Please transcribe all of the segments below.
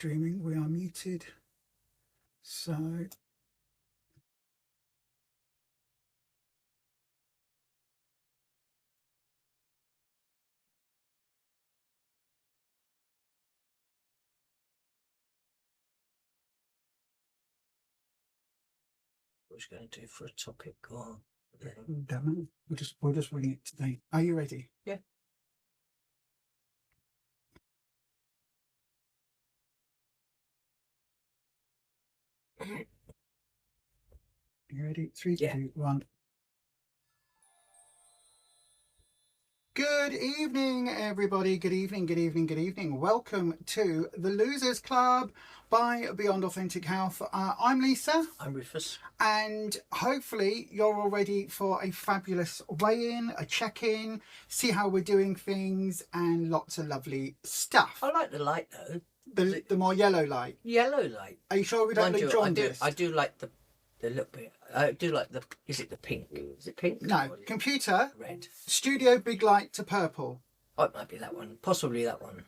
Streaming, we are muted. So what was going to do for a topic? Or damn it. We'll just wing it today. Are you ready? Yeah. You ready? 3, Yeah. 2, 1. Good evening, everybody. Good evening, good evening, good evening. Welcome to the Losers Club by Beyond Authentic Health. I'm Lisa. I'm Rufus. And hopefully you're all ready for a fabulous weigh-in, a check-in, see how we're doing things, and lots of lovely stuff. I like the light though. The more yellow light. Yellow light. Are you sure we don't look jaundiced? I do like the little bit. I do like the. Is it the pink? Is it pink? No. Computer. Red. Studio big light to purple. Oh, it might be that one. Possibly that one.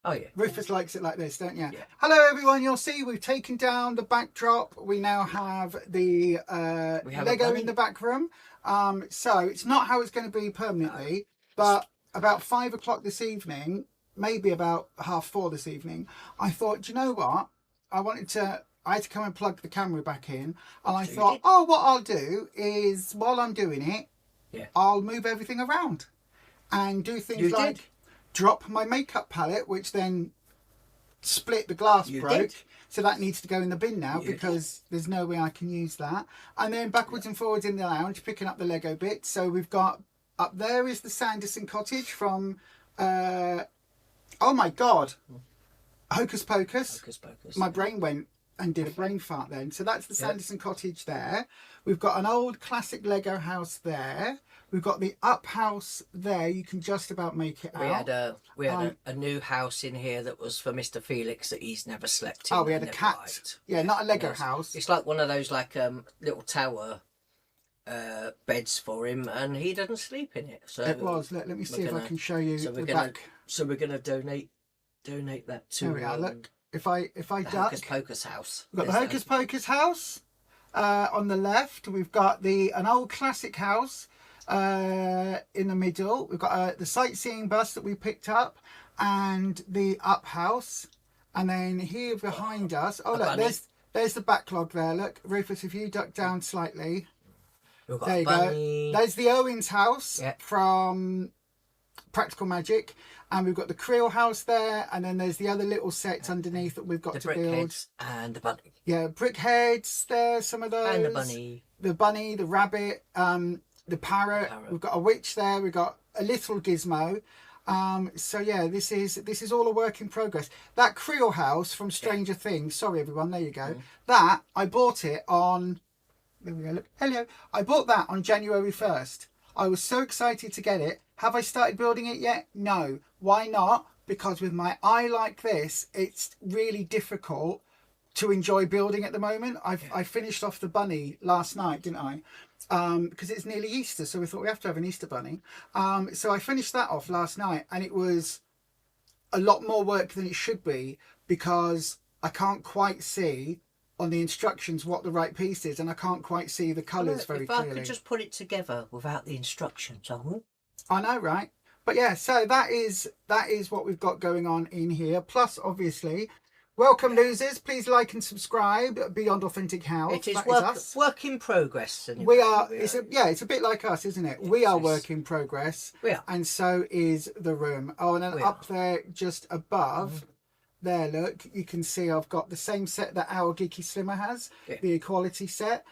Oh yeah. Rufus likes it like this, don't you? Yeah. Hello everyone. You'll see we've taken down the backdrop. We now have the Lego in the back room. So it's not how it's going to be permanently, but about 5 o'clock this evening, maybe about 4:30 this evening, I thought, do you know what? I had to come and plug the camera back in, and I thought, oh, what I'll do is while I'm doing it, I'll move everything around and do things like drop my makeup palette, which then split, the glass broke. So that needs to go in the bin now because there's no way I can use that. And then backwards and forwards in the lounge, picking up the Lego bits. So we've got, up there is the Sanderson cottage from, oh my God, Hocus Pocus. Hocus Pocus. My brain went and did a brain fart then. So that's the Sanderson cottage there. We've got an old classic Lego house there. We've got the up house there. You can just about make it out. We had a new house in here that was for Mr. Felix that he's never slept in. Oh, we had a cat. Liked. Yeah, not a Lego house. It's like one of those like little tower beds for him, and he doesn't sleep in it. So it was. Let me see if I can show you the back. So we're gonna donate that to. There we are. Look, if I duck. Hocus Pocus house. We've got the Hocus Pocus house on the left. We've got an old classic house in the middle. We've got the sightseeing bus that we picked up, and the up house, and then here behind us. Oh look, there's the backlog there. Look, Rufus, if you duck down slightly. There you go. There's the Owens house from Practical Magic, and we've got the Creel house there, and then there's the other little sets underneath that we've got to build. And the bunny. Yeah, brick heads there, some of those. And the bunny. The bunny, the rabbit, the parrot. We've got a witch there. We've got a little gizmo. So yeah, this is all a work in progress. That Creel house from Stranger Things. Sorry everyone, there you go. That I bought it on. There we go. Look, hello. I bought that on January 1st. I was so excited to get it. Have I started building it yet? No. Why not? Because with my eye like this, it's really difficult to enjoy building at the moment. I finished off the bunny last night, didn't I? Because it's nearly Easter, so we thought we have to have an Easter bunny. So I finished that off last night, and it was a lot more work than it should be because I can't quite see on the instructions what the right piece is, and I can't quite see the colours very clearly. If I could just put it together without the instructions, I know, right? But yeah, so that is what we've got going on in here. Plus, obviously, welcome losers. Please like and subscribe. Beyond Authentic Health. It is work in progress. Anyway. We are. It's a bit like us, isn't it? We are work in progress. We are. And so is the room. Oh, and then up there, just above. There, look, you can see I've got the same set that our Geeky Slimmer has, the Equality set.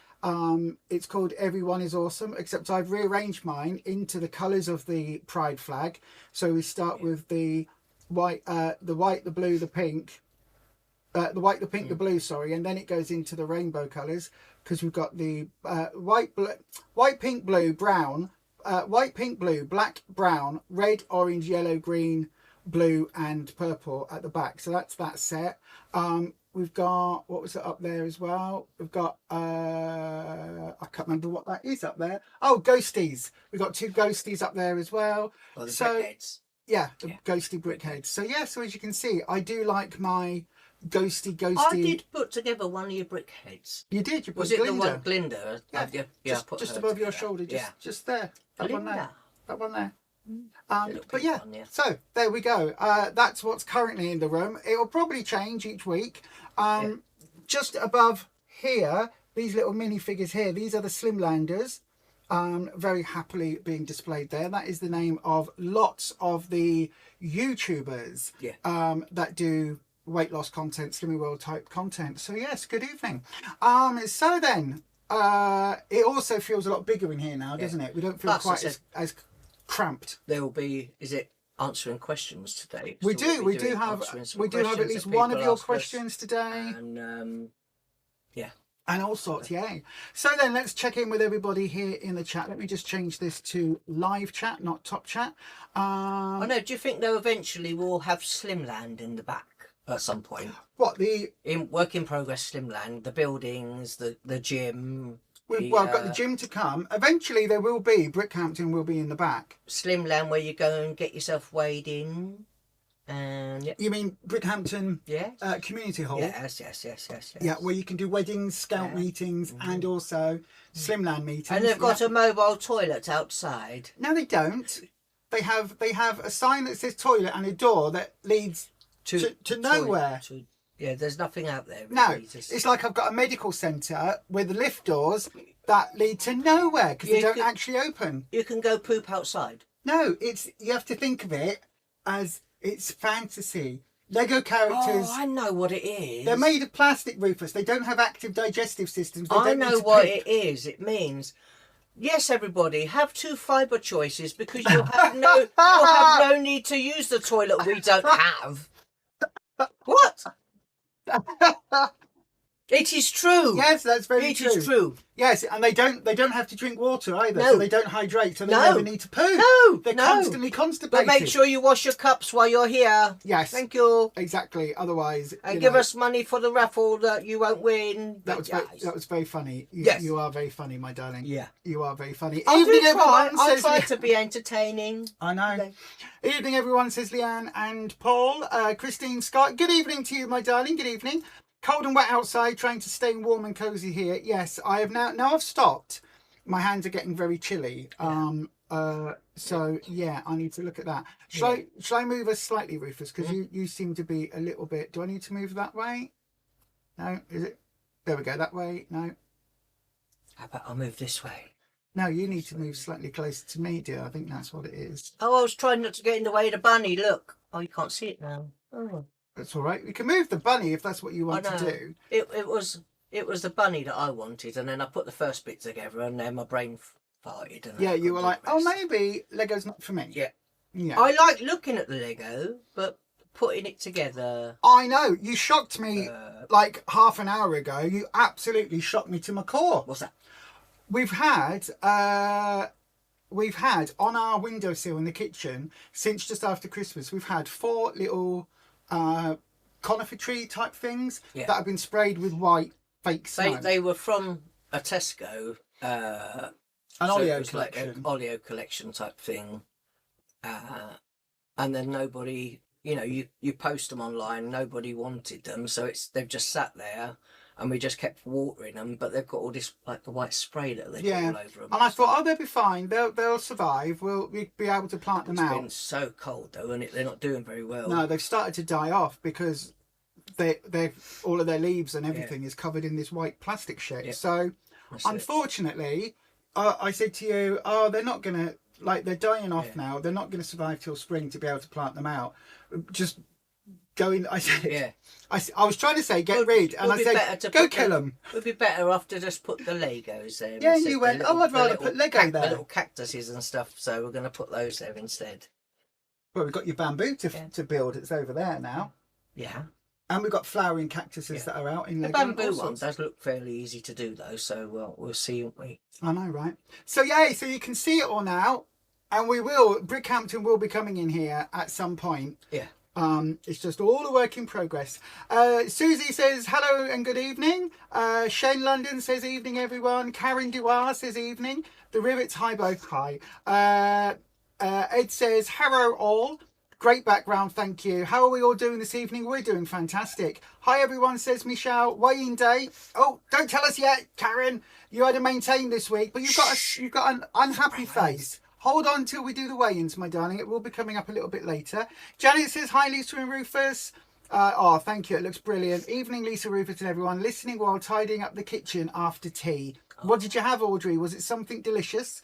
It's called Everyone is Awesome, except I've rearranged mine into the colours of the Pride flag. So we start with the white, the blue, the pink, the white, the pink, the blue, sorry, and then it goes into the rainbow colours because we've got the white, pink, blue, brown, white, pink, blue, black, brown, red, orange, yellow, green, blue and purple at the back. So that's that set. We've got, what was it up there as well? We've got I can't remember what that is up there. Oh, ghosties. We've got 2 ghosties up there as well. So yeah, the ghosty brick heads. So yeah, so as you can see, I do like my ghosty. I did put together one of your brick heads. You did. You put Was it Glinda. the one Glinda? Yeah, Yeah, I put just her above your together. shoulder, just there. That one there. Glinda. That one there. Little But pink yeah, one, yeah. so there we go. That's what's currently in the room. It will probably change each week. Just above here, these little minifigures here, these are the Slimlanders. Very happily being displayed there. That is the name of lots of the YouTubers that do weight loss content, Slimming World type content. So yes, good evening. So then, it also feels a lot bigger in here now, doesn't it? We don't feel quite as cramped. There will be, is it answering questions today? We So do. We do have at least one of your questions today. And yeah. And all sorts, yeah. So then let's check in with everybody here in the chat. Let me just change this to live chat, not top chat. I know, do you think though eventually we'll have Slimland in the back at some point? What, in work in progress Slimland, the buildings, the gym. I've got the gym to come. Eventually there will be, Brickhampton will be in the back. Slimland where you go and get yourself weighed in. And You mean Brickhampton yes. Community Hall? Yes. Yeah, where you can do weddings, scout meetings, and also Slimland meetings. And they've got a mobile toilet outside. No, they don't. They have a sign that says toilet and a door that leads to nowhere. There's nothing out there. Really. No, it's like I've got a medical centre with lift doors that lead to nowhere because they don't actually open. You can go poop outside. No, you have to think of it as it's fantasy. Lego characters. Oh, I know what it is. They're made of plastic, Rufus. They don't have active digestive systems. I know what it is. It means, yes, everybody, have 2 fibre choices because you'll have no need to use the toilet we don't have. What? It is true. Yes, that's very true. It is true. Yes, and they don't have to drink water either, No. so they don't hydrate, so they never need to poo. No, They're constantly constipated. But make sure you wash your cups while you're here. Yes. Thank you. Exactly. Otherwise, and give us money for the raffle that you won't win. That was very funny. You are very funny, my darling. Yeah. You are very funny. I try to be entertaining. I know. Evening, everyone, says Leanne and Paul. Christine Scott. Good evening to you, my darling. Good evening. Cold and wet outside, trying to stay warm and cosy here. Yes, I have now I've stopped. My hands are getting very chilly. So yeah, I need to look at that. Shall I move us slightly, Rufus? Because you seem to be a little bit. Do I need to move that way? No, is it? There we go. That way. No. How about I'll move this way? No, you need to move slightly closer to me, dear. I think that's what it is. Oh, I was trying not to get in the way of the bunny. Look. Oh, you can't see it now. Oh. That's all right. We can move the bunny if that's what you want to do. It was the bunny that I wanted, and then I put the first bit together, and then my brain farted. And yeah, you were like, oh, maybe Lego's not for me. Yeah. Yeah. I like looking at the Lego, but putting it together. I know. You shocked me like half an hour ago. You absolutely shocked me to my core. What's that? We've had on our windowsill in the kitchen since just after Christmas, we've had 4 little conifer tree type things that have been sprayed with white fake snow. They were from a Tesco. An Oleo collection. Like an Oleo collection type thing. And then nobody, you post them online, nobody wanted them, so they've just sat there. And we just kept watering them, but they've got all this like the white spray that they put all over them. And I thought, they'll be fine. They'll survive. We'll be able to plant them out. It's been so cold though, and they're not doing very well. No, they've started to die off because they've all of their leaves and everything is covered in this white plastic shit. Yeah. So, unfortunately, I said to you, they're not gonna they're dying off now. They're not gonna survive till spring to be able to plant them out. Just. I said, I was trying to say get rid, and I said go kill them. It would be better off to just put the Legos there. Yeah, and you went, I'd rather put Lego there. The little cactuses and stuff, so we're going to put those there instead. Well, we've got your bamboo to build. It's over there now. Yeah. And we've got flowering cactuses that are out in Lego. The bamboo one does look fairly easy to do though, so we'll see, won't we? I know, right? So so you can see it all now, and Brickhampton will be coming in here at some point. Yeah. It's just all a work in progress. Susie says hello and good evening. Shane London says evening everyone. Karen Duar says evening. The Rivets, hi both, hi. Ed says hello all. Great background, thank you. How are we all doing this evening? We're doing fantastic. Hi everyone, says Michelle. Weigh-in day. Oh, don't tell us yet, Karen. You had to maintain this week, but you've got an unhappy face. Hold on till we do the weigh-ins, my darling. It will be coming up a little bit later. Janet says, hi Lisa and Rufus. Oh, thank you. It looks brilliant. Evening, Lisa, Rufus and everyone. Listening while tidying up the kitchen after tea. What did you have, Audrey? Was it something delicious?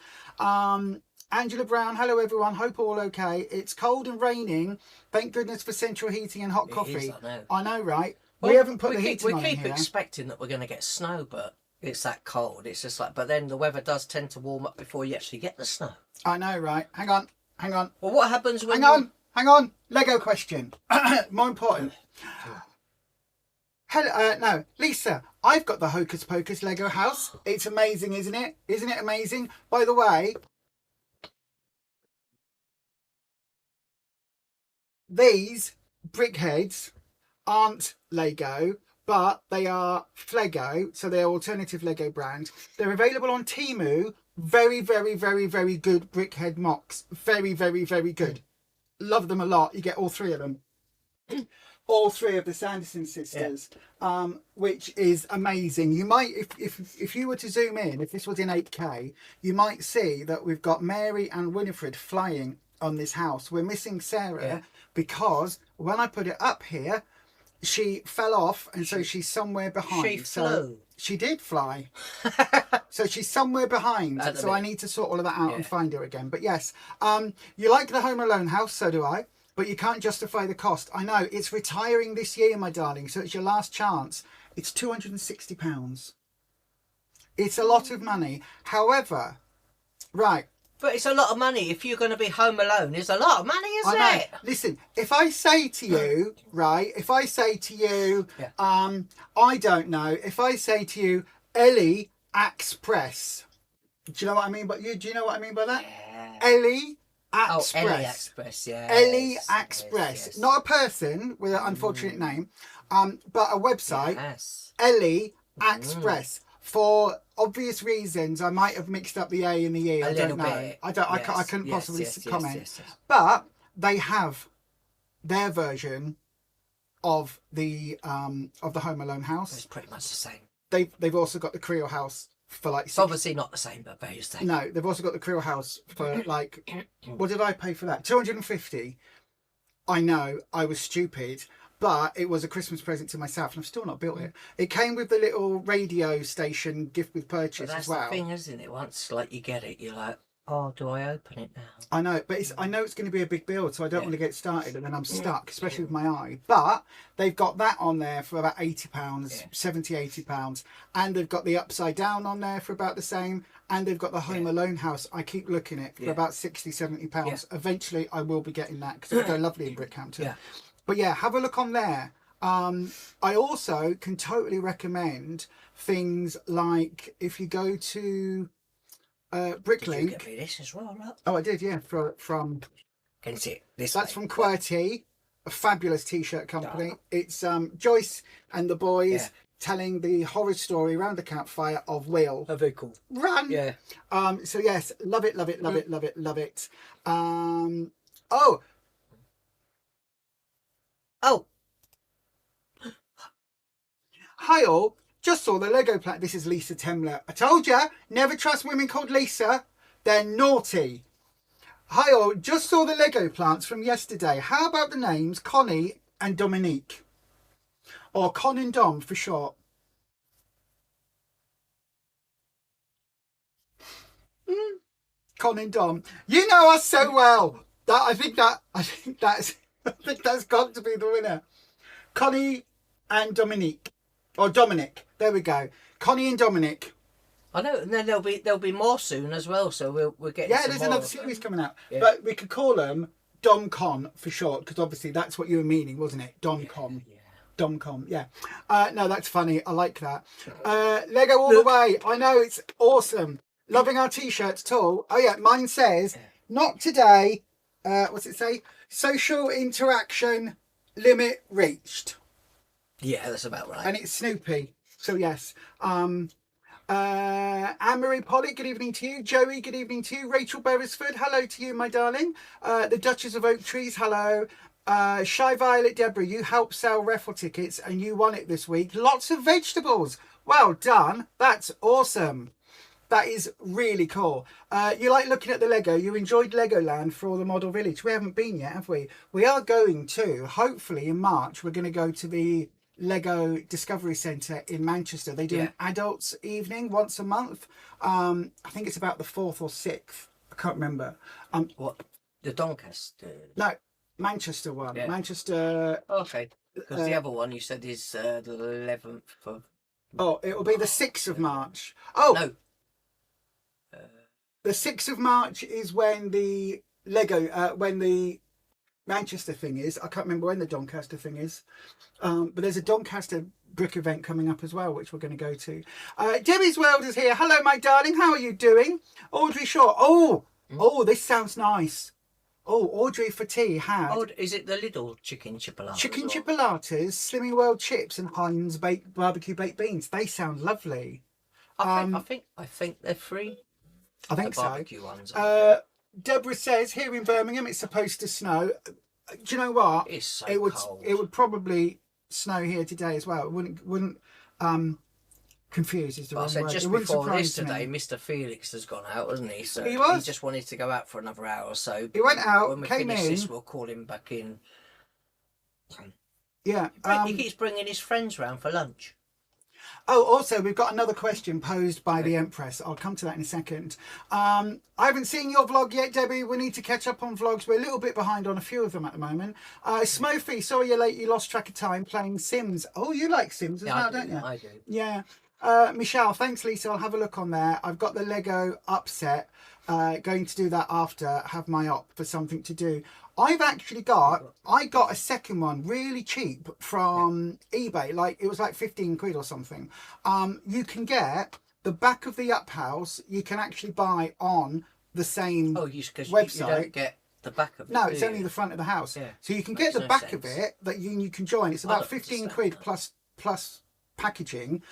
Angela Brown, hello everyone. Hope all okay. It's cold and raining. Thank goodness for central heating and hot coffee. I know, right? Well, we haven't put the heating on here. We keep expecting that we're going to get snow, but it's that cold. It's just like, but then the weather does tend to warm up before you actually get the snow. I know, right? Hang on. Well, what happens when Hang on. Lego question. More important. Hello, no, Lisa, I've got the Hocus Pocus Lego house. It's amazing, isn't it? Isn't it amazing? By the way, these brickheads aren't Lego, but they are Flego, so they're alternative Lego brand. They're available on Temu. Very, very, very, very good brickhead mocks. Very, very, very good. Love them a lot. You get all three of them. All three of the Sanderson sisters, which is amazing. You might, if you were to zoom in, if this was in 8K, you might see that we've got Mary and Winifred flying on this house. We're missing Sarah because when I put it up here, she fell off, and so she's somewhere behind. She flew. She did fly. So she's somewhere behind. So I need to sort all of that out and find her again. But yes, you like the Home Alone house, so do I. But you can't justify the cost. I know, it's retiring this year, my darling, so it's your last chance. It's £260. It's a lot of money. However, right. But it's a lot of money. If you're going to be home alone, it's a lot of money, isn't it? Listen, if I say to you, right, if I say to you, I don't know, if I say to you, L.O.S.E.R.S, do you know what I mean? But do you know what I mean by that? Yeah. L.O.S.E.R.S. L.O.S.E.R.S, yeah. L.O.S.E.R.S. Yes. Not a person with an unfortunate name, but a website. Yes. L.O.S.E.R.S. For obvious reasons, I might have mixed up the A and the E. I don't know. Bit. I couldn't possibly comment. But they have their version of the Home Alone house. It's pretty much the same. They've also got the Creel house for like. It's obviously not the same, but very the same. No, they've also got the Creel house for like. What did I pay for that? £250. I know I was stupid. But it was a Christmas present to myself, and I've still not built it. It came with the little radio station gift with purchase as well. That's the thing, isn't it? Once like you get it, you're like, oh, do I open it now? I know, but I know it's going to be a big build, so I don't want to get started, and then I'm stuck, especially with my eye. But they've got that on there for about £80, £70, £80, and they've got the Upside Down on there for about the same, and they've got the Home Alone house. I keep looking at for about £60, £70. Eventually, I will be getting that because they're lovely in Brickhampton. Yeah. But yeah, have a look on there. I also can totally recommend things like if you go to Bricklink. Did you get me this as well, right? Oh, I did, yeah. From can you see it? This that's from QWERTY, a fabulous t-shirt company. It's Joyce and the boys telling the horror story around the campfire of Will. Oh, very cool. Run. Yeah. So yes, love it, love it, love it, love it, love it. Hi all, just saw the Lego plant. This is Lisa Temler. I told ya, never trust women called Lisa. They're naughty. Hi all, just saw the Lego plants from yesterday. How about the names Connie and Dominique? Or Con and Dom for short. Con and Dom. You know us so well. I think that's got to be the winner. Connie and Dominique. Or Dominic. There we go. Connie and Dominic. I know, and then there'll be more soon as well. So we'll get. Yeah, there's another series coming out. Yeah. But we could call them Domcon for short, because obviously that's what you were meaning, wasn't it? Domcon. Yeah. Domcon. Yeah. No, that's funny. I like that. Lego all the way. I know, it's awesome. Loving our t-shirts too. Oh yeah, mine says not today. What's it say? Social interaction limit reached. Yeah, that's about right. And it's Snoopy. So yes. Anne-Marie Pollock, good evening to you. Joey, good evening to you. Rachel Beresford, hello to you, my darling. The Duchess of Oak Trees, hello. Shy Violet Deborah, you helped sell raffle tickets and you won it this week. Lots of vegetables. Well done. That's awesome. That is really cool. You like looking at the Lego. You enjoyed Legoland for the Model Village. We haven't been yet, have we? We are going to, hopefully in March, we're going to go to the Lego Discovery Centre in Manchester. They do an adults evening once a month. I think it's about the 4th or 6th. I can't remember. What? The Doncaster? No, Manchester one. Yeah. Manchester. Okay. Because the other one you said is the 11th of... Oh, it will be the 6th of March. Oh! No. The 6th of March is when the Lego, when the Manchester thing is. I can't remember when the Doncaster thing is. But there's a Doncaster brick event coming up as well, which we're going to go to. Debbie's World is here. Hello, my darling. How are you doing? Audrey Shaw. Oh, this sounds nice. Oh, Audrey for tea had... Oh, is it the little chicken chipolatas? Chicken chipolatas, Slimming World chips and Heinz barbecue baked beans. They sound lovely. I think they're free. I think the so. Barbecue ones. Deborah says here in Birmingham it's supposed to snow. Do you know what? It's so cold. It would probably snow here today as well. It wouldn't confuse is the wrong word. Just it wouldn't before surprise this today, me. Mr. Felix has gone out, hasn't he? So He was. He just wanted to go out for another hour or so. He went out, when we came finish in. this, we'll call him back in. Yeah. He keeps bringing his friends round for lunch. Oh, also, we've got another question posed by the Empress. I'll come to that in a second. I haven't seen your vlog yet, Debbie. We need to catch up on vlogs. We're a little bit behind on a few of them at the moment. Smofy, sorry you're late. You lost track of time playing Sims. Oh, you like Sims as well, don't you? I do. Yeah. Michelle, thanks, Lisa. I'll have a look on there. I've got the Lego upset. Going to do that after. Have my op for something to do. I've actually got a second one really cheap from eBay. Like it was like 15 quid or something. You can get the back of the up house. You can actually buy on the same website. You don't get the back of it. No, it's only the front of the house. Yeah. So you can get the back of it that you can join. It's about 15 quid plus packaging.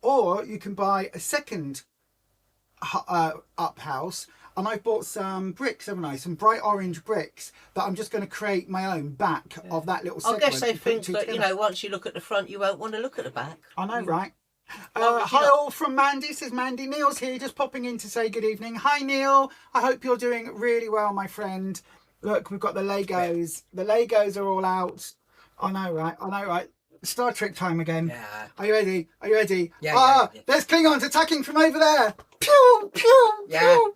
Or you can buy a second up house. And I've bought some bricks, haven't I? Some bright orange bricks that I'm just going to create my own back of that little segment. I guess they think that, once you look at the front, you won't want to look at the back. I know, right? Hi all from Mandy, says Mandy. Neil's here, just popping in to say good evening. Hi, Neil. I hope you're doing really well, my friend. Look, we've got the Legos. The Legos are all out. I know, right? Star Trek time again. Yeah. Are you ready? Yeah. There's Klingons attacking from over there. Pew, pew, pew.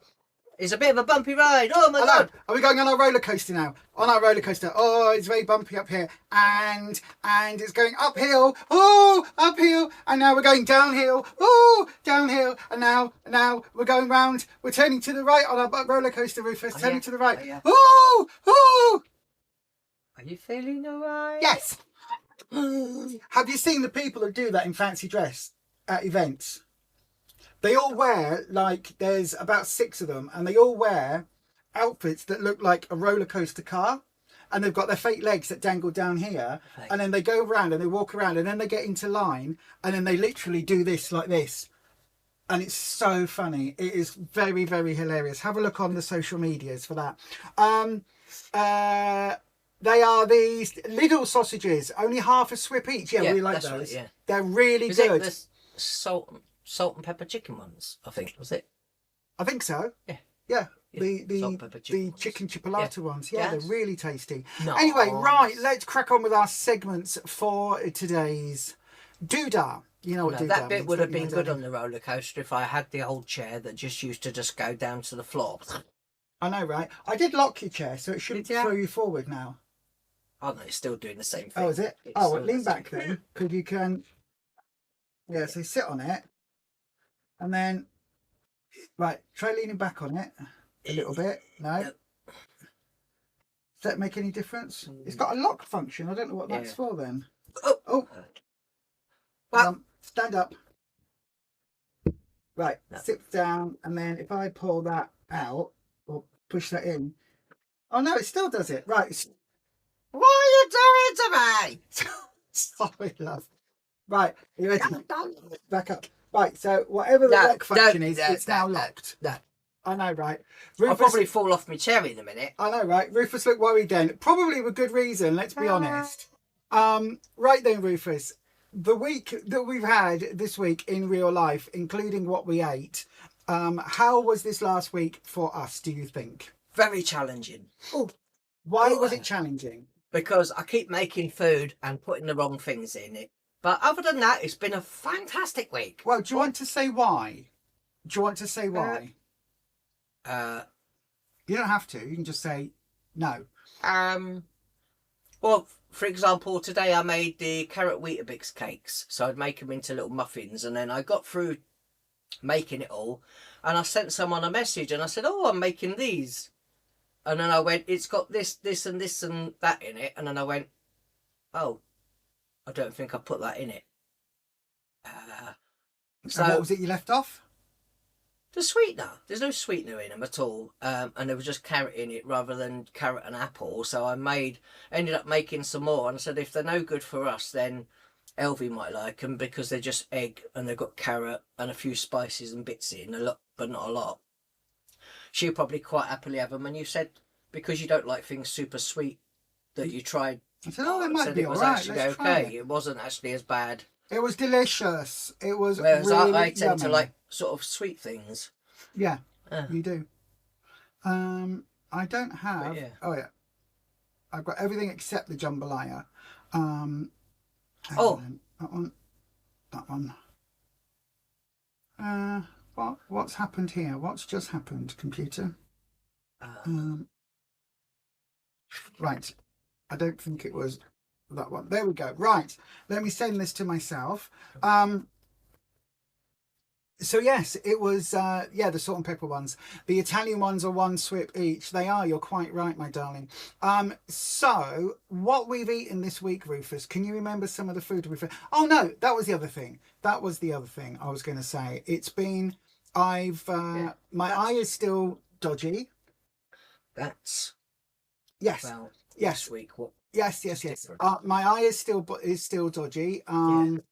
It's a bit of a bumpy ride. Oh my God. Are we going on our roller coaster now? On our roller coaster. Oh, it's very bumpy up here. And it's going uphill. Oh, uphill. And now we're going downhill. Oh, downhill. And now we're going round. We're turning to the right on our roller coaster, Rufus. Turning to the right. Oh, yeah. Oh. Are you feeling all right? Yes. Have you seen the people that do that in fancy dress at events? They all wear, like, there's about 6 of them, and they all wear outfits that look like a roller coaster car, and they've got their fake legs that dangle down here, and then they go around and they walk around, and then they get into line, and then they literally do this like this, and it's so funny. It is very, very hilarious. Have a look on the social medias for that. They are these little sausages, only half a swip each. Yeah, we like those. Right, yeah. They're really Is good. It the salt and pepper chicken ones, I think, was it? I think so. Yeah. The chicken chipolata ones. Yeah, Yes. they're really tasty. Nice. Anyway, right, let's crack on with our segments for today's doodah. You know what doodah that bit means, would have don't you, been good Daddy? on the roller coaster if I had the old chair that just used to just go down to the floor. I know, right? I did lock your chair, so it shouldn't throw you forward now. Oh no, it's still doing the same thing. Oh, is it? It's Well, still lean the back same. then, because you can... Yeah, so sit on it, and then... Right, try leaning back on it a little bit. No? Does that make any difference? It's got a lock function. I don't know what that's for then. Oh! Well, stand up. Right, sit down, and then if I pull that out, or push that in... Oh no, it still does it. Right. what are you doing to me? Sorry, love. Right, are you ready? Back up. Right, so whatever the lock function is, it's now no, locked. No. I know, right? I'll probably fall off my chair in a minute. I know, right? Rufus looked worried then. Probably with good reason, let's be honest. Right then, Rufus. The week that we've had this week in real life, including what we ate, how was this last week for us, do you think? Very challenging. Oh, why was it challenging? Because I keep making food and putting the wrong things in it. But other than that, it's been a fantastic week. Well, do you want to say why? Do you want to say why? You don't have to. You can just say no. Well, for example, today I made the carrot Weetabix cakes. So I'd make them into little muffins. And then I got through making it all. And I sent someone a message and I said, oh, I'm making these. And then I went, it's got this, this and this and that in it. And then I went, oh, I don't think I put that in it. So what was it you left off? The sweetener. There's no sweetener in them at all. And there was just carrot in it rather than carrot and apple. So I ended up making some more. And I said, if they're no good for us, then Elvie might like them because they're just egg and they've got carrot and a few spices and bits in, a lot, but not a lot. She'll probably quite happily have them. And you said, because you don't like things super sweet, that you tried. I said, oh, it might be all right. Actually Let's try it. It wasn't actually as bad. It was delicious. It was Whereas really I tend to yummy. like sort of sweet things. Yeah, you do. I don't have... Yeah. Oh, yeah. I've got everything except the jambalaya. That one. That one. What's happened here? What's just happened, computer? Right. I don't think it was that one. There we go. Right. Let me send this to myself. So yes, it was, the salt and pepper ones. The Italian ones are one swip each. They are, you're quite right, my darling. So what we've eaten this week, Rufus, can you remember some of the food we've had? Oh no, that was the other thing. That was the other thing I was going to say. It's been, my eye is still dodgy. That's... Yes. Well, yes. This week, what? Yes. My eye is still dodgy. I'm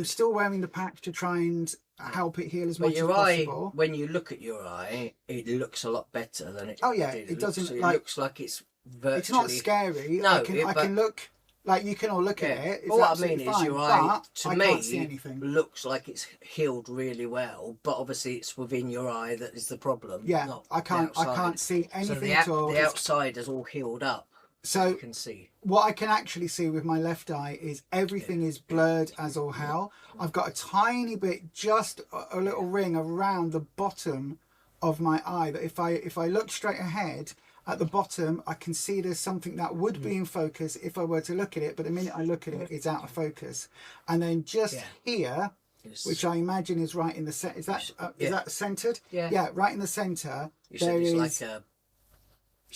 still wearing the patch to try and help it heal as much as possible. When you look at your eye, it looks a lot better than it. Oh yeah, did. it doesn't. It looks like it's virtually. It's not scary. No, I can look. Like you can all look at it. It's what I mean is your eye, to me, can't see anything. Looks like it's healed really well, but obviously it's within your eye that is the problem. Yeah, I can't see anything at all. The outside is all healed up. So you can see. What I can actually see with my left eye is everything is blurred as all hell. I've got a tiny bit, just a little ring around the bottom of my eye that if I look straight ahead at the bottom, I can see there's something that would be in focus if I were to look at it, but the minute I look at it, it's out of focus. And then just here, which I imagine is right in the center, is that centered? Yeah, right in the center. There is like a...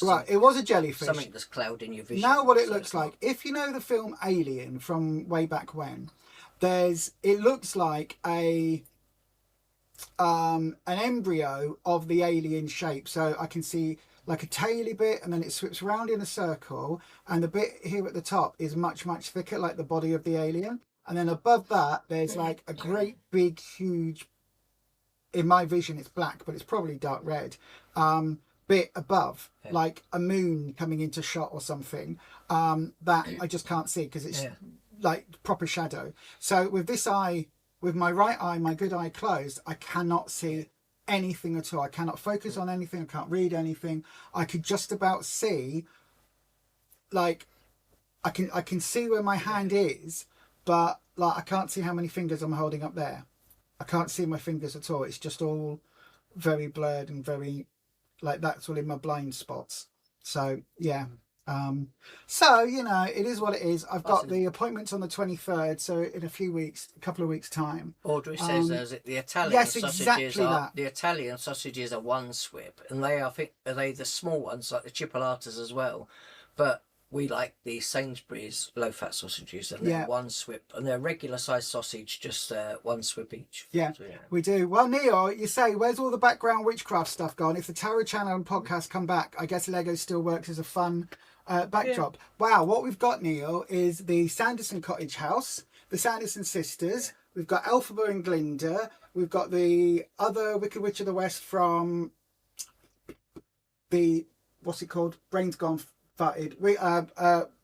Right, it was a jellyfish. Something that's clouding your vision. Now what it looks like, if you know the film Alien from way back when, it looks like an embryo of the alien shape. So I can see like a taily bit and then it swips around in a circle, and the bit here at the top is much thicker, like the body of the alien. And then above that there's like a great big huge, in my vision it's black but it's probably dark red, bit above, like a moon coming into shot or something, that I just can't see because it's like proper shadow. So with this eye, with my right eye, my good eye closed, I cannot see anything at all. I cannot focus on anything. I can't read anything. I could just about see, like I can see where my hand is, but like I can't see how many fingers I'm holding up there. I can't see my fingers at all. It's just all very blurred and very, like that's all in my blind spots. So yeah, so you know, it is what it is. I've got the appointments on the 23rd, so in a couple of weeks time. Audrey says the Italian sausages exactly are the Italian sausages are one swip, and they are they the small ones like the chipolatas as well, but we like the Sainsbury's low-fat sausages, and they're one swip, and they're regular size sausage, just one swip each. Yeah, so, we do. Well, Neil, you say, where's all the background witchcraft stuff gone? If the Tarot Channel and podcast come back, I guess Lego still works as a fun backdrop. Wow, what we've got, Neil, is the Sanderson Cottage house, the Sanderson sisters, We've got Elphaba and Glinda. We've got the other Wicked Witch of the West from the, what's it called? Brain's gone farted.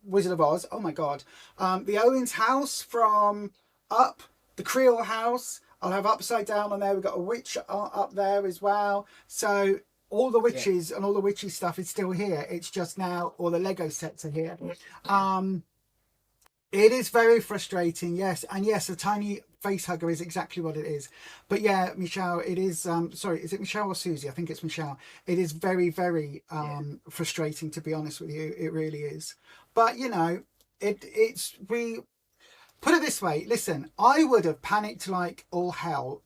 Wizard of Oz. Oh my God. The Owens house from Up. The Creole house. I'll have Upside Down on there. We've got a witch up there as well. So all the witches and all the witchy stuff is still here. It's just now all the Lego sets are here. It is very frustrating, yes. And yes, a tiny face hugger is exactly what it is. But yeah, Michelle, it is, sorry, is it Michelle or Susie? I think it's Michelle. It is very, very frustrating, to be honest with you. It really is. But, you know, we put it this way. Listen, I would have panicked like all hell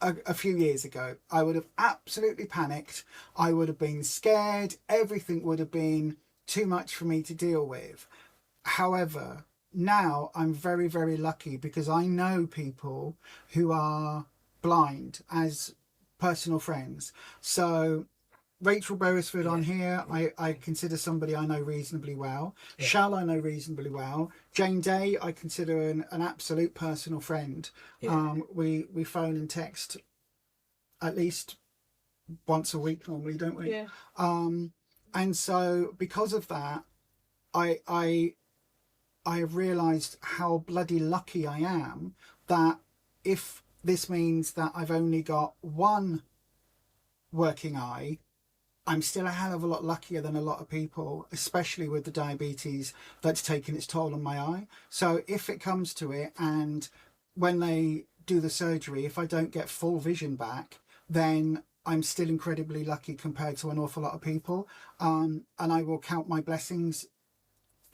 a few years ago. I would have absolutely panicked. I would have been scared. Everything would have been too much for me to deal with. However, now I'm very, very lucky because I know people who are blind as personal friends. So Rachel Beresford on here, I consider somebody I know reasonably well. Shall I know reasonably well. Jane Day, I consider an absolute personal friend. We phone and text at least once a week normally, don't we? And so because of that, I have realised how bloody lucky I am that if this means that I've only got one working eye, I'm still a hell of a lot luckier than a lot of people, especially with the diabetes that's taken its toll on my eye. So if it comes to it, and when they do the surgery, if I don't get full vision back, then I'm still incredibly lucky compared to an awful lot of people. And I will count my blessings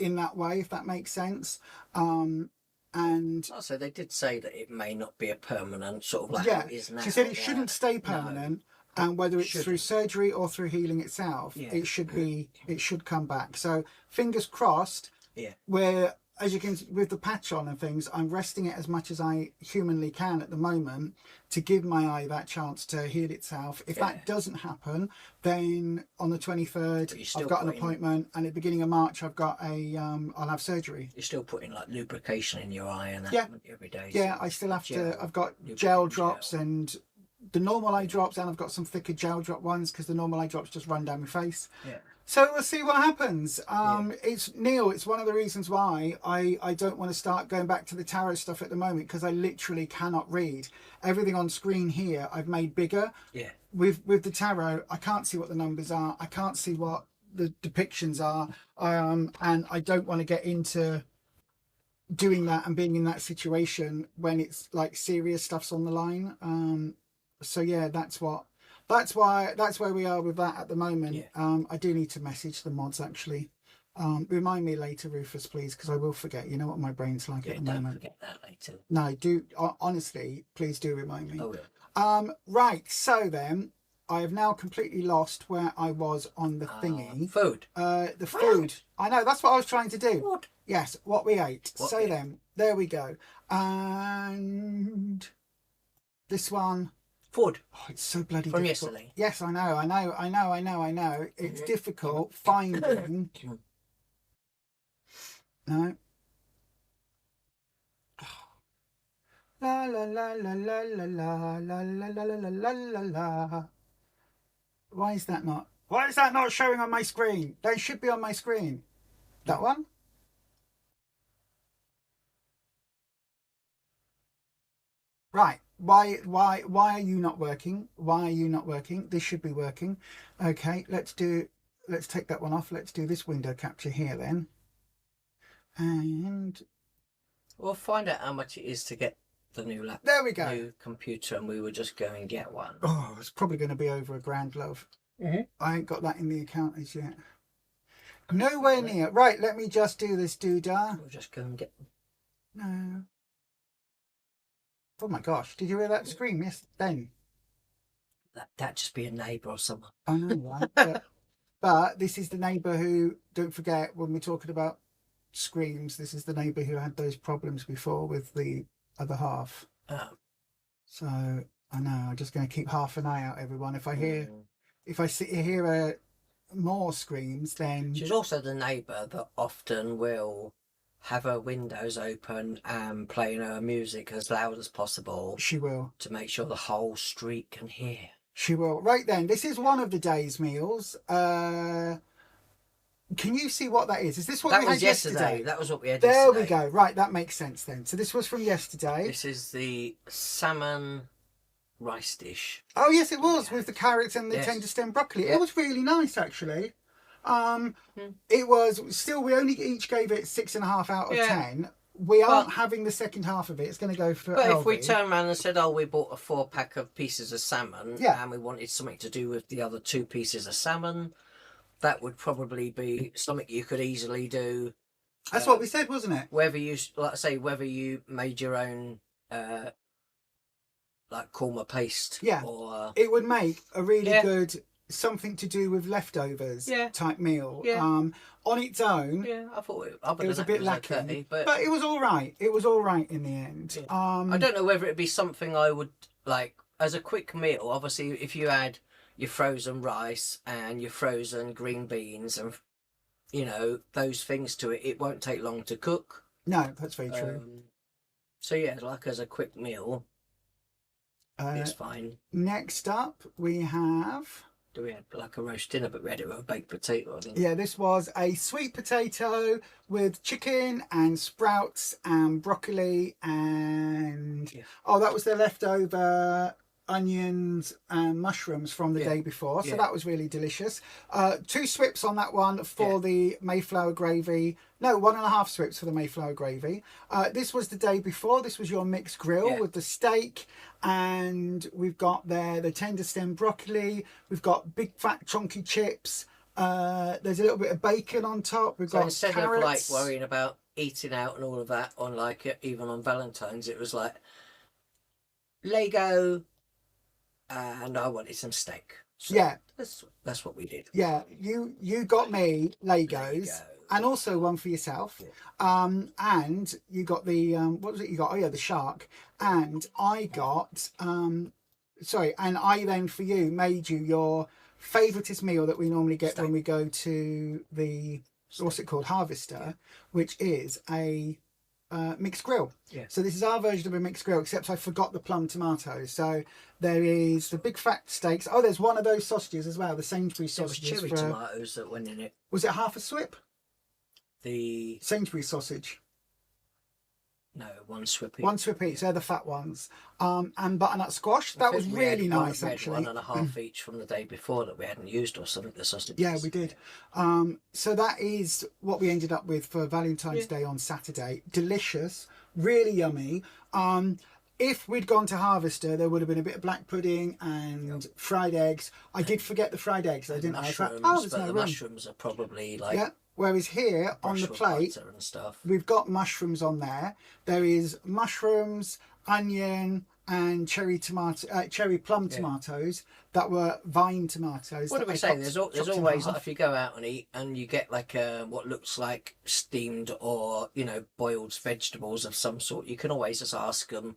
in that way, if that makes sense. And also they did say that it may not be a permanent sort of like how it is now. She said it shouldn't stay permanent. And whether it's through surgery or through healing itself, it should come back. So fingers crossed. Where, as you can, with the patch on and things, I'm resting it as much as I humanly can at the moment to give my eye that chance to heal itself. If that doesn't happen, then on the 23rd I've got an appointment, and at the beginning of March I've got I'll have surgery. You're still putting like lubrication in your eye and that every day. Yeah, so I still have to. I've got gel drops and the normal eye drops, and I've got some thicker gel drop ones because the normal eye drops just run down my face. So we'll see what happens. It's Neil, it's one of the reasons why I don't want to start going back to the tarot stuff at the moment, because I literally cannot read. Everything on screen here I've made bigger. With the tarot, I can't see what the numbers are. I can't see what the depictions are. And I don't want to get into doing that and being in that situation when it's like serious stuff's on the line. So yeah, that's where we are with that at the moment. I do need to message the mods actually. Remind me later, Rufus, please, because I will forget. You know what my brain's like at the moment. Forget that later. No, do honestly, please do remind me. I will. Right, so then I have now completely lost where I was on the thingy. Food. The food. I know, that's what I was trying to do. What? Yes, what we ate. Then there we go. And this one. Food. Oh, it's so bloody from difficult. Yesterday. Yes, I know. It's difficult finding. No. La la la la la la la la la la la la la la. Why is that not showing on my screen? They should be on my screen. That one? Right. Why are you not working? Why are you not working? This should be working. Okay, let's take that one off. Let's do this window capture here then. And we'll find out how much it is to get the new laptop. There we go. New computer, and we will just go and get one. Oh, it's probably going to be over £1,000, love. I ain't got that in the account as yet. Nowhere near. Right, let me just do this doodah. We'll just go and get them. No. Oh my gosh, did you hear that scream? Yes, Ben. That'd just be a neighbour or someone. I know, right? but this is the neighbour who, don't forget, when we're talking about screams, this is the neighbour who had those problems before with the other half. So, I know, I'm just going to keep half an eye out, everyone. If I hear, more screams, then... She's also the neighbour that often will have her windows open and playing her music as loud as possible. She will. To make sure the whole street can hear. She will. Right then, this is one of the day's meals. Can you see what that is? Is this what we had yesterday? That was what we had yesterday. There we go. Right, that makes sense then. So this was from yesterday. This is the salmon rice dish. Oh yes, it was, with the carrots and the tender stem broccoli. It was really nice actually. It was still, we only each gave it 6.5 out of 10. We aren't having the second half of it. It's going to go for But Elvie. if we turn around and said, oh, we bought a 4-pack of pieces of salmon and we wanted something to do with the other 2 pieces of salmon, that would probably be something you could easily do. That's what we said, wasn't it? Whether you, like I say, whether you made your own like korma paste. Yeah. Or it would make a really good something to do with leftovers type meal. On its own, I thought it was a bit lacking, okay, but it was all right. It was all right in the end. I don't know whether it'd be something I would like as a quick meal. Obviously, if you add your frozen rice and your frozen green beans and those things to it, it won't take long to cook. No, that's very true. So yeah, like as a quick meal, it's fine. Next up, we have. We had like a roast dinner, but we had it with a baked potato, I think. Yeah, this was a sweet potato with chicken and sprouts and broccoli and that was the leftover onions and mushrooms from the day before, so that was really delicious. 2 swips on that one for the Mayflower gravy. No, 1.5 swips for the Mayflower gravy. This was the day before. This was your mixed grill with the steak, and we've got there the tender stem broccoli. We've got big fat chunky chips. There's a little bit of bacon on top. We've got instead carrots. of like worrying about eating out and all of that on like even on Valentine's, it was like Lego. And I wanted some steak. So that's what we did. Yeah, you got me Legos and also one for yourself. And you got the what was it you got? Oh yeah, the shark. And I got and I then for you made you your favoritist meal that we normally get when we go to the what's it called, Harvester, which is a mixed grill. So this is our version of a mixed grill, except I forgot the plum tomatoes. So there is the big fat steaks. Oh, there's one of those sausages as well, the Sainsbury's sausages. Cherry tomatoes that went in it. Was it half a swip? The Sainsbury's sausage. No, 1 swip each. 1 swip each. They're the fat ones. And butternut squash. That was really nice, actually. 1.5 each from the day before that we hadn't used or something. The sausages. Yeah, we did. So that is what we ended up with for Valentine's Day on Saturday. Delicious, really yummy. If we'd gone to Harvester, there would have been a bit of black pudding and fried eggs. I did forget the fried eggs. I didn't. Mushrooms, but the mushrooms are probably like. Whereas here on the plate, and stuff. We've got mushrooms on there. There is mushrooms, onion, and cherry plum tomatoes that were vine tomatoes. What do we say? There's always like if you go out and eat and you get like what looks like steamed or boiled vegetables of some sort, you can always just ask them,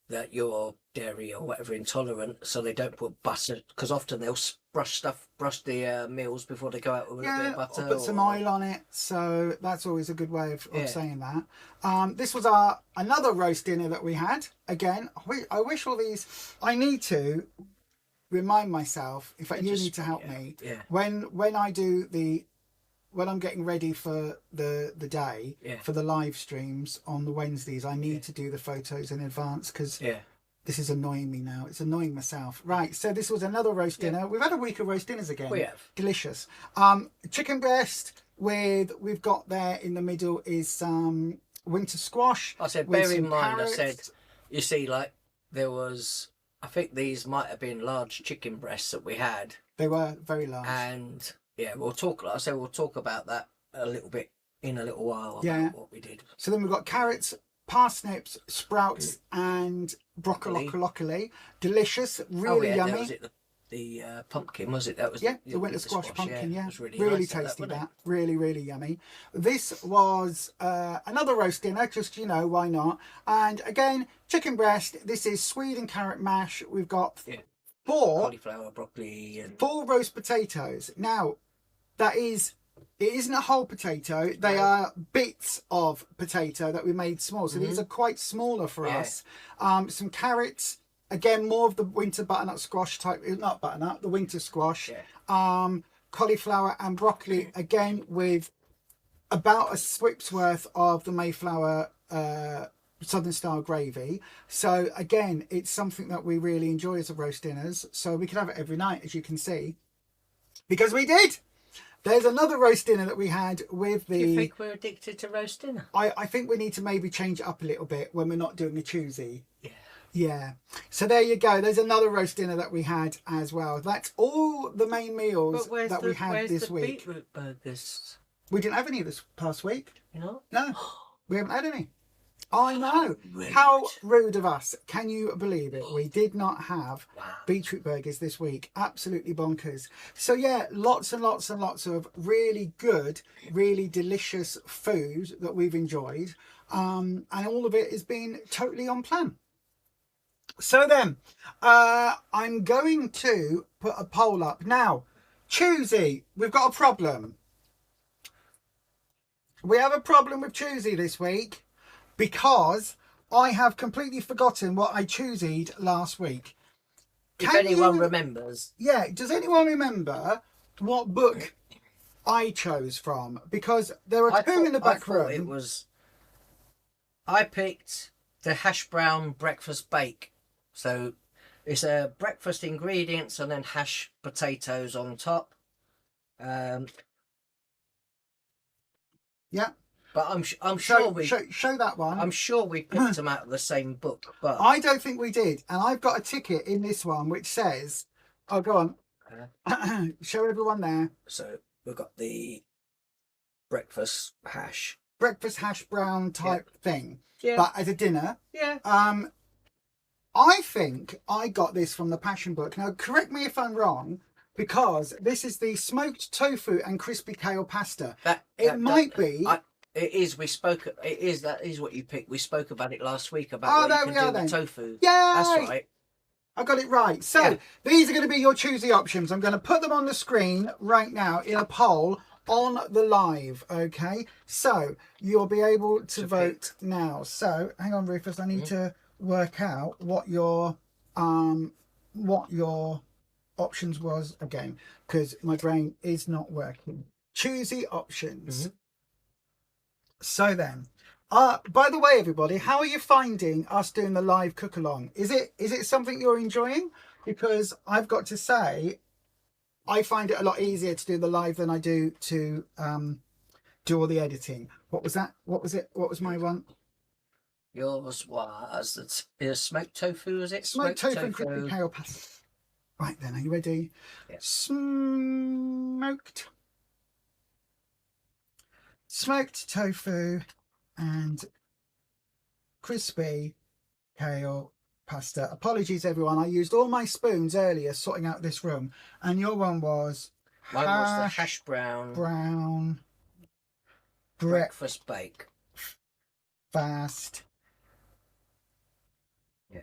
that you're dairy or whatever intolerant, so they don't put butter, because often they'll brush the meals before they go out with a little bit of butter. Or put some oil on it, so that's always a good way of saying that. This was another roast dinner that we had. Again, I wish all these, I need to remind myself, in fact you need to help me, when I'm getting ready for the day for the live streams on the Wednesdays, I need to do the photos in advance, because this is annoying me now. It's annoying myself. Right, so this was another roast dinner. We've had a week of roast dinners again. We have. Delicious. Chicken breast we've got there in the middle is some winter squash. I said, bear in mind, carrots. I said, you see, like there was, I think these might have been large chicken breasts that we had. They were very large. And we'll talk, like I said, we'll talk about that a little bit in a little while about what we did. So then we've got carrots, parsnips, sprouts, and broccoli. Delicious, really yummy. Was it the pumpkin? Was it? That was the winter squash pumpkin. Yeah, it was really nice tasty. That really yummy. This was another roast dinner. Just why not? And again, chicken breast. This is swede and carrot mash. We've got 4 cauliflower, broccoli, and 4 roast potatoes. Now, that is It isn't a whole potato. They are bits of potato that we made small. So these are quite smaller for us. Some carrots. Again, more of the winter butternut squash type. Not butternut, the winter squash. Cauliflower and broccoli. Again, with about a swip's worth of the Mayflower Southern style gravy. So again, it's something that we really enjoy as a roast dinners. So we could have it every night, as you can see. Because we did. There's another roast dinner that we had with the... Do you think we're addicted to roast dinner? I think we need to maybe change it up a little bit when we're not doing a Tuesday. Yeah. Yeah. So there you go. There's another roast dinner that we had as well. That's all the main meals that we had this week. Beetroot burgers? We didn't have any this past week. You know? No. We haven't had any. I know. Rude. How rude of us. Can you believe it? We did not have beetroot burgers this week. Absolutely bonkers. So yeah, lots and lots and lots of really good, really delicious food that we've enjoyed. And all of it has been totally on plan. So then, I'm going to put a poll up. Now, Tuesday, we've got a problem. We have a problem with Tuesday this week because I have completely forgotten what I Tuesday'd last week. If anyone remembers. Yeah, does anyone remember what book I chose from? Because there are two in the back room. It was... I picked the hash brown breakfast bake. So it's a breakfast ingredients and then hash potatoes on top. Yeah. But I'm sure we show that one. I'm sure we picked them out of the same book, but I don't think we did. And I've got a ticket in this one which says, "Oh, go on, show everyone there." So we've got the breakfast hash Brown type thing, yeah. But as a dinner, yeah. I think I got this from the Passion Book. Now, correct me if I'm wrong, because this is the smoked tofu and crispy kale pasta. It might be. It is. We spoke. It is. That is what you picked. We spoke about it last week about what you can do with tofu. Yeah, that's right. I got it right. So these are going to be your Tuesday options. I'm going to put them on the screen right now in a poll on the live. Okay. So you'll be able to vote now. So hang on, Rufus. I need to work out what your options was again, because my brain is not working. Tuesday options. So then, by the way, everybody, how are you finding us doing the live cook along? Is it something you're enjoying? Because I've got to say, I find it a lot easier to do the live than I do to do all the editing. What was that? What was it? What was my one? Yours was smoked tofu, was it? Smoked tofu and crispy kale pasta. Right then, are you ready? Yeah. Smoked tofu and crispy kale pasta. Apologies, everyone. I used all my spoons earlier sorting out this room. And your one was... Mine was the hash brown breakfast bake. Fast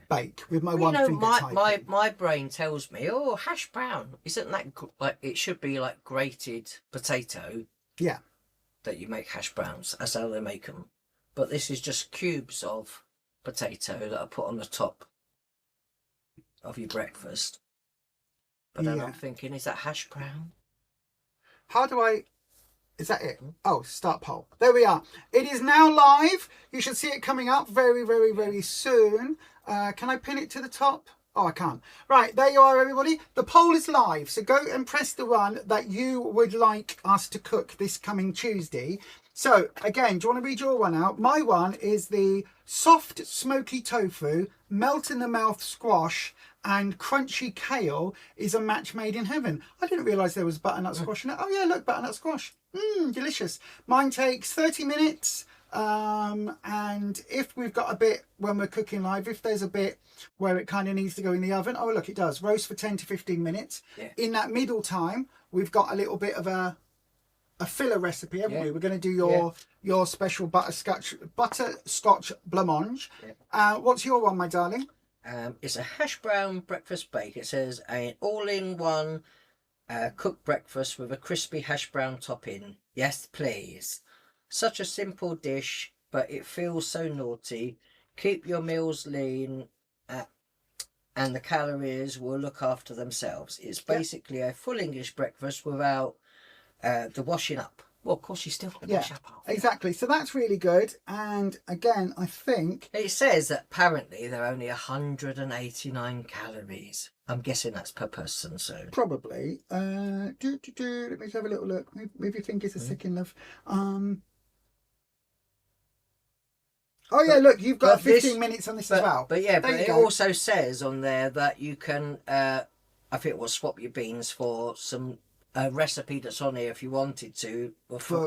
bake with my one finger typing. My brain tells me, oh, hash brown. Isn't that like it should be like grated potato? Yeah. That you make hash browns. That's how they make them. But this is just cubes of potato that are put on the top of your breakfast. But then I'm thinking, is that hash brown? How do I... Is that it? Oh, start poll. There we are. It is now live. You should see it coming up very, very, very soon. Can I pin it to the top? Oh, I can't. Right, there you are, everybody. The poll is live. So go and press the one that you would like us to cook this coming Tuesday. So, again, do you want to read your one out? My one is the soft, smoky tofu, melt-in-the-mouth squash, and crunchy kale is a match made in heaven. I didn't realise there was butternut squash in it. Oh, yeah, look, butternut squash. Delicious. Mine takes 30 minutes. And if we've got a bit when we're cooking live, if there's a bit where it kind of needs to go in the oven, oh look, it does roast for 10 to 15 minutes. In that middle time, we've got a little bit of a filler recipe, haven't we? We're going to do your special butterscotch blancmange. What's your one, my darling? It's a hash brown breakfast bake. It says an all-in-one Cooked breakfast with a crispy hash brown topping. Yes, please. Such a simple dish, but it feels so naughty. Keep your meals lean, and the calories will look after themselves. It's basically a full English breakfast without the washing up. Well, of course, you still got to wash up after. Exactly. So that's really good. And again, I think it says that apparently there are only 189 calories. I'm guessing that's per person, so probably. Let me have a little look. Maybe you think it's a second, love. Oh yeah, look, you've got 15 minutes on this as well. But yeah, but it also says on there that you can, I think it will swap your beans for some recipe that's on here if you wanted to.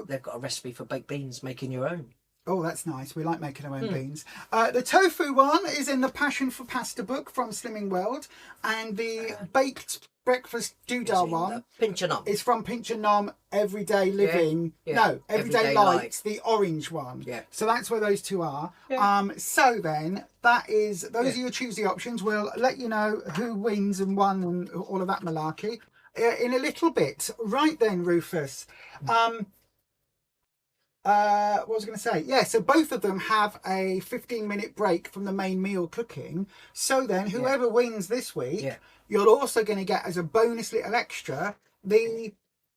They've got a recipe for baked beans, making your own. Oh, that's nice. We like making our own beans. The tofu one is in the Passion for Pasta book from Slimming World, and the baked breakfast doodah one Pinch and Nom. It's from Pinch and Nom Everyday Living. Yeah. No, Everyday Light, the orange one. Yeah. So that's where those two are. Yeah. So then those are your Tuesday options. We'll let you know who wins and won and all of that malarkey in a little bit. Right then, Rufus. What was I going to say? Yeah, so both of them have a 15-minute break from the main meal cooking. So then whoever wins this week, you're also going to get as a bonus little extra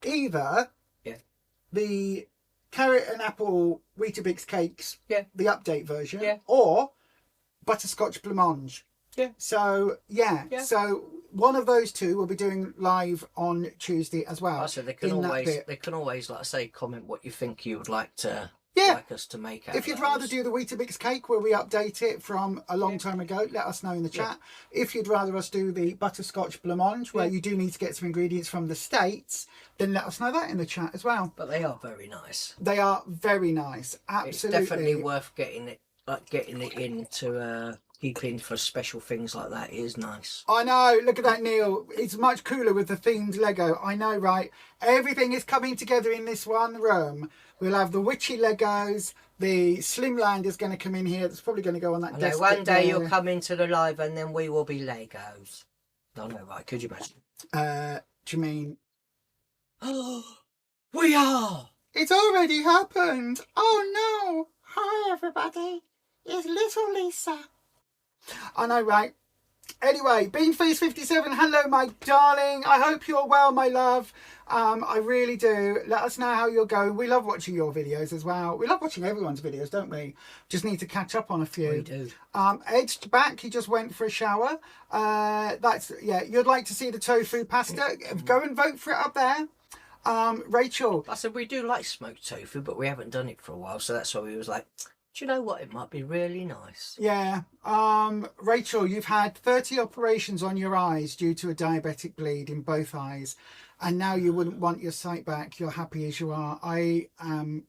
either the carrot and apple Weetabix cakes, the update version, or butterscotch blancmange. Yeah. So so one of those two will be doing live on Tuesday as well. So they can always, like I say, comment what you think you would like to like us to make. If you'd rather do the Weetabix cake where we update it from a long time ago, let us know in the chat. If you'd rather us do the butterscotch blancmange where you do need to get some ingredients from the States, then let us know that in the chat as well. But they are very nice. They are very nice. Absolutely. It's definitely worth getting it into keeping for special things like that. It is nice. I know. Look at that, Neil. It's much cooler with the themed Lego. I know, right? Everything is coming together in this one room. We'll have the witchy Legos. The Slimland is going to come in here. It's probably going to go on that desk. One day you'll come into the live and then we will be Legos. I know, right? Could you imagine? Do you mean? We are! It's already happened. Oh no. Hi everybody. It's little Lisa. I know, right? Anyway, Beanface57, hello my darling. I hope you're well, my love. I really do. Let us know how you're going. We love watching your videos as well. We love watching everyone's videos, don't we? Just need to catch up on a few. We do. Edged back, he just went for a shower. You'd like to see the tofu pasta. Go and vote for it up there. Rachel. I said we do like smoked tofu, but we haven't done it for a while, so that's why we was like, do you know what? It might be really nice. Yeah. Rachel, you've had 30 operations on your eyes due to a diabetic bleed in both eyes. And now you wouldn't want your sight back. You're happy as you are. I am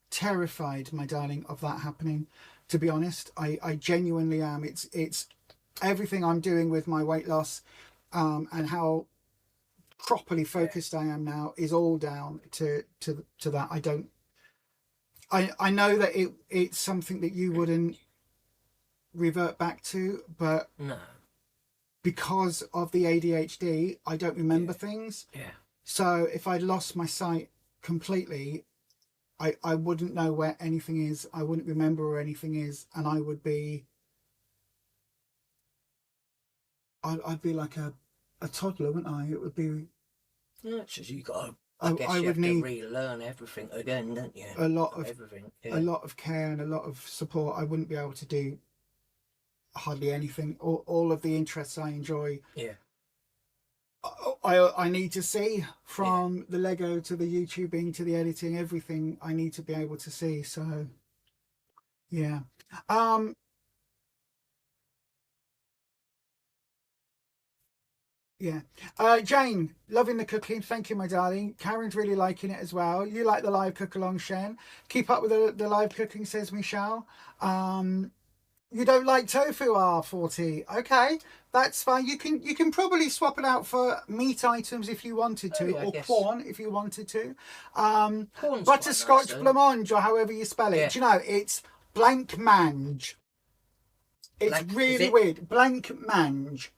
terrified, my darling, of that happening. To be honest, I genuinely am. It's everything I'm doing with my weight loss and how properly focused I am now is all down to that. I know that it's something that you wouldn't revert back to, but no, because of the ADHD, I don't remember things. Yeah. So if I'd lost my sight completely, I wouldn't know where anything is. I wouldn't remember where anything is, and I'd be like a toddler, wouldn't I? It would be. Yeah, it's just you got to. I guess you have to relearn everything again, don't you? A lot of everything. Yeah. A lot of care and a lot of support. I wouldn't be able to do hardly anything. All of the interests I enjoy. Yeah. I need to see, from the Lego to the YouTubing to the editing, everything I need to be able to see. So, yeah. Yeah. Jane, loving the cooking. Thank you, my darling. Karen's really liking it as well. You like the live cook along, Shen. Keep up with the live cooking, says Michelle. You don't like tofu, R40. Okay, that's fine. You can probably swap it out for meat items if you wanted to, or corn if you wanted to. Butterscotch blancmange, or however you spell it. Yeah. Do you know, it's blancmange. It's really weird. Blancmange.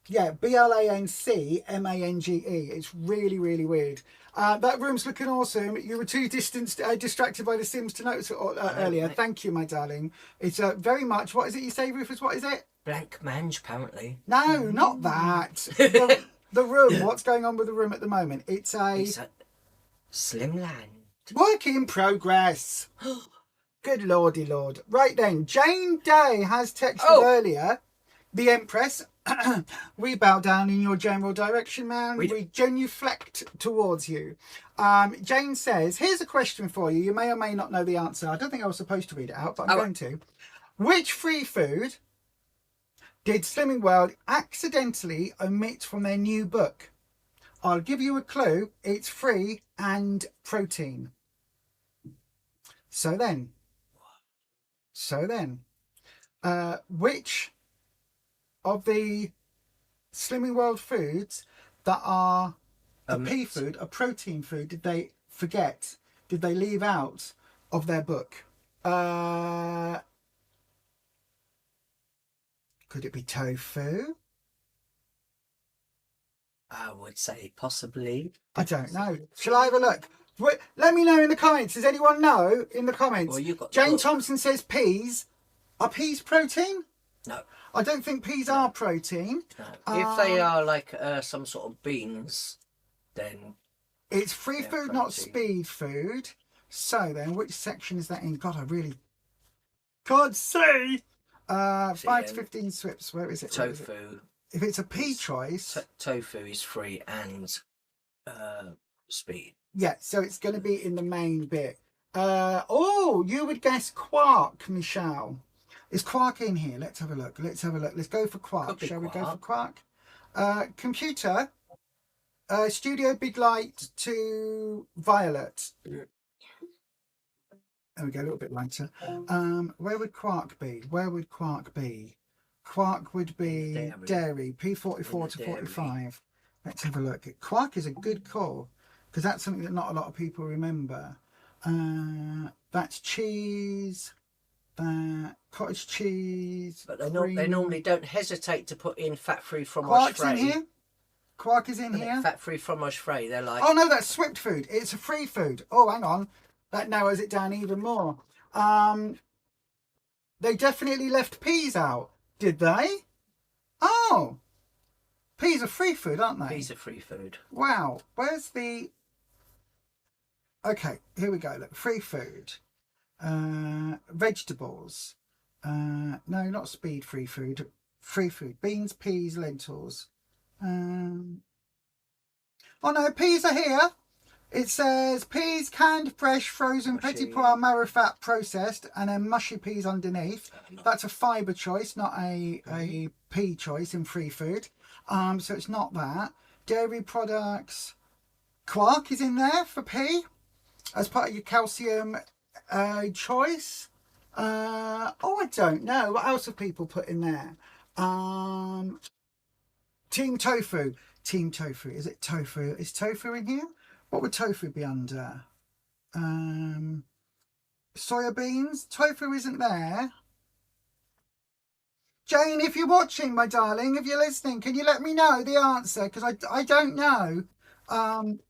Yeah, BLANCMANGE. It's really, really weird. That room's looking awesome. You were too distracted by the Sims to notice it earlier. Right. Thank you, my darling. It's very much. What is it you say, Rufus? What is it? Blank mange, apparently. No, not that. The room. What's going on with the room at the moment? It's a Slimland. work in progress. Good lordy lord. Right then, Jane Day has texted earlier. The Empress, we bow down in your general direction, man. We genuflect towards you. Jane says, here's a question for you. You may or may not know the answer. I don't think I was supposed to read it out, but I'm going to. Which free food did Slimming World accidentally omit from their new book? I'll give you a clue. It's free and protein. So then, which of the Slimming World foods that are a pea food, a protein food, did they forget? Did they leave out of their book? Could it be tofu? I would say possibly. I don't know. Shall I have a look? Let me know in the comments. Does anyone know in the comments? Well, Jane Thompson says peas. Are peas protein? No. I don't think peas are protein. No. If they are like some sort of beans, then it's free food, protein. Not speed food. So then, which section is that in? God, I really can't see. 5 to 15 swips. Where is it? Tofu. If it's a pea choice, tofu is free and speed. Yeah, so it's going to be in the main bit. You would guess quark, Michelle. Is quark in here? Let's have a look. Let's go for quark. Shall we go for quark? Computer. Studio Big Light to Violet. There we go, a little bit lighter. Where would quark be? Quark would be dairy. P44 to 45. Let's have a look. Quark is a good call because that's something that not a lot of people remember. That's cheese. Cottage cheese. But they normally don't hesitate to put in fat-free fromage Quark's frais. in here. Quark is in here. Fat-free fromage frais. They're like. Oh no, that's Swift food. It's a free food. Oh, hang on. That narrows it down even more. They definitely left peas out, did they? Oh, peas are free food, aren't they? Peas are free food. Wow. Where's the? Okay, here we go. Look, free food. Vegetables. No, not speed free food. Free food. Beans, peas, lentils. Oh no, peas are here. It says peas, canned, fresh, frozen, petit pois, marrow fat, processed, and then mushy peas underneath. That's a fibre choice, not a pea choice in free food. So it's not that. Dairy products. Quark is in there for pea as part of your calcium choice. I don't know. What else have people put in there? Team tofu. Team tofu. Is it tofu? Is tofu in here? What would tofu be under? Soya beans? Tofu isn't there. Jane, if you're watching, my darling, if you're listening, can you let me know the answer? Because I don't know.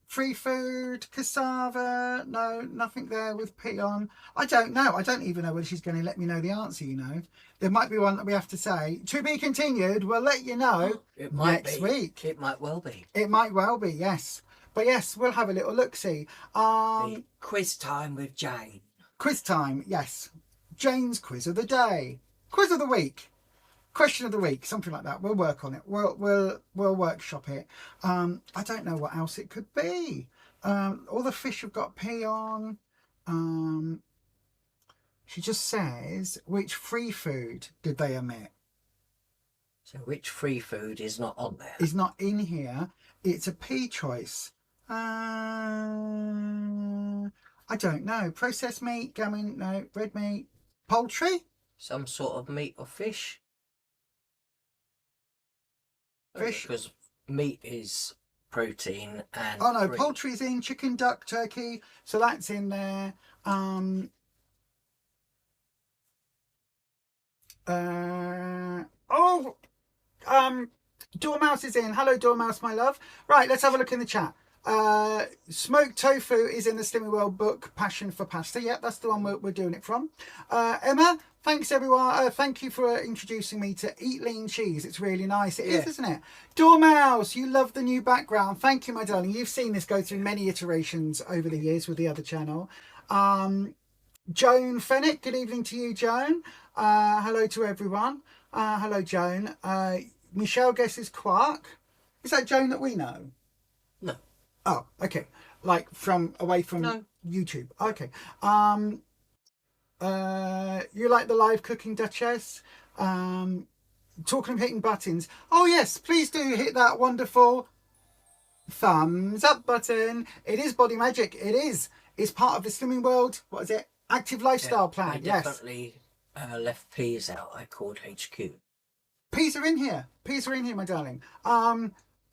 Free food, cassava, no, nothing there with pea on. I don't know. I don't even know whether she's going to let me know the answer, you know. There might be one that we have to say. To be continued, we'll let you know next week. It might well be. It might well be, yes. But yes, we'll have a little look-see. Quiz time with Jane. Quiz time, yes. Jane's quiz of the day. Quiz of the week. Question of the week, something like that. We'll work on it. We'll workshop it. I don't know what else it could be. All the fish have got pea on. She just says, which free food did they omit? So which free food is not on there? Is not in here. It's a pea choice. I don't know. Processed meat, gammon, no. Red meat, poultry? Some sort of meat or fish? Fish? Because meat is protein and oh no, poultry's in, chicken, duck, turkey, so that's in there. Dormouse is in. Hello, Dormouse, my love. Right, let's have a look in the chat. Smoked tofu is in the Slimming World book, Passion for Pasta. Yeah, that's the one we're doing it from. Emma, thanks everyone. Thank you for introducing me to Eat Lean Cheese. It's really nice. It is, isn't it? Dormouse, you love the new background. Thank you, my darling. You've seen this go through many iterations over the years with the other channel. Joan Fennick, good evening to you, Joan. Hello to everyone. Hello, Joan. Michelle guesses quark. Is that Joan that we know? No. Oh, okay. Like from away from YouTube. Okay. You like the live cooking, Duchess? Talking of hitting buttons. Oh yes, please do hit that wonderful thumbs up button. It is Body Magic. It is. It's part of the Slimming World. What is it? Active Lifestyle Plan. I definitely left peas out. I called HQ. Peas are in here. Peas are in here, my darling.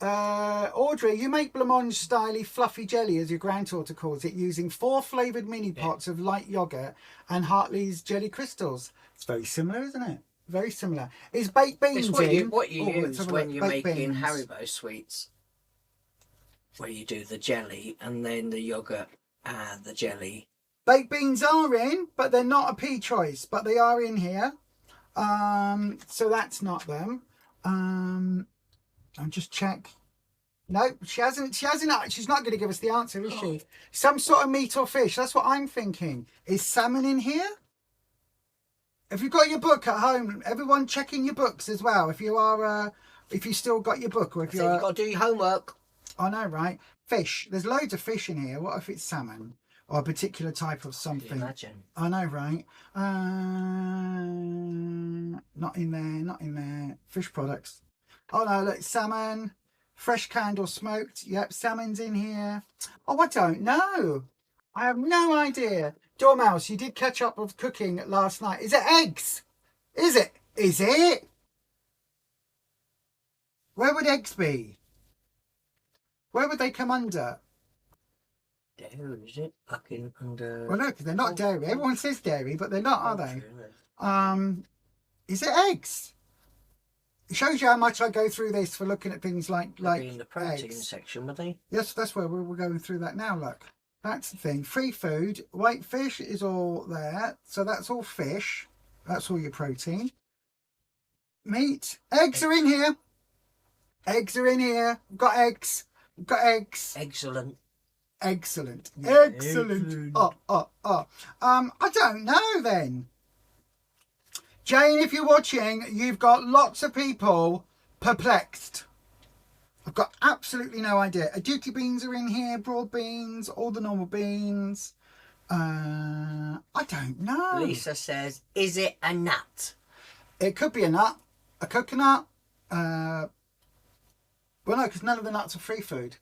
Audrey, you make blancmange styly fluffy jelly, as your granddaughter calls it, using 4 flavoured mini pots of light yogurt and Hartley's jelly crystals. It's very similar, isn't it? Very similar. Is baked beans it's what you use when you're making Haribo sweets, where you do the jelly and then the yogurt and the jelly. Baked beans are in, but they're not a pea choice, but they are in here. So that's not them. I'll just check. No, she hasn't. She's not going to give us the answer, is she? Some sort of meat or fish. That's what I'm thinking. Is salmon in here? Have you got your book at home? Everyone checking your books as well. If you are, if you still got your book, or if you've got to do your homework. I know, right? Fish. There's loads of fish in here. What if it's salmon? Or a particular type of something. Imagine. I know, right? Not in there, not in there. Fish products. Oh no, look, salmon, fresh canned or smoked. Yep, salmon's in here. Oh, I don't know. I have no idea. Dormouse, you did catch up with cooking last night. Is it eggs? Is it? Is it? Where would eggs be? Where would they come under? Dairy, is it? Fucking under. Well, no, because they're not dairy. Everyone says dairy, but they're not, are they? Is it eggs? It shows you how much I go through this for looking at things like in the protein eggs. section, were they? Yes, that's where we're going through that now. Look, that's the thing. Free food, white fish is all there, so that's all fish. That's all your protein. Meat, eggs are in here. Eggs are in here. We've got eggs. We've got eggs. Excellent. Excellent. Yeah, Excellent. I don't know then. Jane, if you're watching, you've got lots of people perplexed. I've got absolutely no idea. Aduki beans are in here, broad beans, all the normal beans. I don't know. Lisa says, is it a nut? It could be a nut, a coconut. Well, no, because none of the nuts are free food.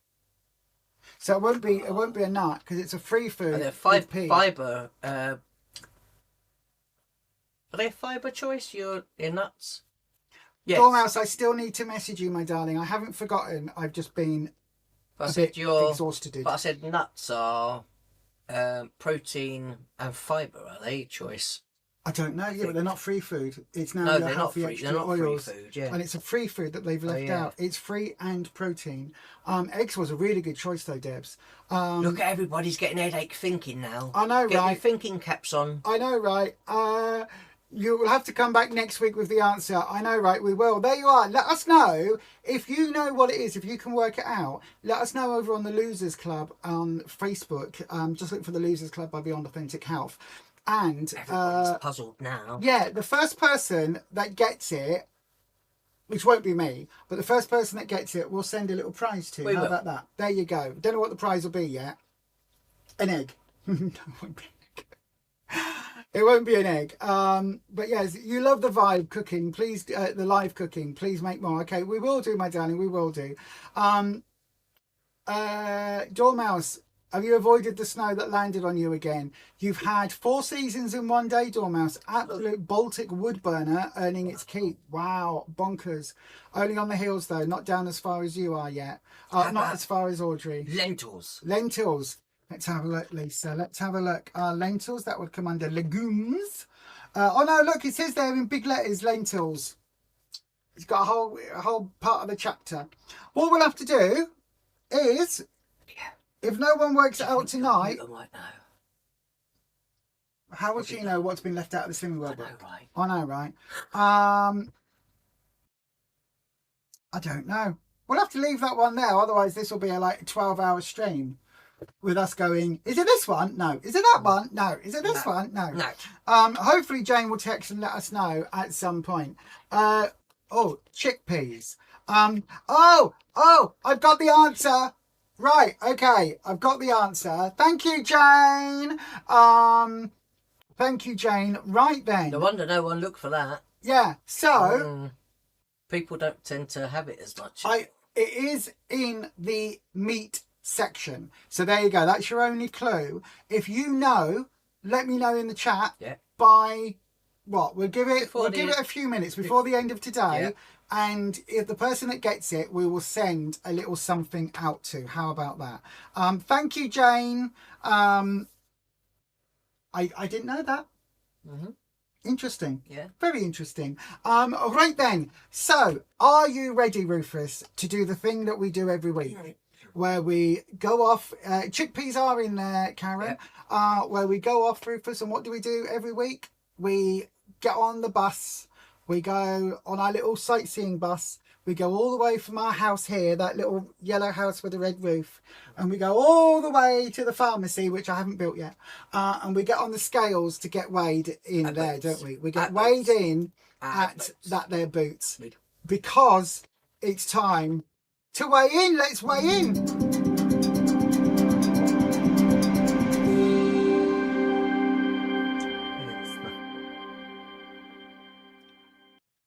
So it won't be a nut because it's a free food. Are there fibre? Are they a fibre choice? Your nuts? Yes. Dormouse, I still need to message you, my darling. I haven't forgotten. I've just been exhausted. But I said nuts are protein and fibre. Are they choice? I don't know. Yeah, but they're not free food. It's now no, they're not free. Extra they're not oils, free food. Yeah, and it's a free food that they've left out. It's free and protein. Eggs was a really good choice though, Debs. Look, everybody's getting headache thinking now. I know, Get right? your thinking caps on. I know, right? You will have to come back next week with the answer. I know, right? We will. There you are. Let us know if you know what it is. If you can work it out, let us know over on the Losers Club on Facebook. Just look for the Losers Club by Beyond Authentic Health. And everybody's puzzled now. Yeah, the first person that gets it, which won't be me, but the first person that gets it, we'll send a little prize to. How about that? There you go. Don't know what the prize will be yet. An egg. No, it won't be an egg. It won't be an egg. But yes, you love the vibe cooking. Please, the live cooking. Please make more. Okay, we will do, my darling. We will do. Dormouse. Have you avoided the snow that landed on you again? You've had 4 seasons in one day, Dormouse. Absolute Baltic wood burner earning its keep. Wow, bonkers. Only on the hills, though. Not down as far as you are yet. Not as far as Audrey. Lentils. Lentils. Let's have a look, Lisa. Let's have a look. Lentils, that would come under legumes. Oh, no, look, it says there in big letters, lentils. It's got a whole part of the chapter. What we'll have to do is, if no one works it out tonight, Right now. how would she know what's been left out of the swimming world book? Right. I know, right? I don't know. We'll have to leave that one there, otherwise this will be a 12-hour stream with us going, is it this one? No. Is it that one? No. Is it this one? No. No. Hopefully Jane will text and let us know at some point. Oh, chickpeas. I've got the answer. Right, okay, I've got the answer. Thank you, Jane. Thank you, Jane. Right then. No wonder no one looked for that. Yeah, so people don't tend to have it as much. It is in the meat section. So there you go. That's your only clue. If you know, let me know in the chat. Yeah. By what? We'll give it a few minutes before the end of today. Yeah. And if the person that gets it, we will send a little something out to. How about that? Thank you, Jane. I didn't know that. Mm-hmm. Interesting. Yeah. Very interesting. Right then. So, are you ready, Rufus, to do the thing that we do every week? Where we go off, chickpeas are in there, Karen. Yeah. Where we go off, Rufus, and what do we do every week? We get on the bus. We go on our little sightseeing bus. We go all the way from our house here, that little yellow house with a red roof, and we go all the way to the pharmacy, which I haven't built yet. And we get on the scales to get weighed in at there, Boots. Don't we? We get weighed Boots. In at that there Boots, because it's time to weigh in. Let's weigh in.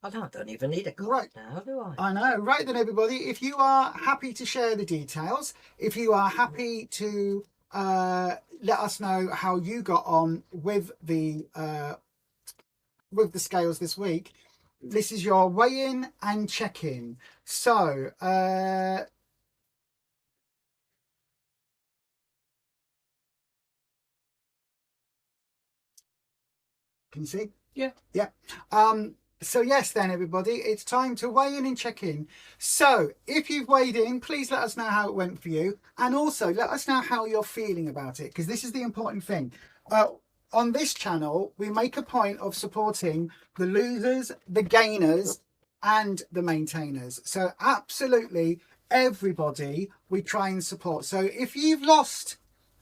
I don't even need a card now, do I? I know. Right then, everybody, if you are happy to share the details, if you are happy to let us know how you got on with the scales this week, this is your weigh-in and check-in. So, can you see? Yeah. Yeah. So yes, then everybody, it's time to weigh in and check in. So if you've weighed in, please let us know how it went for you. And also let us know how you're feeling about it, because this is the important thing. On this channel, we make a point of supporting the losers, the gainers, and the maintainers. So absolutely everybody we try and support. So if you've lost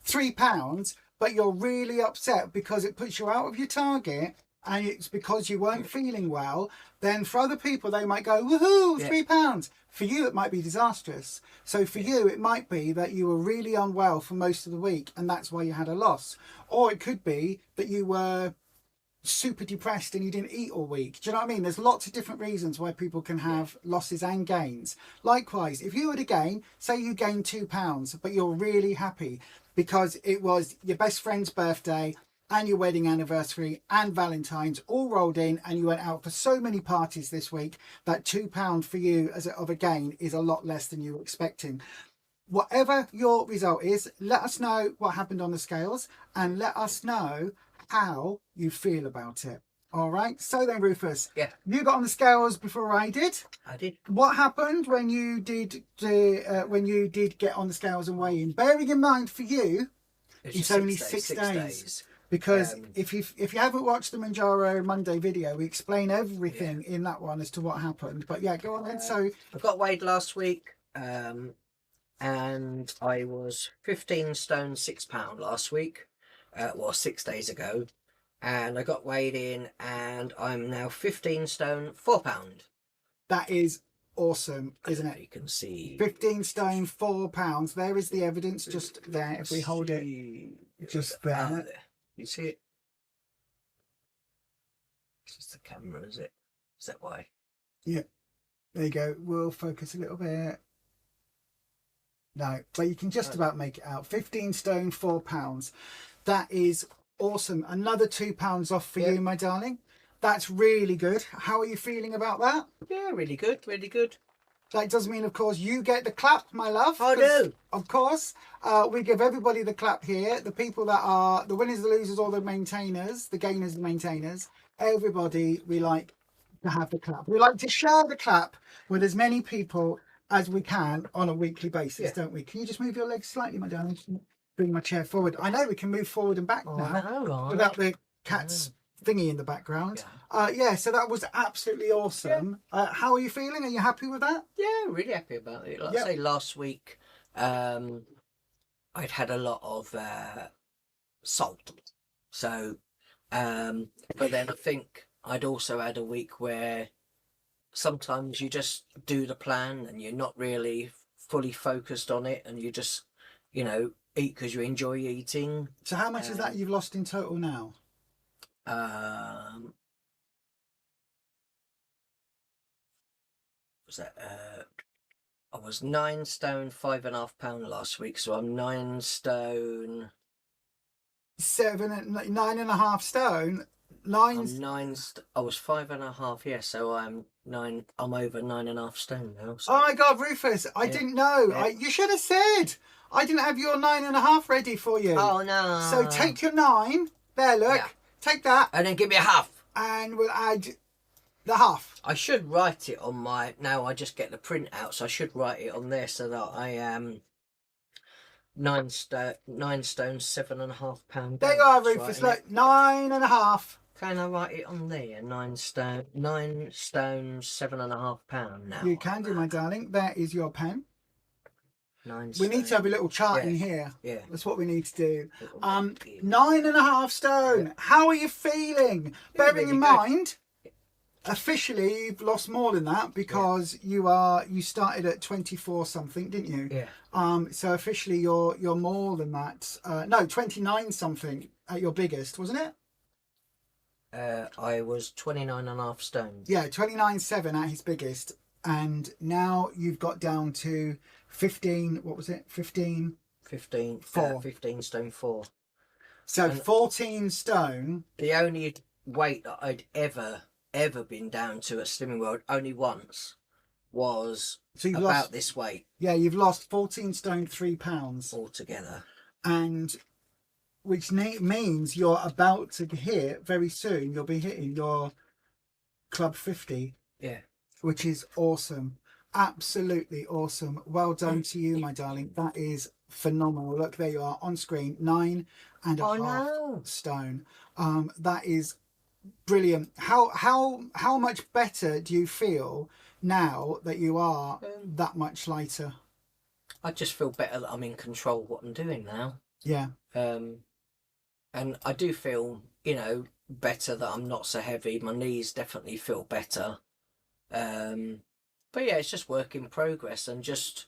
£3, but you're really upset because it puts you out of your target, and it's because you weren't feeling well, then for other people they might go, woohoo, £3. For you it might be disastrous. So for you it might be that you were really unwell for most of the week and that's why you had a loss. Or it could be that you were super depressed and you didn't eat all week. Do you know what I mean? There's lots of different reasons why people can have losses and gains. Likewise, if you were to gain, say you gained £2, but you're really happy because it was your best friend's birthday and your wedding anniversary and Valentine's all rolled in, and you went out for so many parties this week that £2 for you of a gain is a lot less than you were expecting. Whatever your result is, let us know what happened on the scales and let us know how you feel about it. All right. So then, Rufus, you got on the scales before I did. I did. What happened when you did get on the scales and weigh in? Bearing in mind for you, it's only 6 days. Because if you haven't watched the Mounjaro Monday video, we explain everything in that one as to what happened. But yeah, go on then. So I got weighed last week, and I was 15 stone 6 pound last week, 6 days ago, and I got weighed in, and I'm now 15 stone 4 pound. That is awesome, isn't it? You can see 15 stone 4 pounds. There is the evidence just there. If we hold it just there. You see it? It's just the camera, is it? Is that why? Yeah. There you go. We'll focus a little bit. No, but you can just about make it out. 15 stone 4 pounds. That is awesome. Another £2 off for you, my darling. That's really good. How are you feeling about that? Yeah, really good. Really good. That does mean, of course, you get the clap, my love. I do. Of course. We give everybody the clap here. The people that are the winners, the losers, or the maintainers, the gainers, the maintainers. Everybody, we like to have the clap. We like to share the clap with as many people as we can on a weekly basis, don't we? Can you just move your legs slightly, my darling? Bring my chair forward. I know we can move forward and back now without the cat's thingy in the background. Yeah, so that was absolutely awesome. How are you feeling? Are you happy with that? Yeah, really happy about it. Like I say, last week I'd had a lot of salt, so but then I think I'd also had a week where sometimes you just do the plan and you're not really fully focused on it, and you just, you know, eat because you enjoy eating. So how much is that you've lost in total now? Was that I was 9 stone 5.5 pound last week, so I'm 9 stone 9.5 stone. I was 5.5, yeah, so I'm over 9.5 stone now. So. Oh my God, Rufus, I didn't know. You should have said. I didn't have your 9.5 ready for you. Oh no. So take your 9. There, look. Take that. And then give me a half. And we'll add the half. I should write it on my, now I just get the print out, so I should write it on there so that I am 9 stone 7.5 pound. There you are, Rufus. Look, 9.5. Can I write it on there? 9 stone 7.5 pound now. You can do, my darling. There is your pen. 9 We need to have a little chart in here. Yeah. That's what we need to do. 9.5 stone. Yeah. How are you feeling? Yeah, Bearing really in good. mind, officially you've lost more than that because you started at 24 something, didn't you? Yeah. So officially you're more than that. No, 29 something at your biggest, wasn't it? I was 29.5 stone. Yeah, 29.7 at his biggest, and now you've got down to 15. What was it? 15 4. 15 stone 4. So And 14 stone. the only weight that I'd ever been down to at Slimming World only once was about this weight. Yeah, you've lost 14 stone 3 pounds altogether, and which means you're about to hit very soon. You'll be hitting your club 50. Yeah. Which is awesome. Absolutely awesome. Well done to you, my darling. That is phenomenal. Look, there you are on screen. 9.5 stone. That is brilliant. How much better do you feel now that you are that much lighter? I just feel better that I'm in control of what I'm doing now. Yeah. And I do feel, you know, better that I'm not so heavy. My knees definitely feel better. But yeah, it's just work in progress, and just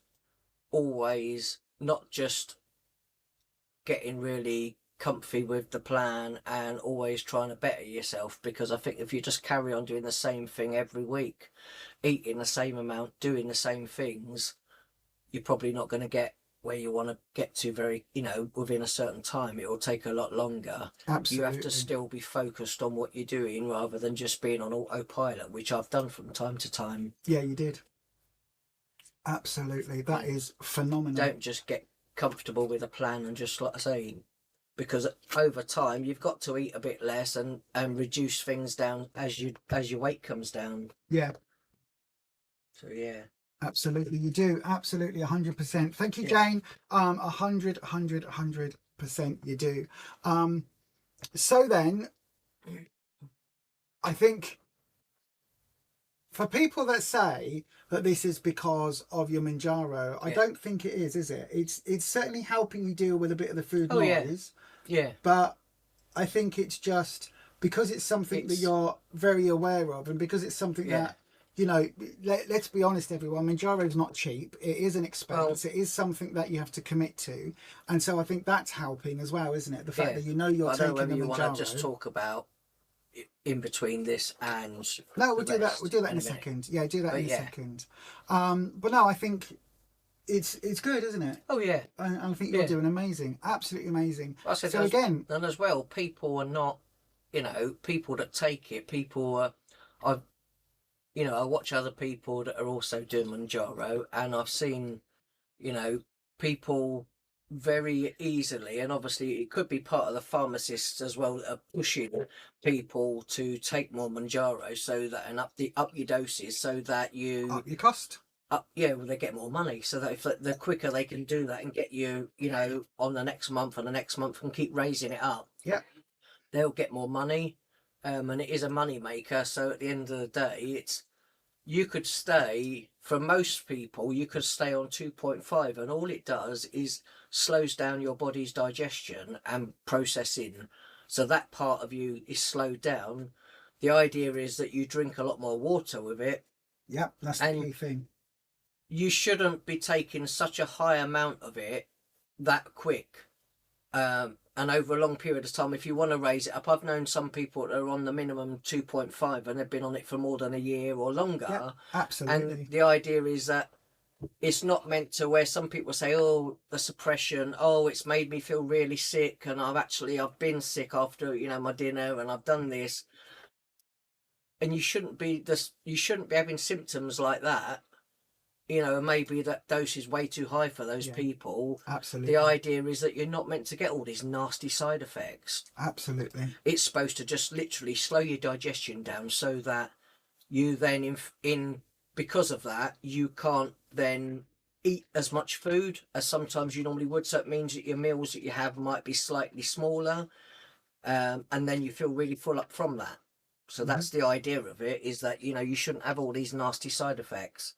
always not just getting really comfy with the plan and always trying to better yourself, because I think if you just carry on doing the same thing every week, eating the same amount, doing the same things, you're probably not going to get where you want to get to very, you know, within a certain time. It will take a lot longer. Absolutely. You have to still be focused on what you're doing rather than just being on autopilot, which I've done from time to time. Yeah, you did. Absolutely. That is phenomenal. Don't just get comfortable with a plan and just, like I say, because over time you've got to eat a bit less and reduce things down as your weight comes down. Yeah. So yeah. Absolutely, you do. Absolutely, 100%. Thank you, Jane. 100% you do. So then, I think for people that say that this is because of your mounjaro, I don't think it is it? It's certainly helping you deal with a bit of the food noise. Yeah. But I think it's just because it's something that you're very aware of, and because it's something that, you know, let's be honest, everyone, mounjaro is not cheap. It is an expense. It is something that you have to commit to. And so I think that's helping as well, isn't it? The fact that you know you're taking the mounjaro. You want to just talk about in between this and... No, we'll do that. We'll do that in a second. Yeah, do that in a second. But no, I think it's good, isn't it? Oh, yeah. And I think you're doing amazing. Absolutely amazing. I said, so again... And as well, people are not, you know, people that take it, people are... You know, I watch other people that are also doing mounjaro, and I've seen, you know, people very easily, and obviously it could be part of the pharmacists as well that are pushing people to take more mounjaro, so that, and up your doses, so that you Up your cost. yeah, well, they get more money, so that if the quicker they can do that and get you, you know, on the next month and the next month and keep raising it up, Yeah. they'll get more money. And it is a money maker. So at the end of the day, it's, you could stay, for most people, you could stay on 2.5, and all it does is slows down your body's digestion and processing. So that part of you is slowed down. The idea is that you drink a lot more water with it. Yeah, that's the key thing. You shouldn't be taking such a high amount of it that quick. And over a long period of time, if you want to raise it up, I've known some people that are on the minimum 2.5 and they've been on it for more than a year or longer. Yeah, absolutely. And the idea is that it's not meant to, where some people say, oh, the suppression, oh, it's made me feel really sick, and I've been sick after, you know, my dinner, and I've done this. And you shouldn't be having symptoms like that. You know, maybe that dose is way too high for those people. Absolutely. The idea is that you're not meant to get all these nasty side effects. Absolutely. It's supposed to just literally slow your digestion down, so that you then, because of that, you can't then eat as much food as sometimes you normally would. So it means that your meals that you have might be slightly smaller, and then you feel really full up from that. So that's the idea of it, is that, you know, you shouldn't have all these nasty side effects.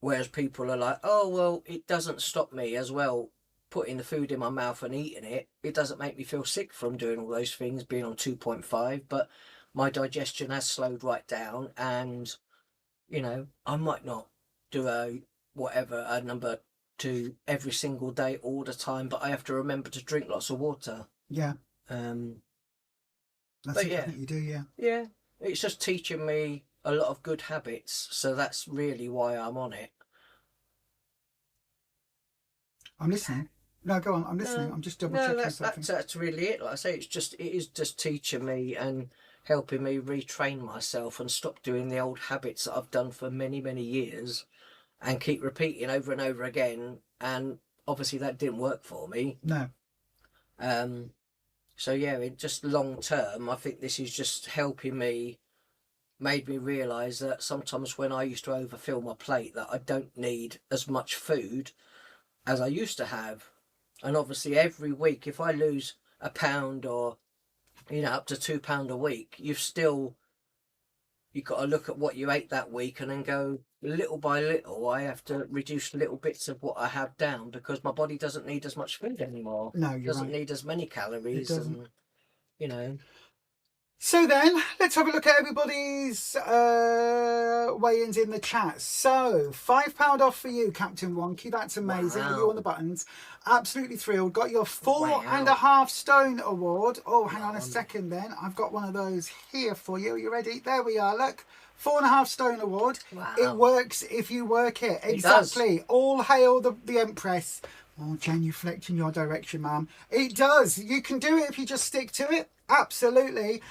Whereas people are like, oh, well, it doesn't stop me as well putting the food in my mouth and eating it. It doesn't make me feel sick from doing all those things, being on 2.5, but my digestion has slowed right down, and, you know, I might not do a number 2 every single day all the time, but I have to remember to drink lots of water. Yeah. That's but it, you do, yeah. Yeah, it's just teaching me a lot of good habits, so that's really why I'm on it. I'm listening. No, go on. I'm listening. I'm just double checking something. That's really it. Like I say, it is just teaching me and helping me retrain myself and stop doing the old habits that I've done for many, many years and keep repeating over and over again. And obviously that didn't work for me. No. So yeah, it just long term, I think this is just helping me, made me realise that sometimes when I used to overfill my plate, that I don't need as much food as I used to have. And obviously every week, if I lose a pound or, you know, up to £2 a week, you've got to look at what you ate that week and then go, little by little, I have to reduce little bits of what I have down, because my body doesn't need as much food anymore. No, you're doesn't right. need as many calories. It doesn't. And, you know. So then, let's have a look at everybody's weigh-ins in the chat. So, £5 off for you, Captain Wonky. That's amazing. Wow. You on the buttons. Absolutely thrilled. Got your 4.5 stone award. Oh, hang on a second then. I've got one of those here for you. Are you ready? There we are. Look. 4.5 stone award. Wow. It works if you work it. It Exactly. does. All hail the Empress. Oh, genuflect in your direction, ma'am. It does. You can do it if you just stick to it. Absolutely.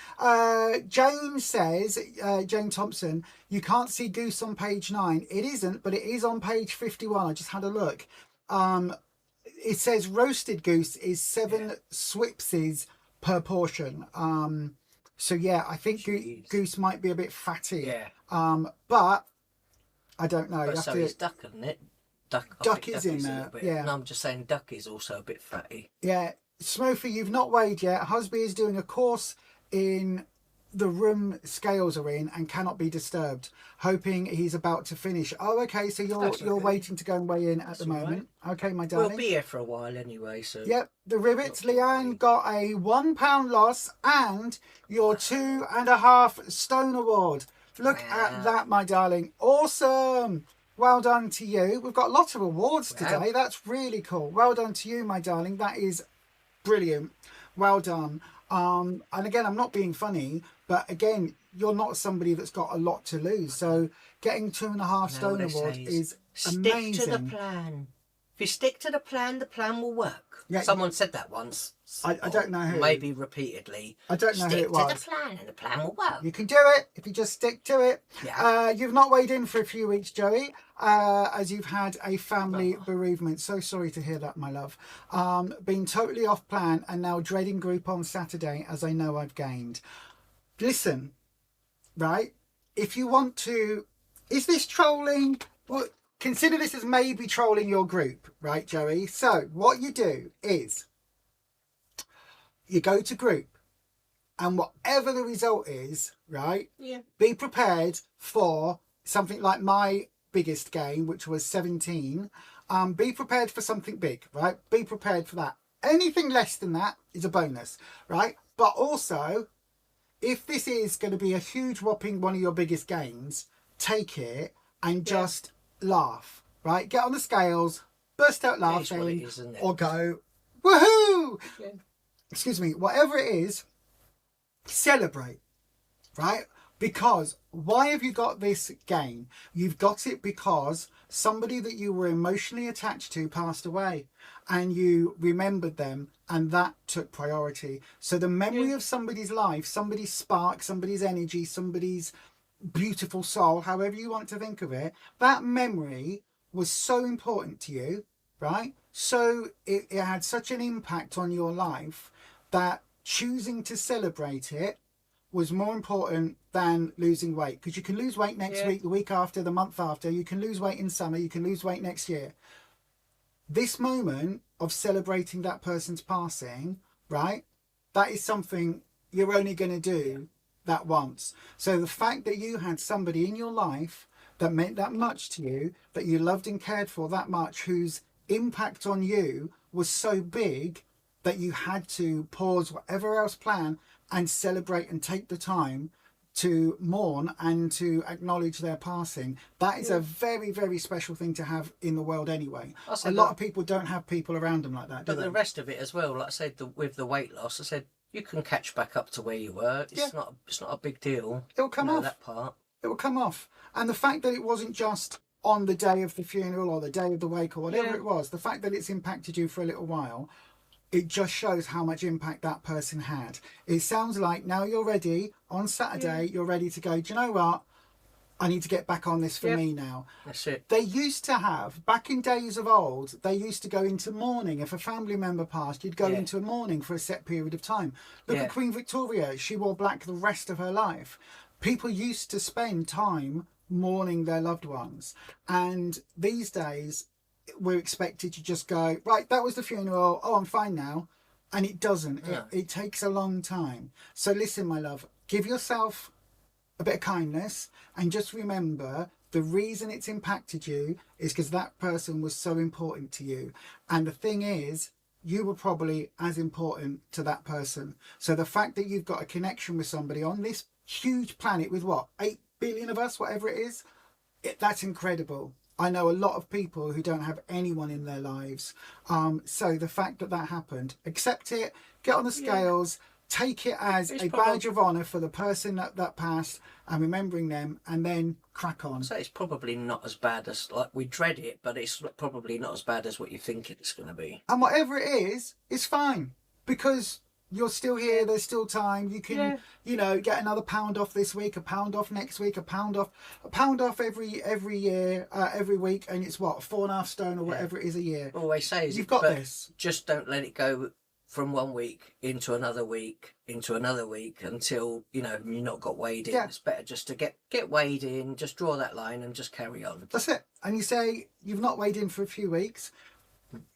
James says, Jane Thompson, you can't see goose on page 9. It isn't, but it is on page 51. I just had a look. It says roasted goose is 7 swipses per portion. So yeah, I think goose might be a bit fatty. Yeah. But I don't know. But so is duck, isn't it? Duck is in there. Yeah. And I'm just saying duck is also a bit fatty. Yeah. Smurfy, you've not weighed yet. Husby is doing a course in the room scales are in and cannot be disturbed, hoping he's about to finish. Oh, okay. So you're waiting to go and weigh in at the moment. Right. Okay, my darling. We'll be here for a while anyway. So. Yep. The rivets. Leanne got a £1 loss and your 2.5 stone award. Look at that, my darling. Awesome. Well done to you. We've got lots of awards today. That's really cool. Well done to you, my darling. That is brilliant. Well done. And again, I'm not being funny, but again, you're not somebody that's got a lot to lose. So getting 2.5 stone award is amazing. Stick to the plan. If you stick to the plan will work. Yeah, Someone said that once. I don't know who. Maybe repeatedly. I don't know who it was. Stick to the plan and the plan will work. You can do it if you just stick to it. Yeah. You've not weighed in for a few weeks, Joey, as you've had a family bereavement. So sorry to hear that, my love. Been totally off plan and now dreading group on Saturday as I know I've gained. Listen, right? If you want to... Is this trolling? Well, consider this as maybe trolling your group, right, Joey? So what you do is you go to group and whatever the result is, right, be prepared for something like my biggest gain, which was 17. Be prepared for something big, right? Be prepared for that. Anything less than that is a bonus, right? But also, if this is going to be a huge whopping one of your biggest gains, take it and just laugh, right? Get on the scales, burst out laughing, or go, woohoo! Yeah. Excuse me, whatever it is, celebrate, right? Because why have you got this gain? You've got it because somebody that you were emotionally attached to passed away and you remembered them and that took priority. So the memory of somebody's life, somebody's spark, somebody's energy, somebody's beautiful soul, however you want to think of it, that memory was so important to you, right? So it had such an impact on your life that choosing to celebrate it was more important than losing weight, because you can lose weight next week, the week after, the month after. You can lose weight in summer, you can lose weight next year. This moment of celebrating that person's passing, right, that is something you're only going to do that once. So the fact that you had somebody in your life that meant that much to you, that you loved and cared for that much, whose impact on you was so big that you had to pause whatever else plan and celebrate and take the time to mourn and to acknowledge their passing. That is a very, very special thing to have in the world anyway. A lot of people don't have people around them like that, do they? But the rest of it as well, like I said, with the weight loss, I said, you can catch back up to where you were. It's not a big deal. It'll come off. That part. It will come off. And the fact that it wasn't just on the day of the funeral or the day of the wake or whatever it was, the fact that it's impacted you for a little while, it just shows how much impact that person had. It sounds like now you're ready. On Saturday, you're ready to go, do you know what? I need to get back on this for me now. That's it. They used to have, back in days of old, they used to go into mourning. If a family member passed, you'd go into mourning for a set period of time. Look at Queen Victoria. She wore black the rest of her life. People used to spend time mourning their loved ones. And these days, we're expected to just go, right, that was the funeral. Oh, I'm fine now. And it doesn't. It takes a long time. So listen, my love, give yourself a bit of kindness and just remember the reason it's impacted you is because that person was so important to you. And the thing is, you were probably as important to that person. So the fact that you've got a connection with somebody on this huge planet with 8 billion of us, whatever it is, that's incredible. I know a lot of people who don't have anyone in their lives. So the fact that that happened, accept it, get on the scales, take it as a badge of honour for the person that passed and remembering them, and then crack on. So it's probably not as bad as, like, we dread it, but it's probably not as bad as what you think it's going to be. And whatever it is, it's fine, because you're still here, there's still time. You can, get another £1 off this week, £1 off next week, £1 off every year, every week, and it's 4.5 stone or whatever it is a year. All I say is, you've got this. Just don't let it go from one week into another week until you've not got weighed in. It's better just to get weighed in, just draw that line and just carry on. That's it. And you say you've not weighed in for a few weeks.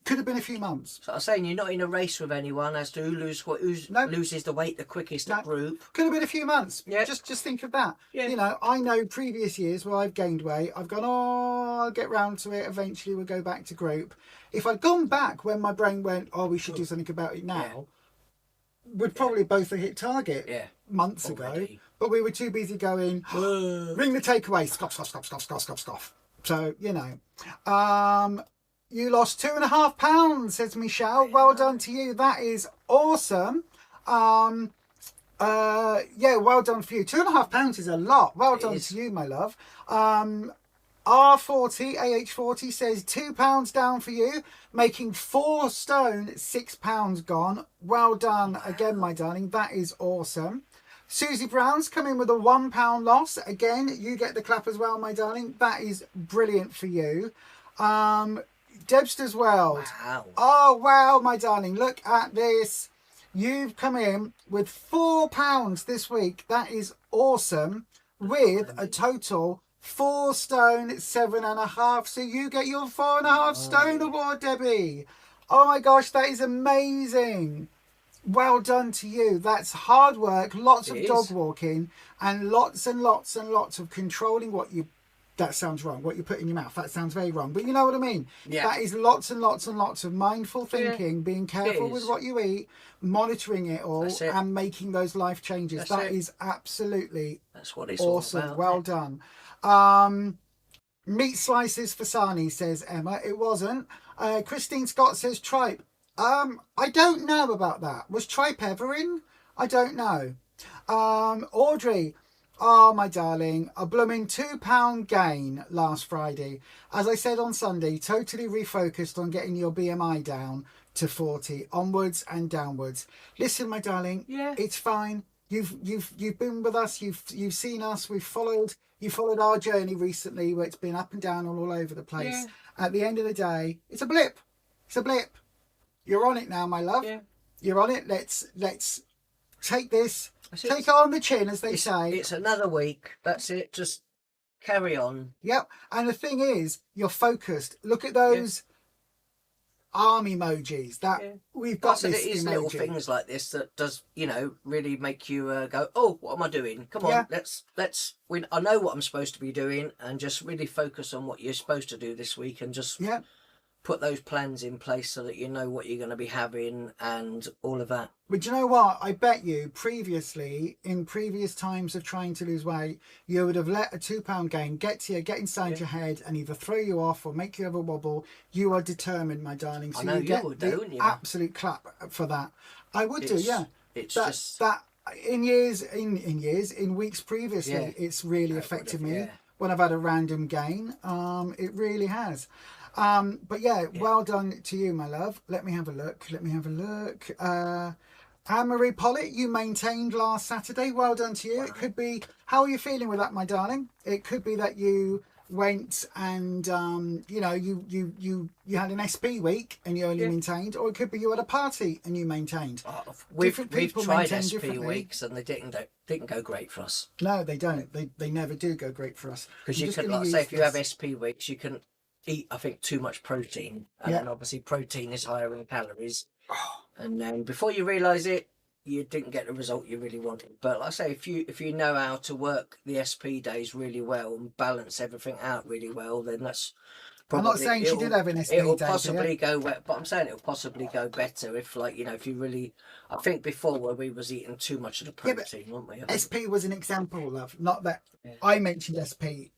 Could have been a few months. So I'm saying you're not in a race with anyone as to who loses the weight the quickest at group. Could have been a few months. Yeah. Just think of that. Yeah. I know previous years where I've gained weight, I've gone, I'll get round to it. Eventually we'll go back to group. If I'd gone back when my brain went, we should do something about it now, we'd probably both have hit target months ago. But we were too busy going, ring the takeaway, scoff. So, you lost 2.5 pounds, says Michelle. Well done to you. That is awesome. Well done for you. 2.5 pounds is a lot. Well done to you, my love. R40 AH40 says £2 down for you, making 4 stone, £6 gone. Well done again, my darling. That is awesome. Susie Brown's come in with a £1 loss. Again, you get the clap as well, my darling. That is brilliant for you. Debster's World. Wow. Oh wow, my darling. Look at this. You've come in with £4 this week. That is awesome. With a total 4 stone, 7.5. So you get your 4.5 stone award, Debbie. Oh my gosh, that is amazing. Well done to you. That's hard work, lots of dog walking, and lots and lots and lots of controlling what you... That sounds wrong. What you put in your mouth, that sounds very wrong. But you know what I mean? Yeah. That is lots and lots and lots of mindful thinking, being careful with what you eat, monitoring it all, and making those life changes. That is absolutely what it's awesome. All about, well done. Meat slices for Sani, says Emma. It wasn't. Christine Scott says tripe. I don't know about that. Was tripe ever in? I don't know. Audrey. Oh, my darling, a blooming £2 gain last Friday. As I said on Sunday, totally refocused on getting your BMI down to 40, onwards and downwards. Listen, my darling, it's fine. You've been with us. You've seen us. You followed our journey recently, where it's been up and down all over the place. At the end of the day, it's a blip. It's a blip. You're on it now, my love. You're on it. Let's take this. Take it on the chin, as they say. It's another week. That's it. Just carry on. Yep. And the thing is, you're focused. Look at those arm emojis that we've got. This it is emoji. Little things like this that does, really make you go, oh, what am I doing? Come on, let's. I know what I'm supposed to be doing, and just really focus on what you're supposed to do this week, and just put those plans in place so that you know what you're going to be having and all of that. But you know what? I bet you in previous times of trying to lose weight, you would have let a £2 gain get inside your head and either throw you off or make you have a wobble. You are determined, my darling. So I know you get would, the absolute clap for that. I would do, yeah. It's just that in weeks previously, it's really affected me when I've had a random gain. It really has. But well done to you, my love. Let me have a look. Anne-Marie Pollitt, you maintained last Saturday. Well done to you. Wow. It could be, how are you feeling with that, my darling? It could be that you went and you had an SP week and you only maintained, or it could be you had a party and you maintained. We've tried SP weeks and they didn't go great for us. No, they don't. They never do go great for us. Because you can, like, say, if you have SP weeks, you can eat, I think, too much protein, and then obviously protein is higher in calories, and then before you realise it, you didn't get the result you really wanted. But like I say, if you know how to work the SP days really well and balance everything out really well, then that's probably... I'm not saying she did have an SP day. It'll possibly go, but I'm saying it'll possibly go better if, like, if you really... I think before, where we was eating too much of the protein, weren't we? SP was an example, love. Not that I mentioned SP.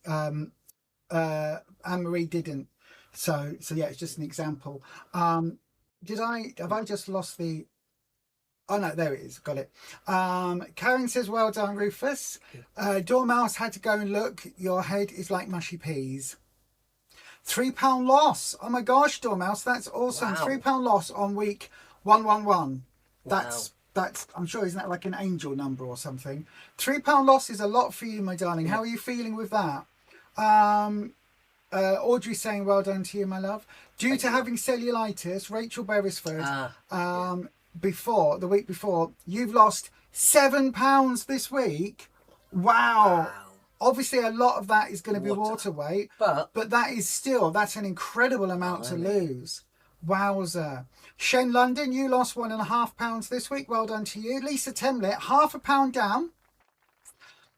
Anne-Marie didn't, so it's just an example. Have I just lost the... Oh no, there it is, got it. Karen says, well done, Rufus. Dormouse had to go and look. Your head is like mushy peas. £3 loss. Oh my gosh, Dormouse, that's awesome. Wow. £3 loss on week 111. That's I'm sure, isn't that like an angel number or something? £3 loss is a lot for you, my darling. How are you feeling with that? Audrey saying, well done to you, my love. Due to having cellulitis, Rachel Beresford, the week before, you've lost £7 this week. Wow. Obviously, a lot of that is going to be water weight, but that's an incredible amount to lose. Wowzer. Shane London, you lost £1.5 this week. Well done to you. Lisa Temlett, £0.5 down.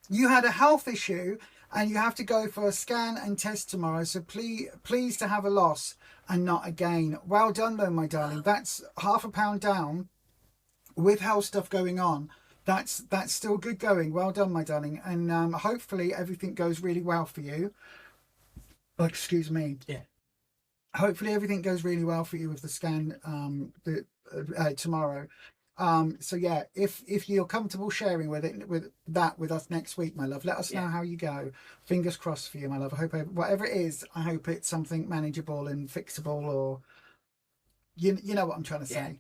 You had a health issue and you have to go for a scan and test tomorrow. So please to have a loss and not a gain. Well done though, my darling. That's £0.5 down with health stuff going on. That's still good going. Well done, my darling. And hopefully everything goes really well for you. Oh, excuse me. Yeah. Hopefully everything goes really well for you with the scan tomorrow. So yeah, if you're comfortable sharing with us next week, my love, let us know how you go. Fingers crossed for you, my love. I hope whatever it is, I hope it's something manageable and fixable, or you know what I'm trying to say.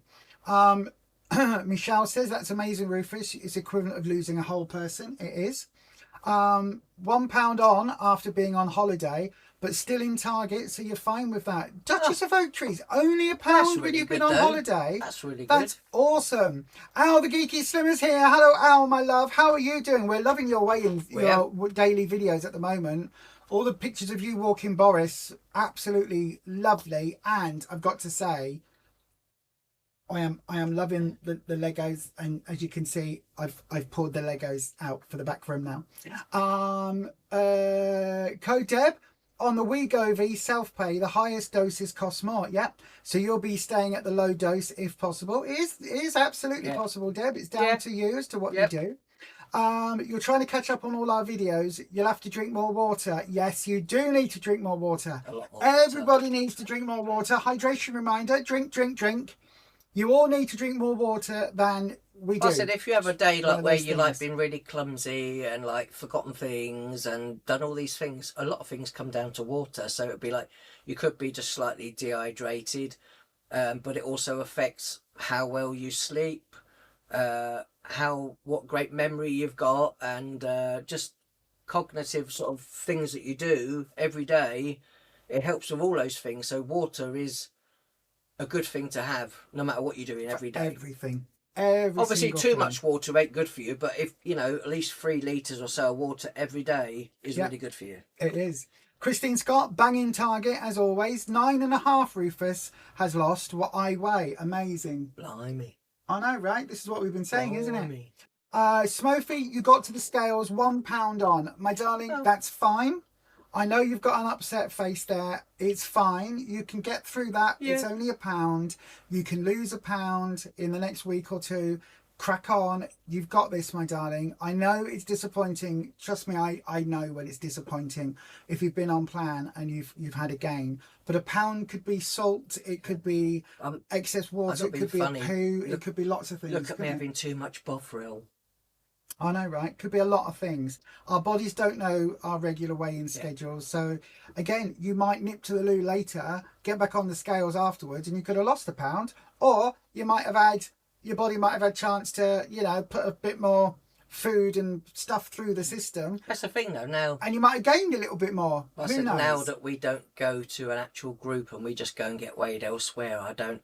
Michelle says that's amazing, Rufus. It's equivalent of losing a whole person. It is. £1 on after being on holiday, but still in target, so you're fine with that. Duchess of Oak Trees, only £1 when you've been on holiday. That's really good. That's awesome. Al, the Geeky Slimmer's here. Hello, Al, my love. How are you doing? We're loving your your daily videos at the moment. All the pictures of you walking Boris, absolutely lovely. And I've got to say, I am loving the Legos, and as you can see, I've pulled the Legos out for the back room now. Code Deb, on the Wegovy self-pay, the highest doses cost more. Yep. So you'll be staying at the low dose if possible. It is absolutely possible, Deb. It's down to you as to what you do. You're trying to catch up on all our videos. You'll have to drink more water. Yes, you do need to drink more water. A lot more Everybody needs to drink more water. Hydration reminder, drink, drink, drink. You all need to drink more water than we do. I said, if you have a day like where you like been really clumsy and like forgotten things and done all these things, a lot of things come down to water. So it'd be like you could be just slightly dehydrated, but it also affects how well you sleep, what great memory you've got, and just cognitive sort of things that you do every day. It helps with all those things. So water is a good thing to have, no matter what you're doing every day. Everything. Obviously, too much water ain't good for you, but if at least 3 litres or so of water every day is really good for you. It is. Christine Scott, banging target as always. 9.5 Rufus has lost what I weigh. Amazing. Blimey. I know, right? This is what we've been saying, isn't it? Smurfy, you got to the scales, £1 on. My darling, that's fine. I know you've got an upset face there. It's fine. You can get through that. Yeah. It's only £1. You can lose £1 in the next week or two. Crack on. You've got this, my darling. I know it's disappointing. Trust me, I know when it's disappointing if you've been on plan and you've had a gain. But £1 could be salt. It could be excess water. It could be a poo. It could be lots of things. Look at me having too much Bovril. I know, right? Could be a lot of things. Our bodies don't know our regular weigh-in schedules. So, again, you might nip to the loo later, get back on the scales afterwards, and you could have lost £1. Or you might have had, your body might have had a chance to, put a bit more food and stuff through the system. That's the thing, though, now. And you might have gained a little bit more. Who knows? Now that we don't go to an actual group and we just go and get weighed elsewhere, I don't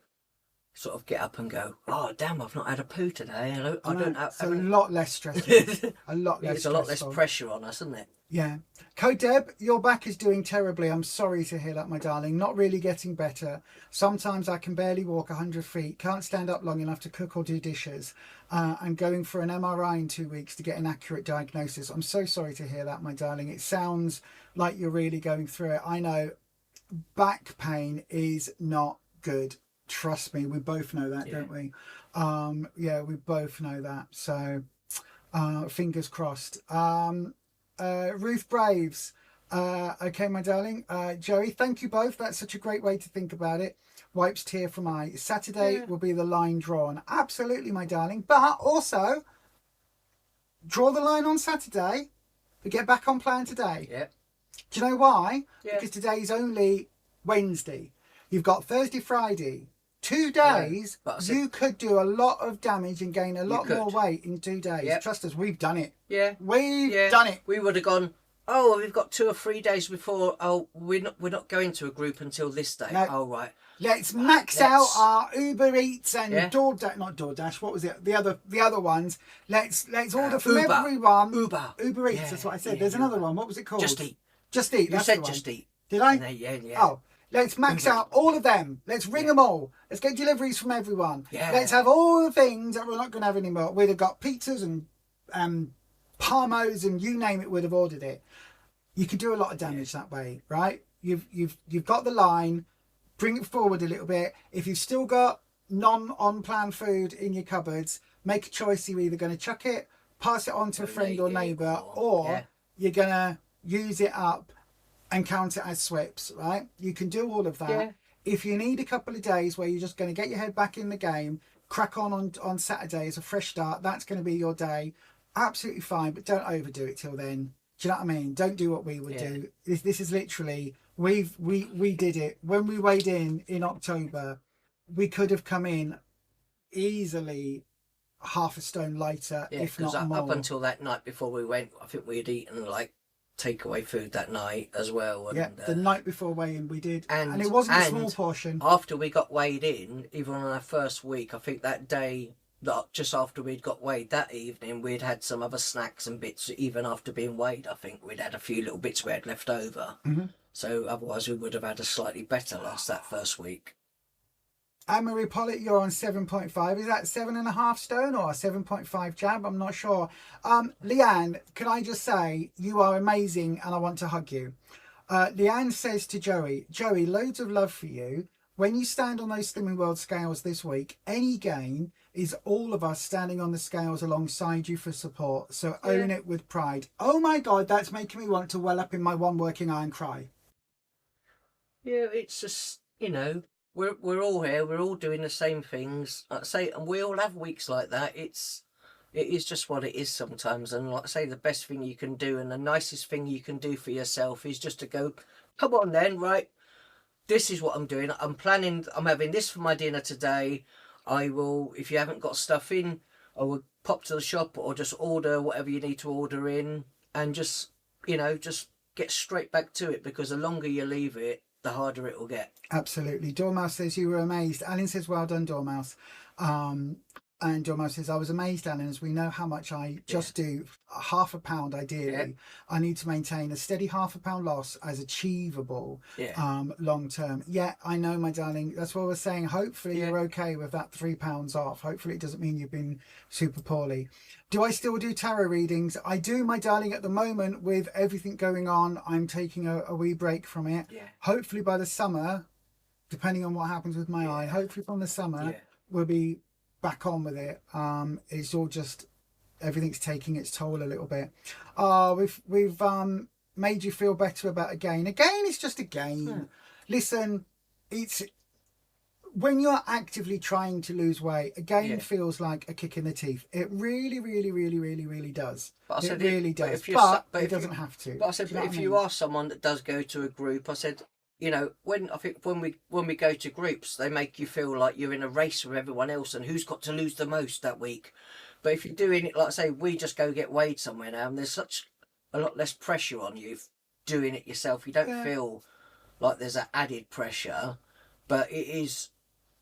sort of get up and go, oh damn, I've not had a poo today. It's a lot less stressful. A lot less. It's a lot less pressure on us, isn't it? Yeah. Code Deb, your back is doing terribly. I'm sorry to hear that, my darling. Not really getting better. Sometimes I can barely walk 100 feet. Can't stand up long enough to cook or do dishes. I'm going for an MRI in 2 weeks to get an accurate diagnosis. I'm so sorry to hear that, my darling. It sounds like you're really going through it. I know back pain is not good. Trust me, we both know that, don't we? We both know that. So fingers crossed. Ruth Braves, okay, my darling. Joey, thank you both. That's such a great way to think about it. Wipes tear from eye. Saturday will be the line drawn. Absolutely, my darling. But also draw the line on Saturday, but get back on plan today. Do you know why? Because today's only Wednesday. You've got Thursday, Friday, 2 days. You could do a lot of damage and gain a lot more weight in 2 days. Trust us, we've done it. We've done it. We would have gone, oh, we've got 2 or 3 days before. Oh, we're not going to a group until this day. No. Oh, right. Let's max out our Uber Eats and DoorDash. Not DoorDash. What was it? The other ones. Let's order from everyone. Uber Eats. That's what I said. There's another one. What was it called? Just Eat. Just Eat. You said Just Eat. Did I? Yeah. Oh. Let's max out all of them. Let's ring them all. Let's get deliveries from everyone. Let's have all the things that we're not going to have anymore. We'd have got pizzas and parmos and you name it, we'd have ordered it. You can do a lot of damage that way, right? You've got the line. Bring it forward a little bit. If you've still got non-on-plan food in your cupboards, make a choice. You're either going to chuck it, pass it on to a friend or neighbour, or you're going to use it up and count it as swips, right? You can do all of that. If you need a couple of days where you're just going to get your head back in the game, crack on Saturday as a fresh start. That's going to be your day. Absolutely fine, but don't overdo it till then. Do you know what I mean? Don't do what we would do. This is literally, we did it when we weighed in October. We could have come in easily half a stone lighter, if not more. Up until that night before we went, I think we had eaten like takeaway food that night as well. And, the night before weigh-in we did, and it wasn't a small portion. After we got weighed in, even on our first week, I think that day, just after we'd got weighed that evening, we'd had some other snacks and bits. Even after being weighed, I think we'd had a few little bits we had left over. So otherwise we would have had a slightly better loss that first week. Anne-Marie Pollitt, you're on 7.5. Is that 7.5 stone or a 7.5 jab? I'm not sure. Leanne, can I just say, you are amazing and I want to hug you. Leanne says to Joey, loads of love for you. When you stand on those Slimming World scales this week, any gain is all of us standing on the scales alongside you for support. So own it with pride. Oh my God, that's making me want to well up in my one working eye and cry. Yeah, it's just, you know, we're all here. We're all doing the same things. Like I say, and we all have weeks like that. It is just what it is sometimes. And like I say, the best thing you can do and the nicest thing you can do for yourself is just to go, come on then, right? This is what I'm doing. I'm having this for my dinner today. I will, if you haven't got stuff in, I will pop to the shop or just order whatever you need to order in and just, you know, just get straight back to it, because the longer you leave it, the harder it will get. Absolutely. Dormouse says you were amazed. Alan says, well done, Dormouse. And Dormouse says, I was amazed, Alan, as we know how much I just do half a pound ideally. Yeah. I need to maintain a steady half a pound loss as achievable long term. Yeah, I know, my darling. That's what we're saying. Hopefully you're okay with that £3 off. Hopefully it doesn't mean you've been super poorly. Do I still do tarot readings? I do, my darling. At the moment, with everything going on, I'm taking a wee break from it. Yeah. Hopefully by the summer, depending on what happens with my eye, hopefully from the summer, we'll be back on with it. It's all just, everything's taking its toll a little bit. We've made you feel better about a gain. A gain is just a gain. Listen, it's when you're actively trying to lose weight, a gain feels like a kick in the teeth. It really, really, really, really, really does. But it really does. But it doesn't have to. But I said, if you are someone that does go to a group, I said, you know, when we go to groups, they make you feel like you're in a race with everyone else and who's got to lose the most that week. But if you're doing it, like I say, we just go get weighed somewhere now, and there's such a lot less pressure on you doing it yourself. You don't feel like there's an added pressure, but it is.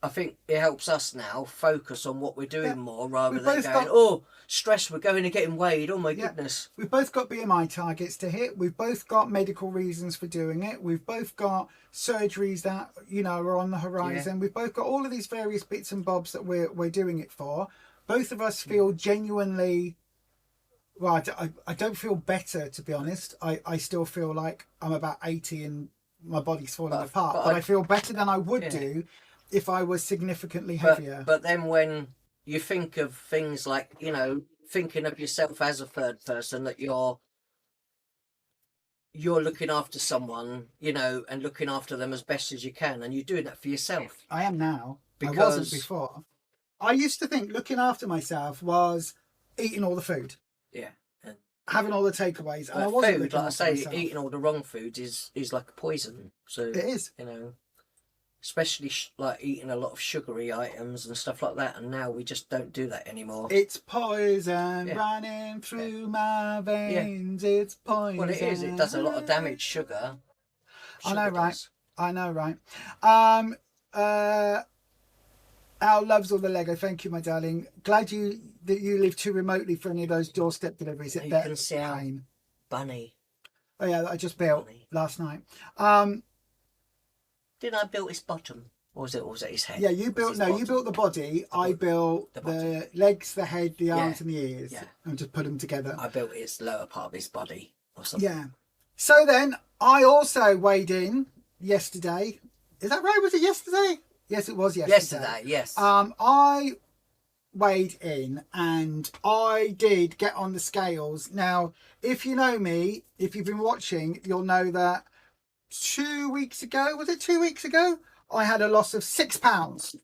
I think it helps us now focus on what we're doing more, rather than going, stress, we're going and getting weighed, oh my goodness. We've both got BMI targets to hit. We've both got medical reasons for doing it. We've both got surgeries that, you know, are on the horizon. We've both got all of these various bits and bobs that we're doing it for. Both of us feel genuinely, well, I don't feel better, to be honest. I still feel like I'm about 80 and my body's falling apart. But I feel better than I would do if I was significantly heavier. But then when you think of things like, you know, thinking of yourself as a third person, that you're looking after someone, you know, and looking after them as best as you can, and you're doing that for yourself. I am now. I wasn't before. I used to think looking after myself was eating all the food. Yeah. Having all the takeaways. And I wasn't food, like I say, eating all the wrong foods is like a poison. So it is. You know, especially like eating a lot of sugary items and stuff like that, and now we just don't do that anymore. It's poison running through my veins. It's poison. Well, it is. It does a lot of damage. Sugar I know, right? Does. I know, right? Al loves all the Lego. Thank you, my darling. Glad that you live too remotely for any of those doorstep deliveries. You can see our bunny. Oh yeah, that I just built last night. Did I build his bottom, or was it his head? Yeah, you built the body. I built the legs, the head, the arms, and the ears, and just put them together. I built his lower part of his body, or something. Yeah. So then I also weighed in yesterday. Is that right? Was it yesterday? Yes, it was yesterday. Yesterday, yes. I weighed in and I did get on the scales. Now, if you know me, if you've been watching, you'll know that 2 weeks ago, was it 2 weeks ago? I had a loss of £6.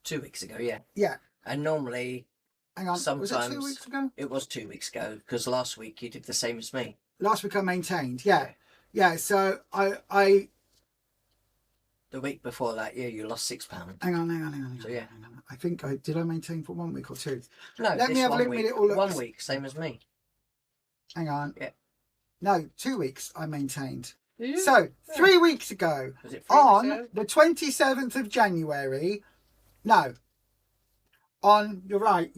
2 weeks ago, yeah. Yeah. And normally, Hang on, sometimes was it 2 weeks ago? It was 2 weeks ago, because last week you did the same as me. Last week I maintained, yeah. So I. The week before that, you lost £6. Hang on. So yeah, hang on. I think did I maintain for 1 week or 2? no. Let me have a look at it all. 1 week, same as me. Hang on. Yeah. No, 2 weeks I maintained. Yeah. So 3 weeks ago, Was it 3 on weeks ago? the 27th of January. No. You're right.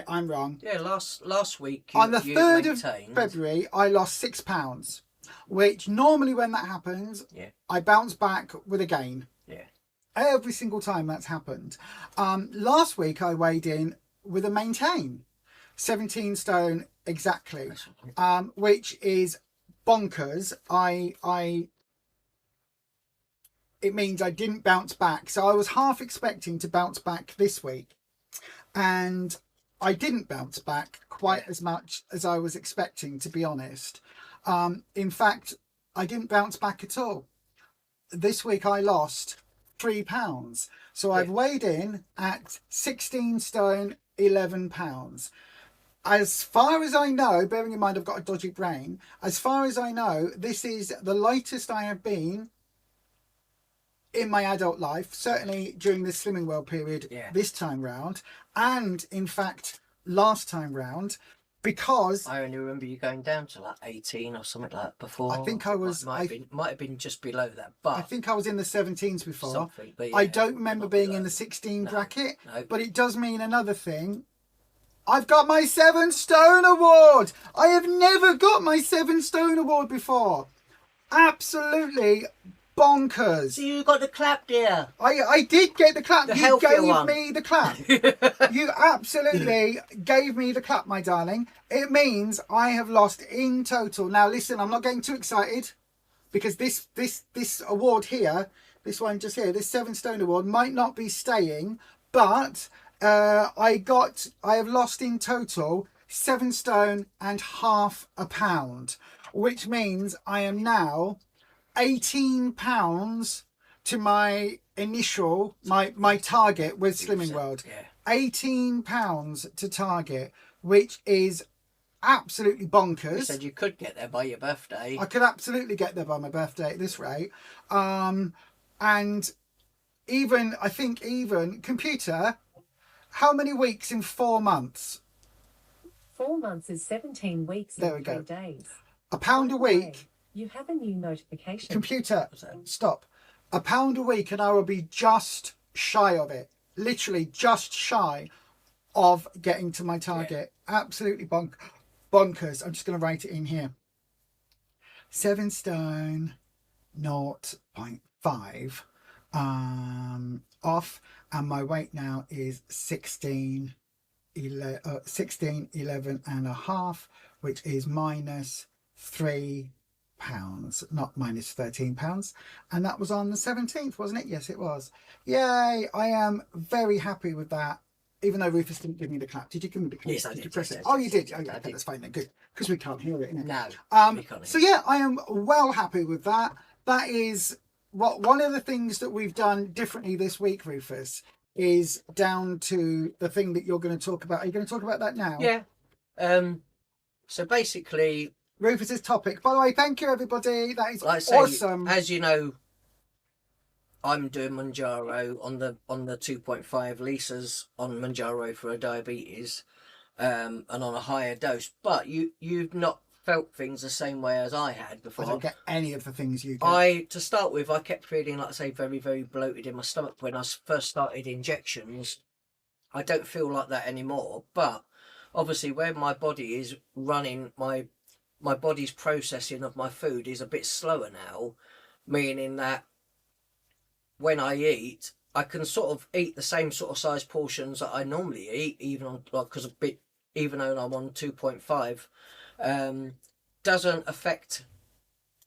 I'm wrong. Yeah, last week On the 3rd of maintained. February, I lost £6, which normally when that happens, I bounce back with a gain. Yeah. Every single time that's happened. Last week I weighed in with a maintain, 17 stone exactly, which is bonkers. It means I didn't bounce back. So I was half expecting to bounce back this week, and I didn't bounce back quite as much as I was expecting, to be honest. In fact, I didn't bounce back at all. This week I lost £3. So I've weighed in at 16 stone, 11 pounds. As far as I know, bearing in mind I've got a dodgy brain, as far as I know, this is the lightest I have been in my adult life, certainly during the Slimming World period this time round, and in fact last time round, because I only remember you going down to like 18 or something like that before. I think I was might have been just below that, but I think I was in the 17s before. But I don't remember being in the 16 bracket, but it does mean another thing. I've got my 7 stone award. I have never got my 7 stone award before. Absolutely bonkers. So you got the clap, dear. I did get the clap. You gave one. me the clap. You absolutely gave me the clap, my darling. It means I have lost in total. Now listen, I'm not getting too excited, because this award here, this one just here, this 7 stone award might not be staying, but I have lost in total 7 stone and half a pound, which means I am now 18 pounds to my initial, my target with Slimming World. 18 pounds to target, which is absolutely bonkers. You said you could get there by your birthday. I could absolutely get there by my birthday at this rate. And I think even computer, how many weeks in 4 months? 4 months is 17 weeks There we and go. 3 days. A pound a week. You have a new notification. Computer, stop. A pound a week and I will be just shy of it. Literally just shy of getting to my target. Absolutely bonkers. I'm just going to write it in here. 7 stone, 0.5 off, and my weight now is 16, 11 and a half, which is minus £3, not minus £13, and that was on the 17th, wasn't it? Yes, it was. Yay! I am very happy with that. Even though Rufus didn't give me the clap. Did you give me the clap? Yes, I did. You press Yes, it? yes, Oh, you yes, did. yes, Oh, yeah, I okay, did. that's fine then. Good, because we can't hear it. Innit? No. We can't hear So yeah, I am well happy with that. That is one of the things that we've done differently this week, Rufus, is down to the thing that you're going to talk about. Are you going to talk about that now? Yeah. So basically, Rufus's topic. By the way, thank you everybody. That is like I say, awesome. As you know, I'm doing mounjaro on the 2.5. Lisa's on mounjaro for her diabetes, and on a higher dose. But you've not felt things the same way as I had before. I don't get any of the things you get. To start with, I kept feeling, like I say, very, very bloated in my stomach when I first started injections. I don't feel like that anymore. But obviously, where my body is running, my body's processing of my food is a bit slower now, meaning that when I eat, I can sort of eat the same sort of size portions that I normally eat, even on even though I'm on 2.5, doesn't affect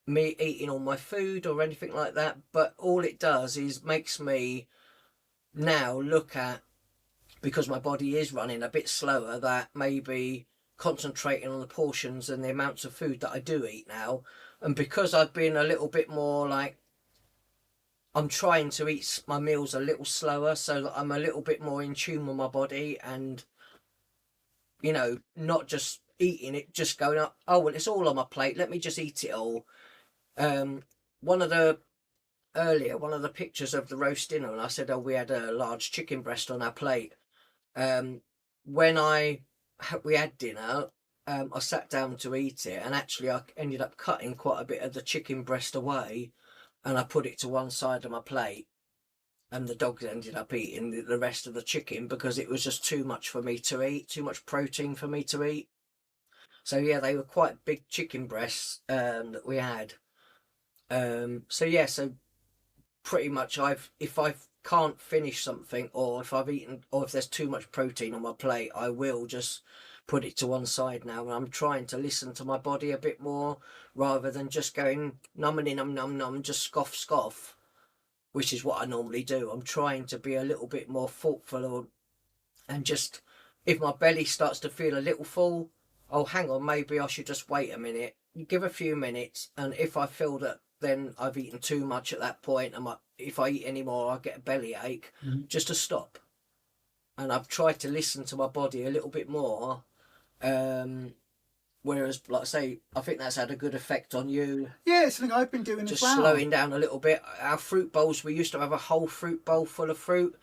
me eating all my food or anything like that. But all it does is makes me now look at, because my body is running a bit slower, that maybe concentrating on the portions and the amounts of food that I do eat now, and because I've been a little bit more like I'm trying to eat my meals a little slower so that I'm a little bit more in tune with my body, and you know, not just eating it, just going up, oh well, it's all on my plate, let me just eat it all. One of the pictures of the roast dinner, and I said, oh, we had a large chicken breast on our plate. When we had dinner, I sat down to eat it, and actually I ended up cutting quite a bit of the chicken breast away, and I put it to one side of my plate, and the dogs ended up eating the rest of the chicken because it was just too much for me to eat, too much protein for me to eat. So yeah, they were quite big chicken breasts that we had. So yeah, so pretty much if I can't finish something, or if I've eaten, or if there's too much protein on my plate, I will just put it to one side now, and I'm trying to listen to my body a bit more rather than just going numbing num num num, just scoff, which is what I normally do. I'm trying to be a little bit more thoughtful, and just, if my belly starts to feel a little full, oh hang on, maybe I should just wait a minute, give a few minutes, and if I feel that then I've eaten too much at that point, and if I eat any more I get a belly ache, just to stop. And I've tried to listen to my body a little bit more, whereas, like I say, I think that's had a good effect on you. Yeah, it's something I've been doing just as well. Slowing down a little bit. Our fruit bowls, we used to have a whole fruit bowl full of fruit.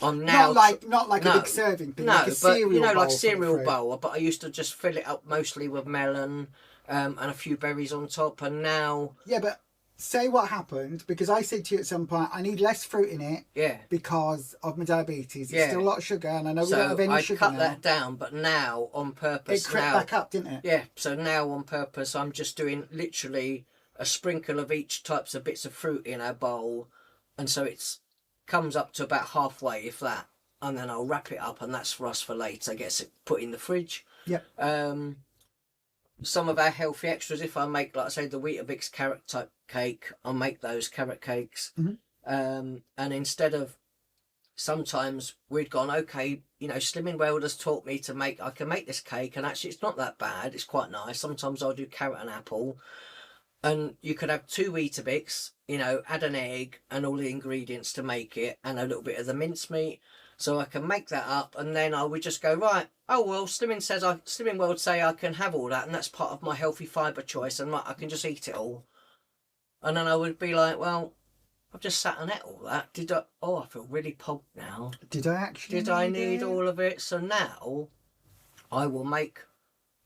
I'm now not like a big serving thing, no, like a cereal but you know, bowl like cereal fruit. bowl. But I used to just fill it up mostly with melon, and a few berries on top. And now, yeah, but say what happened, because I said to you at some point, I need less fruit in it. Yeah. Because of my diabetes, Yeah. it's still a lot of sugar, and I know we don't have any sugar now. I cut that down, but now on purpose. It crept back up, didn't it? Yeah. So now on purpose, I'm just doing literally a sprinkle of each types of bits of fruit in our bowl, and so it's comes up to about halfway, if that, and then I'll wrap it up, and that's for us for later. Gets it put in the fridge. Yeah. Some of our healthy extras, if I make, like I say, the Weetabix carrot type cake, I'll make those carrot cakes. And instead of, sometimes we'd gone, okay, you know, Slimming World has taught me to I can make this cake, and actually it's not that bad, it's quite nice. Sometimes I'll do carrot and apple, and you could have 2 Weetabix, you know, add an egg and all the ingredients to make it, and a little bit of the mincemeat. So I can make that up, and then I would just go, right, oh well, Slimming World say I can have all that, and that's part of my healthy fibre choice, and right, I can just eat it all. And then I would be like, well, I've just sat and ate all that. I feel really pogged now. Did I actually need all of it? So now I will make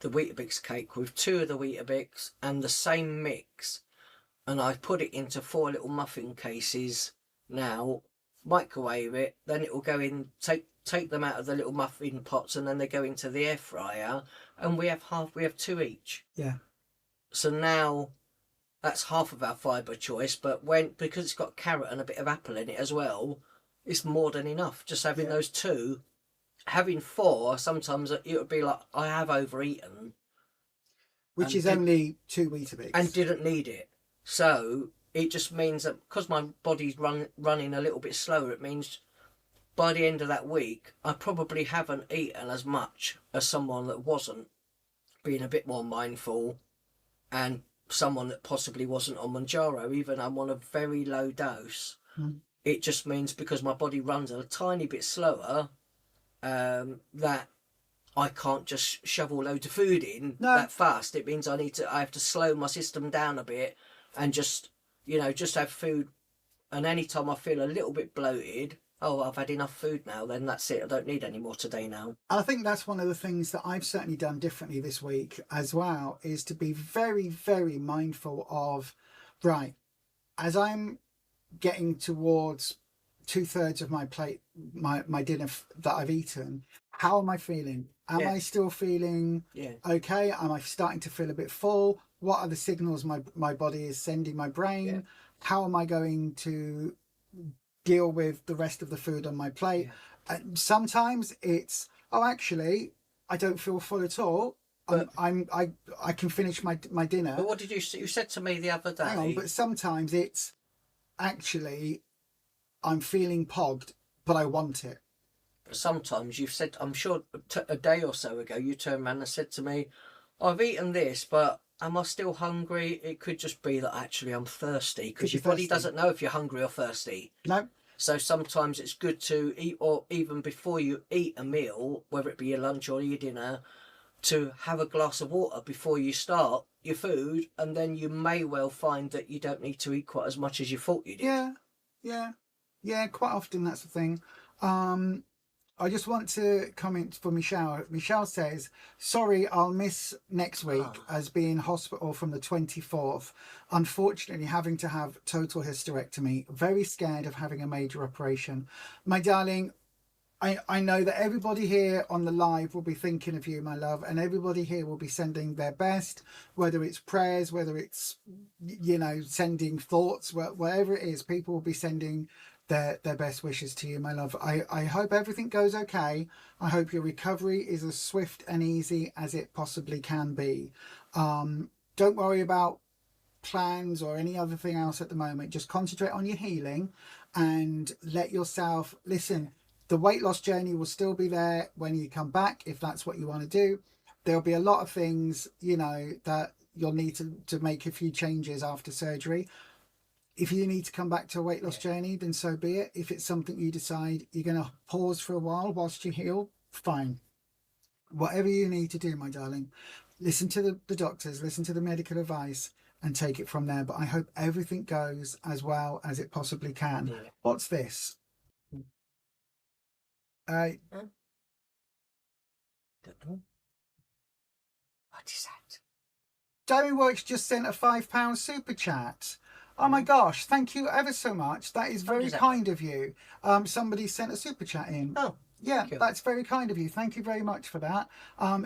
the Weetabix cake with 2 of the Weetabix and the same mix, and I put it into 4 little muffin cases now, microwave it, then it will go in, take them out of the little muffin pots, and then they go into the air fryer, and we have 2 each. Yeah. So now that's half of our fibre choice, but because it's got carrot and a bit of apple in it as well, it's more than enough. Just having those 2, having 4, sometimes it would be like I have overeaten, which is only 2 Weetabix, and didn't need it. So it just means that because my body's running a little bit slower, it means by the end of that week, I probably haven't eaten as much as someone that wasn't, being a bit more mindful, and someone that possibly wasn't on mounjaro, even I'm on a very low dose. It just means because my body runs a tiny bit slower, that I can't just shovel loads of food in that fast. It means I have to slow my system down a bit, and just have food. And anytime I feel a little bit bloated, oh, I've had enough food now, then that's it, I don't need any more today now. I think that's one of the things that I've certainly done differently this week as well, is to be very, very mindful of, right, as I'm getting towards 2/3 of my plate, my dinner that I've eaten, how am I feeling? Am I still feeling okay? Am I starting to feel a bit full? What are the signals my body is sending my brain? How am I going to deal with the rest of the food on my plate? And sometimes it's, oh, actually, I don't feel full at all. I can finish my dinner. But what did you said to me the other day? Hang on, but sometimes it's actually, I'm feeling pogged, but I want it. But sometimes you've said, I'm sure a day or so ago, you turned around and said to me, I've eaten this, but am I still hungry? It could just be that actually I'm thirsty, because Could your be body thirsty. doesn't know if you're hungry or thirsty. No. So sometimes it's good to eat, or even before you eat a meal, whether it be your lunch or your dinner, to have a glass of water before you start your food, and then you may well find that you don't need to eat quite as much as you thought you did. Yeah, quite often that's the thing. I just want to comment for Michelle. Michelle says, sorry, I'll miss next week as being in hospital from the 24th. Unfortunately, having to have total hysterectomy. Very scared of having a major operation. My darling, I know that everybody here on the live will be thinking of you, my love, and everybody here will be sending their best, whether it's prayers, whether it's, you know, sending thoughts, whatever it is, people will be sending their best wishes to you, my love. I hope everything goes okay. I hope your recovery is as swift and easy as it possibly can be. Don't worry about plans or any other thing else at the moment. Just concentrate on your healing and let yourself listen. The weight loss journey will still be there when you come back, if that's what you want to do. There'll be a lot of things, you know, that you'll need to make a few changes after surgery. If you need to come back to a weight loss journey, then so be it. If it's something you decide you're going to pause for a while whilst you heal, fine. Whatever you need to do, my darling, listen to the doctors, listen to the medical advice, and take it from there. But I hope everything goes as well as it possibly can. Yeah. What's this? What is that? Jamie Works just sent a £5 super chat. Oh my gosh, thank you ever so much. That is very kind of you. Somebody sent a super chat in. Oh, yeah, that's very kind of you. Thank you very much for that.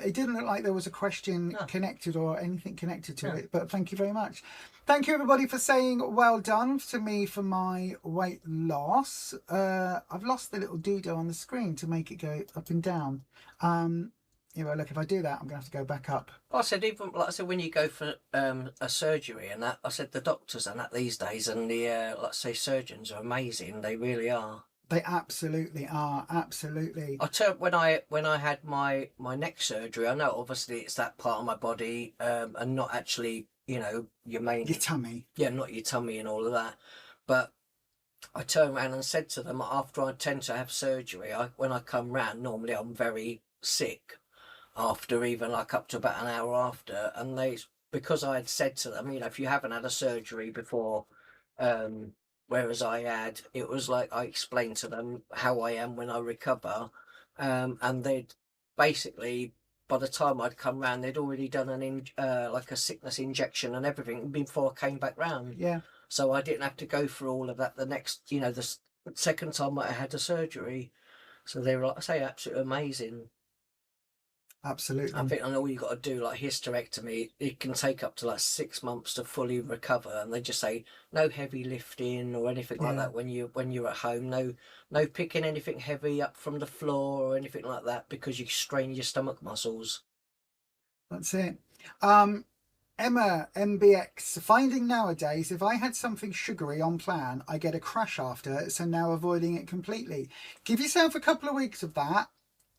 It didn't look like there was a question connected or anything connected to it, but thank you very much. Thank you everybody for saying well done to me for my weight loss. I've lost the little doodle on the screen to make it go up and down. You know, look, if I do that, I'm gonna have to go back up. I said, even like I said, when you go for a surgery and that, I said the doctors and that these days, and the let's say surgeons are amazing. They really are. They absolutely are. Absolutely. I tell when I had my neck surgery, I know obviously it's that part of my body, and not actually, you know, your tummy. Yeah, not your tummy and all of that. But I turned around and said to them, after I tend to have surgery, when I come round, normally I'm very sick. After even like up to about an hour after, and because I had said to them, you know, if you haven't had a surgery before, whereas I had, it was like I explained to them how I am when I recover, and they'd basically, by the time I'd come round, they'd already done like a sickness injection and everything before I came back round. Yeah. So I didn't have to go through all of that the next, you know, the second time I had a surgery. So they were, like I say, absolutely amazing. Absolutely. I think all you got to do, like hysterectomy, it can take up to like 6 months to fully recover, and they just say no heavy lifting or anything like that when you're at home. No picking anything heavy up from the floor or anything like that, because you strain your stomach muscles. That's it. Emma MBX, finding nowadays if I had something sugary on plan, I get a crash after, so now avoiding it completely. Give yourself a couple of weeks of that,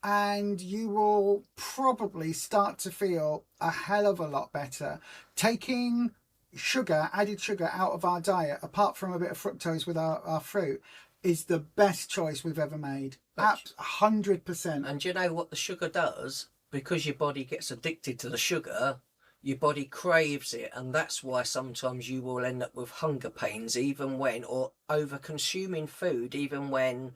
and you will probably start to feel a hell of a lot better. Taking added sugar out of our diet, apart from a bit of fructose with our fruit, is the best choice we've ever made. 100%. And you know what the sugar does? Because your body gets addicted to the sugar, your body craves it, and that's why sometimes you will end up with hunger pains, or over consuming food, even when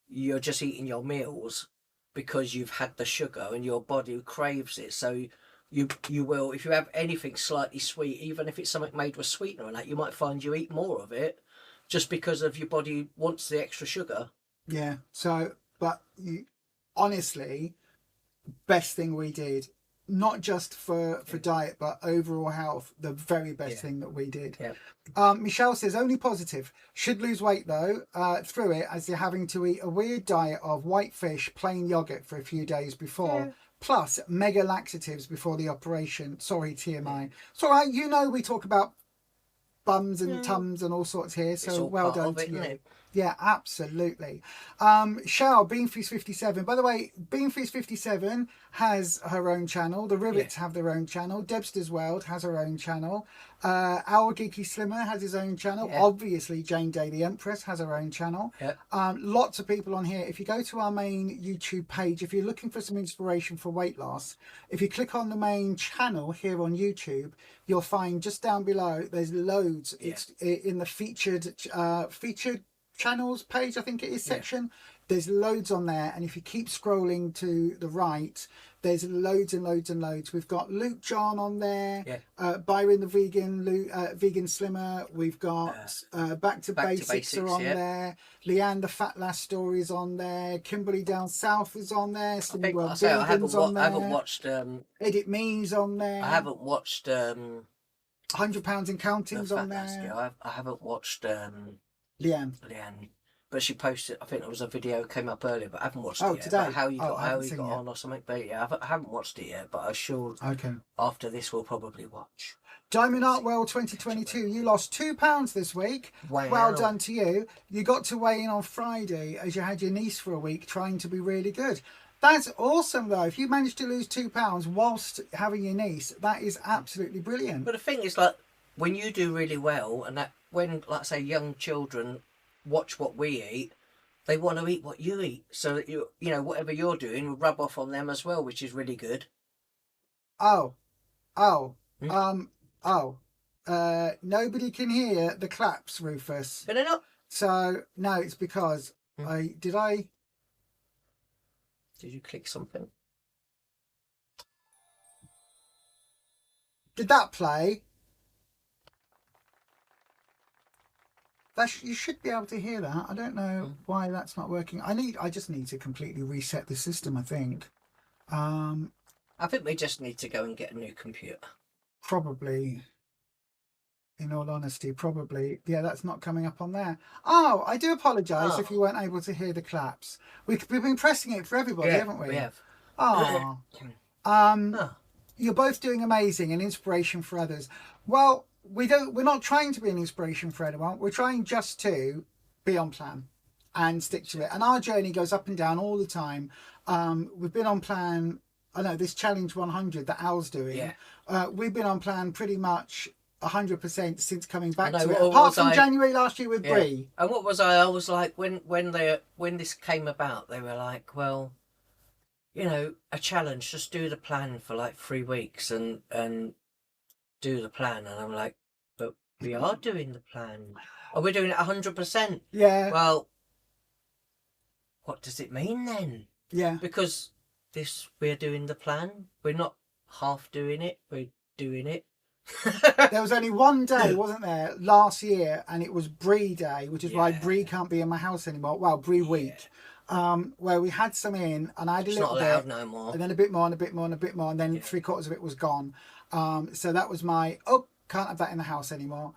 you're just eating your meals, because you've had the sugar and your body craves it. So you will, if you have anything slightly sweet, even if it's something made with sweetener and that, you might find you eat more of it just because of your body wants the extra sugar. Yeah. So, but honestly, best thing we did, not just for diet but overall health, the very best thing that we did. Michelle says only positive, should lose weight though through it, as you're having to eat a weird diet of white fish, plain yogurt for a few days before, plus mega laxatives before the operation. Sorry, TMI. It's all right, you know, we talk about bums and tums and all sorts here, so well done to you. Yeah, absolutely. Shell, Beanfeast 57. By the way, Beanfeast 57 has her own channel. The Rivets have their own channel. Debster's World has her own channel. Our Geeky Slimmer has his own channel. Yeah. Obviously, Jane Day the Empress has her own channel. Yeah. Lots of people on here. If you go to our main YouTube page, if you're looking for some inspiration for weight loss, if you click on the main channel here on YouTube, you'll find just down below, there's loads. Yeah. It's in the featured channels page, I think it is, section. There's loads on there, and if you keep scrolling to the right, there's loads and loads and loads. We've got Luke John on there, Byron the vegan slimmer. We've got Back to Basics are on there. Leanne the Fat Lass Story is on there. Kimberly Down South is on there. I haven't watched Edit Me's on there. I haven't watched £100 in Counting's on there. I haven't watched Leanne, but she posted. I think there was a video came up earlier, but I haven't watched it yet. Today. How you got yet. on or something? But yeah, I haven't watched it yet. But I should. Okay. After this, we'll probably watch. Diamond Art World 2022. You lost £2 this week. Wow. Well done to you. You got to weigh in on Friday as you had your niece for a week, trying to be really good. That's awesome, though. If you managed to lose £2 whilst having your niece, that is absolutely brilliant. But the thing is, like, when you do really well, and that when, like, say, young children watch what we eat, they want to eat what you eat, so that you know whatever you're doing will rub off on them as well, which is really good. Nobody can hear the claps, Rufus. But they're not. So no, it's because Did you click something? Did that play? You should be able to hear that. I don't know why that's not working. I just need to completely reset the system, I think. I think we just need to go and get a new computer. Probably. In all honesty, probably. Yeah, that's not coming up on there. Oh, I do apologise if you weren't able to hear the claps. We've been pressing it for everybody, haven't we? We have. Oh. You're both doing amazing and inspiration for others. Well, we're not trying to be an inspiration for anyone. We're trying just to be on plan and stick to it. And our journey goes up and down all the time. We've been on plan. I know this Challenge 100 that Al's doing. Yeah. We've been on plan pretty much 100% since coming back to it. What Apart from January last year with Brie. And what was I was like when this came about, they were like, well, you know, a challenge, just do the plan for like 3 weeks and do the plan. And I'm like, but we are doing the plan. Are we doing it 100%? Yeah. Well, what does it mean then? Yeah. Because we're doing the plan. We're not half doing it. We're doing it. There was only one day, wasn't there, last year, and it was Brie Day, which is why Brie can't be in my house anymore. Well, Brie Week. Where we had some in, and I had a little bit, not allowed no more, and then a bit more, and a bit more, and a bit more, and then 3/4 of it was gone. So that was my can't have that in the house anymore.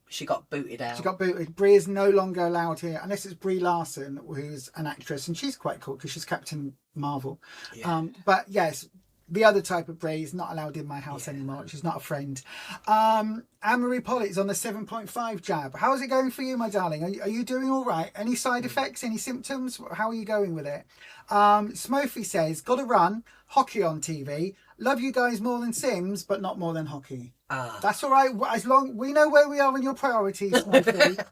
She got booted out. She got booted. Brie is no longer allowed here unless it's Brie Larson, who's an actress, and she's quite cool because she's Captain Marvel. Yeah. But yes, the other type of Brie is not allowed in my house anymore. She's not a friend. Anne-Marie Pollitt's on the 7.5 jab. How's it going for you, my darling? Are you doing all right? Any side effects? Any symptoms? How are you going with it? Smurfy says, got to run. Hockey on TV. Love you guys more than Sims, but not more than hockey. That's all right. As long we know where we are in your priorities, Smurfy.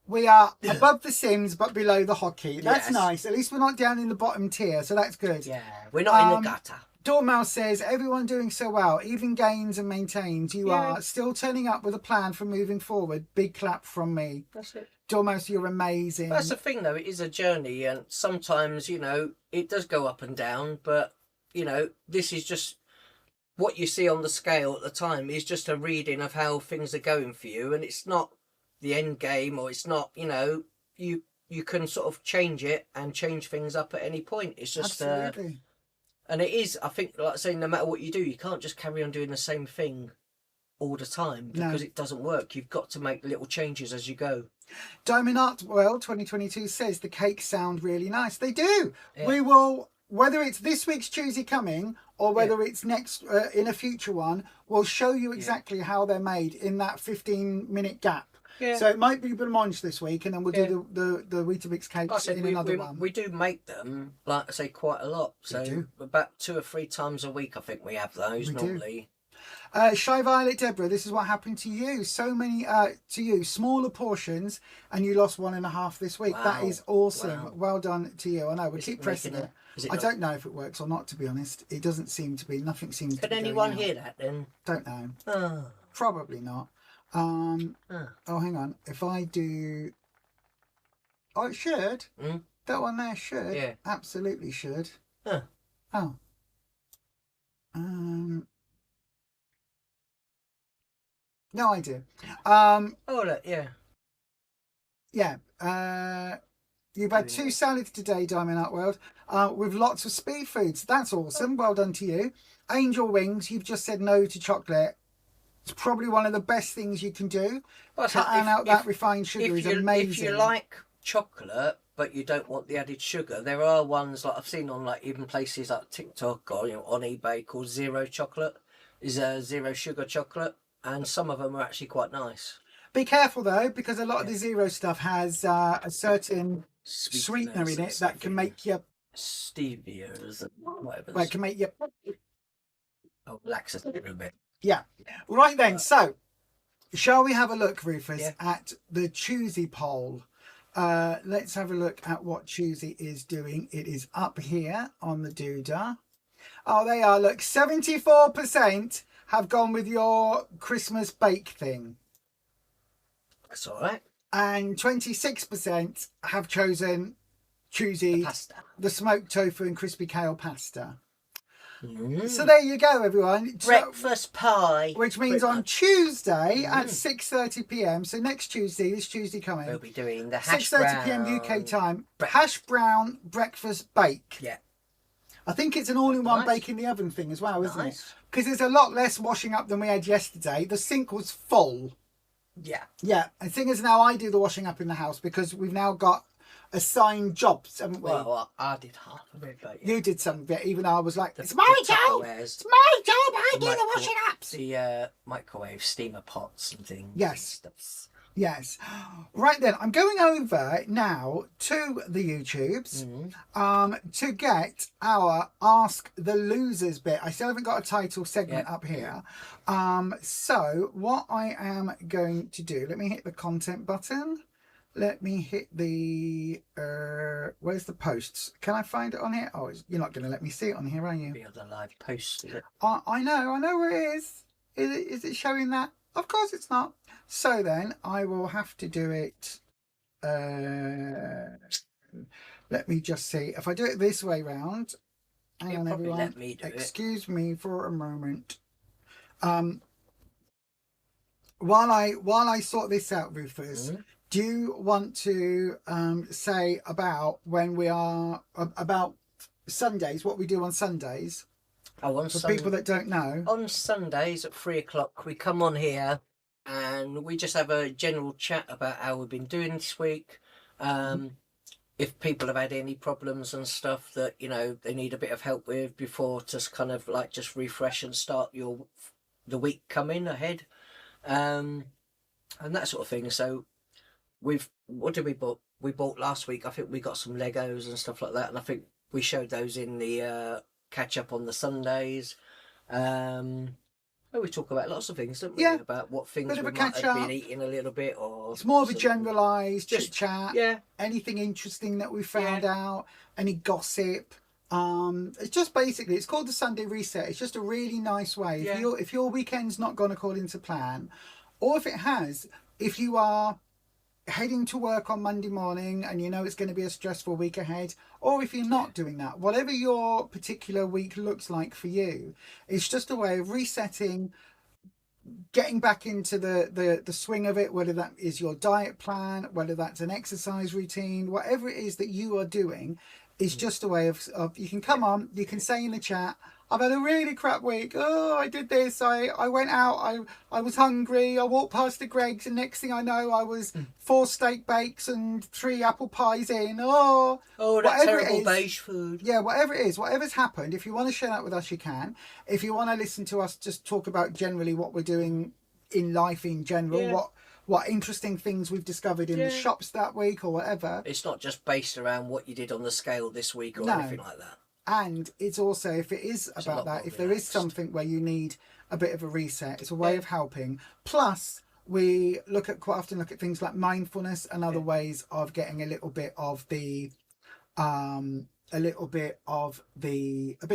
We are above the Sims, but below the hockey. That's nice. At least we're not down in the bottom tier, so that's good. Yeah, we're not in the gutter. Dormouse says, everyone doing so well, even gains and maintains. You are still turning up with a plan for moving forward. Big clap from me. That's it. Dormouse, you're amazing. That's the thing, though. It is a journey, and sometimes, you know, it does go up and down. But, you know, this is just what you see on the scale at the time is just a reading of how things are going for you. And it's not the end game, or it's not, you know, you can sort of change it and change things up at any point. It's just... Absolutely. And it is, I think, like saying, no matter what you do, you can't just carry on doing the same thing all the time because it doesn't work. You've got to make little changes as you go. Diamond Art World 2022 says the cakes sound really nice. They do. Yeah. We will, whether it's this week's Tuesday coming or whether it's next in a future one, we'll show you exactly how they're made in that 15-minute gap. Yeah. So it might be blancmange this week, and then we'll do the Weetabix cakes in another one. We do make them, like I say, quite a lot. So about 2 or 3 times a week, I think we have those normally. Shy Violet Deborah, this is what happened to you. So many smaller portions, and you lost 1.5 this week. Wow. That is awesome. Wow. Well done to you. I know we'll keep pressing it. I don't know if it works or not, to be honest. It doesn't seem to be. Nothing seems to be. Can anyone hear that then? Don't know. Oh. Probably not. Oh, hang on. If I do, it should. That one there should. Yeah. Absolutely should. Huh. Oh. No idea. Oh look, yeah. Yeah. You've had 2 salads today, Diamond Art World, with lots of speed foods. That's awesome. Well done to you. Angel wings. You've just said no to chocolate. It's probably one of the best things you can do. Cutting out that refined sugar is amazing. If you like chocolate, but you don't want the added sugar, there are ones like I've seen on like even places like TikTok or on eBay called Zero Chocolate. Is a zero sugar chocolate, and some of them are actually quite nice. Be careful though, because a lot of the zero stuff has a certain sweetener in it that can make you stevia, whatever. Well, it can make you laxative a little bit. Yeah. Right then, so shall we have a look, Rufus, at the Choosy poll? Let's have a look at what Choosy is doing. It is up here on the doodah. Oh, they are. Look, 74% have gone with your Christmas bake thing. That's all right. And 26% have chosen Choosy, the smoked tofu and crispy kale pasta. So there you go, everyone. Breakfast pie. Which means on Tuesday at 6:30 p.m. So next Tuesday, this Tuesday coming, we'll be doing the hash 6:30 p.m. UK time. Hash brown breakfast bake. Yeah. I think it's an all-in-one bake in the oven thing as well, isn't it? Because there's a lot less washing up than we had yesterday. The sink was full. Yeah. Yeah. And thing is, now I do the washing up in the house because we've now got assigned jobs, haven't we? Well, I did half of it, but you did some of it, even though I was like, it's my job! It's my job! I do the washing ups! The microwave steamer pots and things. Yes. Yes. Right then, I'm going over now to the YouTubes to get our Ask the Losers bit. I still haven't got a title segment up here. So what I am going to do, let me hit the content button. Let me hit the, where's the posts? Can I find it on here? Oh, you're not going to let me see it on here, are you? The other live posts, is it? I know where it is. Is it showing that? Of course it's not. So then I will have to do it. Let me just see. If I do it this way round. Hang on, everyone. Let me do Excuse me for a moment. While I sort this out, Rufus, do you want to say about when we are about Sundays, what we do on Sundays? Oh, for people that don't know. On Sundays at 3 o'clock, we come on here and we just have a general chat about how we've been doing this week. If people have had any problems and stuff that, you know, they need a bit of help with before to kind of like just refresh and start the week coming ahead. And that sort of thing. So what did we bought? We bought last week, I think we got some Legos and stuff like that. And I think we showed those in the catch up on the Sundays. We talk about lots of things, don't we? Yeah. About what things we might have been eating a little bit, or it's more of a generalised chit chat. Yeah. Anything interesting that we found out, any gossip. It's just basically, it's called the Sunday Reset. It's just a really nice way. If your weekend's not gone according to plan, or if it has, if you are heading to work on Monday morning and you know it's going to be a stressful week ahead, or if you're not doing that, whatever your particular week looks like for you, it's just a way of resetting, getting back into the swing of it, whether that is your diet plan, whether that's an exercise routine, whatever it is that you are doing, is just a way of you can come on, you can say in the chat, I've had a really crap week. Oh, I did this. I went out. I was hungry. I walked past the Greggs, and next thing I know, I was 4 steak bakes and 3 apple pies in. Oh, that terrible beige food. Yeah, whatever it is, whatever's happened. If you want to share that with us, you can. If you want to listen to us, just talk about generally what we're doing in life in general. What interesting things we've discovered in the shops that week or whatever. It's not just based around what you did on the scale this week or anything like that. And it's also, if it is about that, if there is something where you need a bit of a reset, it's a way of helping. Plus, we quite often look at things like mindfulness and other ways of getting a bit of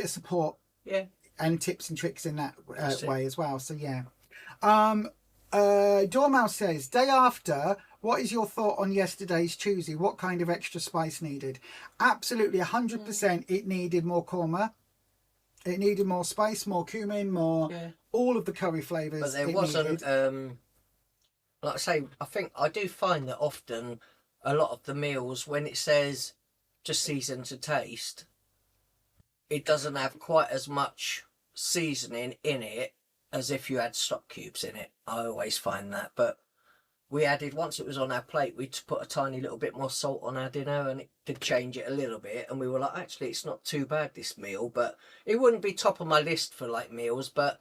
support. Yeah. And tips and tricks in that way as well. So yeah. Dormouse says, day after, what is your thought on yesterday's Tuesday? What kind of extra spice needed? Absolutely 100% it needed more korma. It needed more spice, more cumin, more all of the curry flavours. But there wasn't, like I say, I do find that often a lot of the meals, when it says just season to taste, it doesn't have quite as much seasoning in it as if you had stock cubes in it. I always find that. But we added, once it was on our plate, we'd put a tiny little bit more salt on our dinner, and it did change it a little bit. And we were like, actually, it's not too bad, this meal. But it wouldn't be top of my list for like meals. But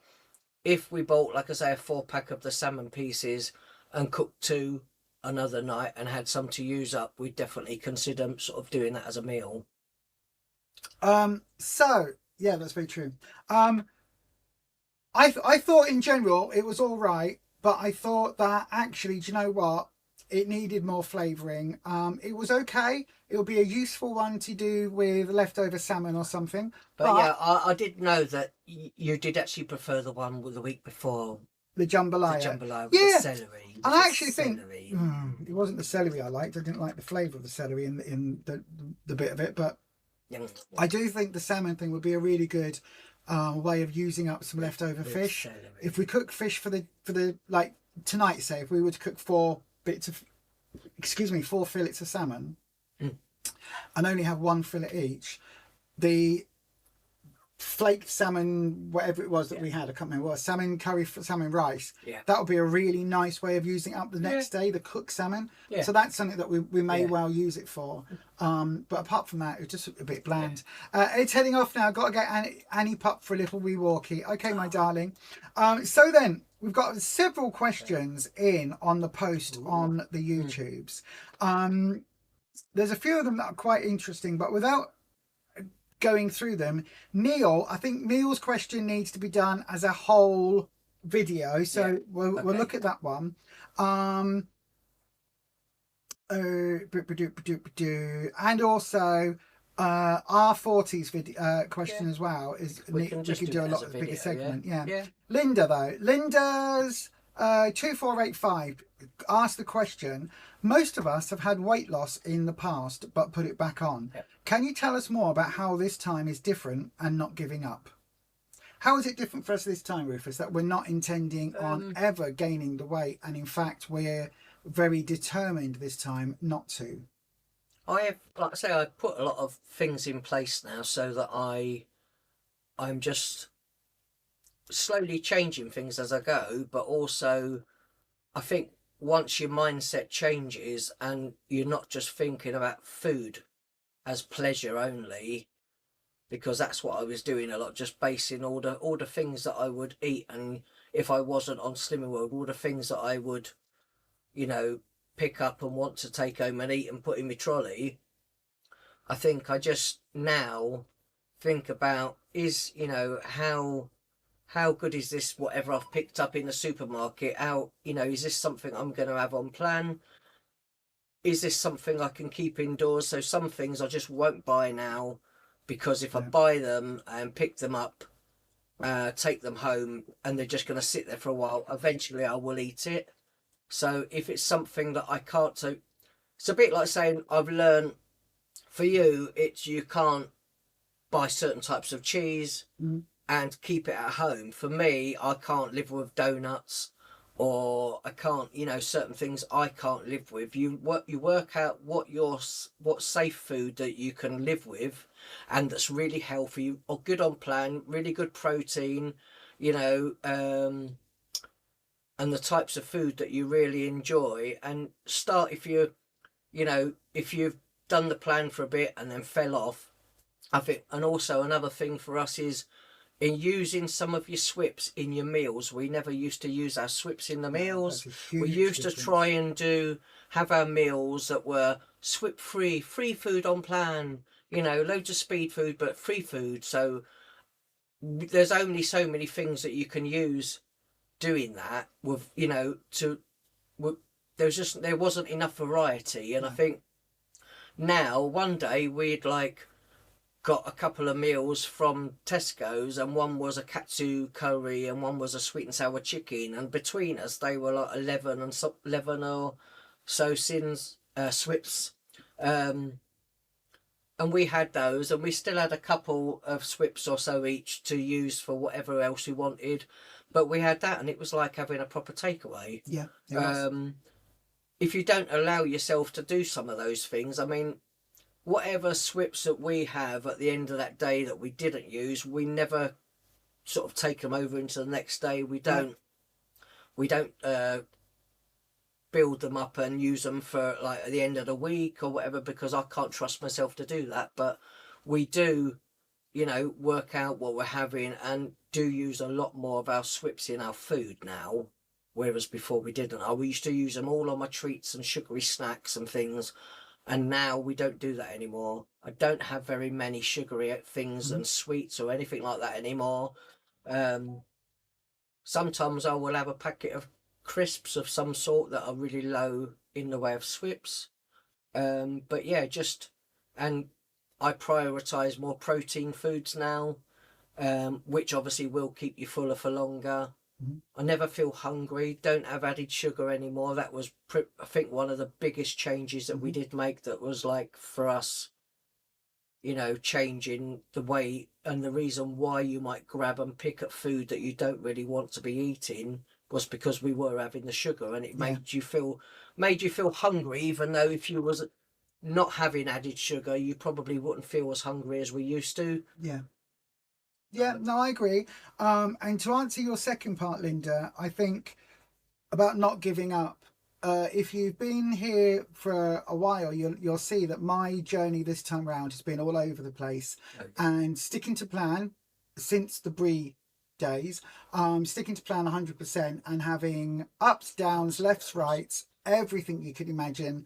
if we bought, like I say, a 4-pack of the salmon pieces and cooked 2 another night and had some to use up, we'd definitely consider sort of doing that as a meal. So yeah, that's very true. I thought in general it was all right, but I thought that actually, do you know what? It needed more flavouring. It was okay. It would be a useful one to do with leftover salmon or something. But yeah, I did know that you did actually prefer the one with the week before. The jambalaya. The jambalaya with the celery. And I actually think it wasn't the celery I liked. I didn't like the flavour of the celery in the bit of it. But I do think the salmon thing would be a really good way of using up some leftover fish. Celery. If we cook fish for the like tonight, say if we were to cook 4 fillets of salmon and only have 1 fillet each, the flaked salmon, whatever it was that we had, I can't remember what, salmon curry, salmon rice, that would be a really nice way of using up the next day, the cooked salmon. So that's something that we may well use it for. But apart from that, it was just a bit bland. It's heading off now. Got to get Annie Pup for a little wee walkie. Okay, my darling. So then we've got several questions in on the post on the YouTubes. There's a few of them that are quite interesting, but without going through them, I think Neil's question needs to be done as a whole video, so we'll look at that one. And also R40's video question as well is we can do a lot of bigger segment. Linda's 2485 asked the question, most of us have had weight loss in the past but put it back on. Can you tell us more about how this time is different and not giving up? How is it different for us this time, Rufus, that we're not intending on ever gaining the weight, and in fact we're very determined this time not to? I have, like I say, I put a lot of things in place now so that I'm just slowly changing things as I go, but also I think once your mindset changes and you're not just thinking about food as pleasure only, because that's what I was doing a lot, just basing all the things that I would eat, and if I wasn't on Slimming World, all the things that I would, pick up and want to take home and eat and put in my trolley. I think I just now think about how good is this, whatever I've picked up in the supermarket? Is this something I'm going to have on plan? Is this something I can keep indoors? So some things I just won't buy now, because if I buy them and pick them up, take them home, and they're just going to sit there for a while, eventually I will eat it. So if it's something that I can't, so it's a bit like saying I've learned, for you, you can't buy certain types of cheese and keep it at home. For me, I can't live with donuts. or I can't, you know, certain things I can't live with. You work out what safe food that you can live with, and that's really healthy or good on plan, really good protein, you know, and the types of food that you really enjoy, and start if if you've done the plan for a bit and then fell off. I think, and also another thing for us is in using some of your swips in your meals. We never used to use our swips in the meals. We used to try and have our meals that were swip free food on plan, you know, loads of speed food, but free food. So there's only so many things that you can use doing that with, you know, there wasn't enough variety. And I think now one day we'd like got a couple of meals from Tesco's, and one was a katsu curry and one was a sweet and sour chicken, and between us they were like 11 or so swips, and we had those, and we still had a couple of swips or so each to use for whatever else we wanted, but we had that, and it was like having a proper takeaway. Yeah, it was. If you don't allow yourself to do some of those things, I mean, whatever swips that we have at the end of that day that we didn't use, we never sort of take them over into the next day. We don't build them up and use them for like at the end of the week or whatever, because I can't trust myself to do that. But we do, you know, work out what we're having and do use a lot more of our swips in our food now, whereas before we didn't. We used to use them all on my treats and sugary snacks and things. And now we don't do that anymore. I don't have very many sugary things and sweets or anything like that anymore. Sometimes I will have a packet of crisps of some sort that are really low in the way of swips. But yeah, and I prioritise more protein foods now, which obviously will keep you fuller for longer. I never feel hungry, don't have added sugar anymore. That was, I think, one of the biggest changes that we did make, that was like for us, you know, changing the way and the reason why you might grab and pick at food that you don't really want to be eating was because we were having the sugar, and it made you feel hungry, even though if you was not having added sugar, you probably wouldn't feel as hungry as we used to. Yeah, no, I agree. And to answer your second part, Linda, I think about not giving up. If you've been here for a while, you'll see that my journey this time round has been all over the place. Okay. And sticking to plan since the Brie days, sticking to plan 100% and having ups, downs, lefts, rights, everything you could imagine.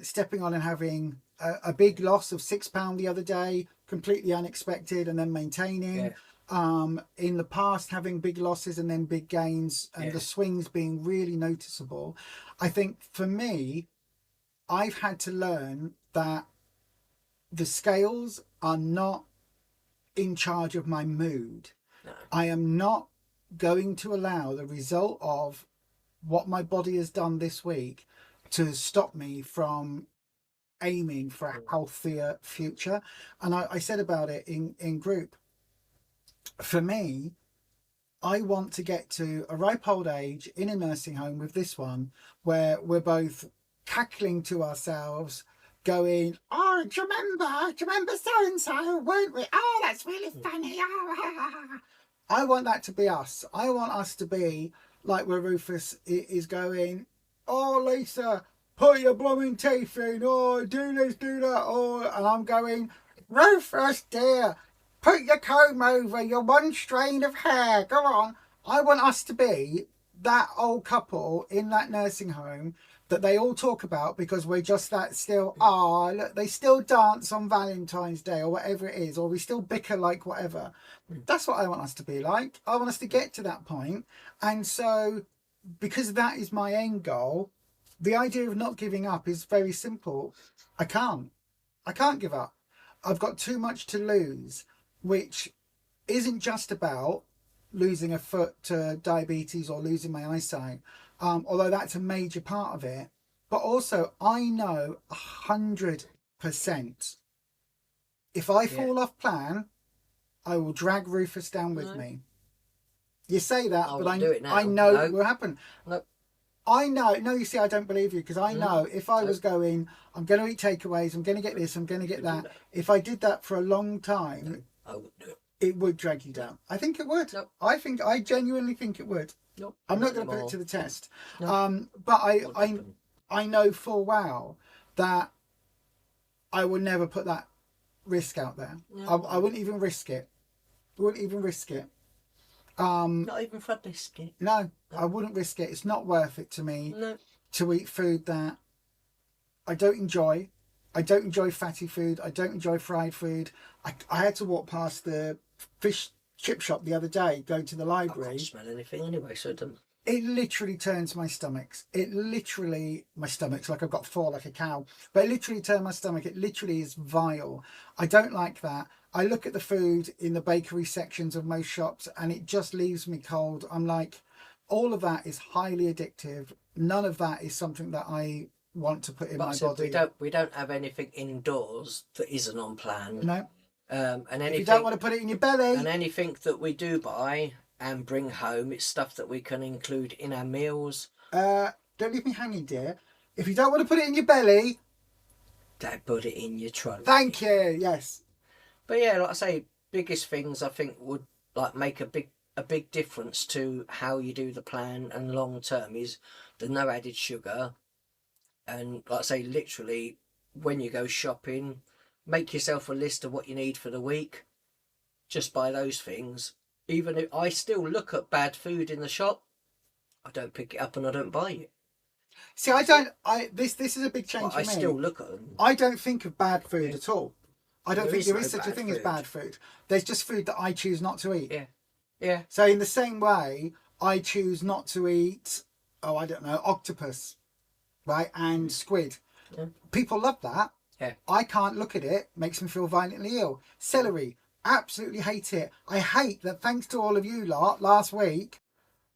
Stepping on and having a big loss of £6 the other day, completely unexpected, and then maintaining. In the past, having big losses and then big gains, and the swings being really noticeable. I think for me, I've had to learn that the scales are not in charge of my mood. No. I am not going to allow the result of what my body has done this week to stop me from aiming for a healthier future. And I said about it in group, for me, I want to get to a ripe old age in a nursing home with this one, where we're both cackling to ourselves, going, oh, do you remember so-and-so, weren't we? Oh, that's really funny. I want that to be us. I want us to be like where Rufus is going, oh, Lisa, put your blooming teeth in, oh, do this, do that, oh, and I'm going, Rufus, dear, put your comb over your one strand of hair, go on. I want us to be that old couple in that nursing home that they all talk about, because we're just that still, look, they still dance on Valentine's Day or whatever it is, or we still bicker like whatever. That's what I want us to be like. I want us to get to that point. And so, because that is my end goal, the idea of not giving up is very simple. I can't give up. I've got too much to lose, which isn't just about losing a foot to diabetes or losing my eyesight, although that's a major part of it. But also, I know 100%, if I fall off plan, I will drag Rufus down with me. You say that, but wouldn't do it now. I know No. it will happen. No. I know. No, you see, I don't believe you, because I know if I No. was going, I'm going to eat takeaways, I'm going to get this, I'm going to get that. If I did that for a long time, I wouldn't do it. it would drag you down. I think it would. No. I genuinely think it would. No. I'm not going to put it to the test. No. But Won't happen. I know full well that I will never put that risk out there. No. I wouldn't even risk it. Wouldn't even risk it. Not even for a biscuit. No, I wouldn't risk it. It's not worth it to me to eat food that I don't enjoy. I don't enjoy fatty food. I don't enjoy fried food. I had to walk past the fish chip shop the other day, go to the I library. can't smell anything anyway, so it doesn't. It literally turns my stomachs. My stomach's like I've got four like a cow. But it literally turned my stomach. It literally is vile. I don't like that. I look at the food in the bakery sections of most shops and it just leaves me cold. I'm like, all of that is highly addictive. None of that is something that I want to put in my body. We don't have anything indoors that isn't on plan. No. And anything, if you don't want to put it in your belly. And anything that we do buy and bring home, it's stuff that we can include in our meals. Don't leave me hanging, dear. If you don't want to put it in your belly, Don't put it in your trunk. thank you. Yes. But yeah, like I say, biggest things I think would like make a big difference to how you do the plan and long term is the no added sugar. And like I say, literally, when you go shopping, make yourself a list of what you need for the week. Just buy those things. Even if I still look at bad food in the shop, I don't pick it up and I don't buy it. See, this is a big change But for I me. still look at them. I don't think of bad food at all. I don't think there no is such a bad thing as food. bad food. There's just food that I choose not to eat. Yeah. Yeah. So in the same way, I choose not to eat, I don't know, octopus, right, and squid. Yeah. People love that. Yeah. I can't look at it. Makes me feel violently ill. Celery, absolutely hate it. I hate that thanks to all of you lot last week,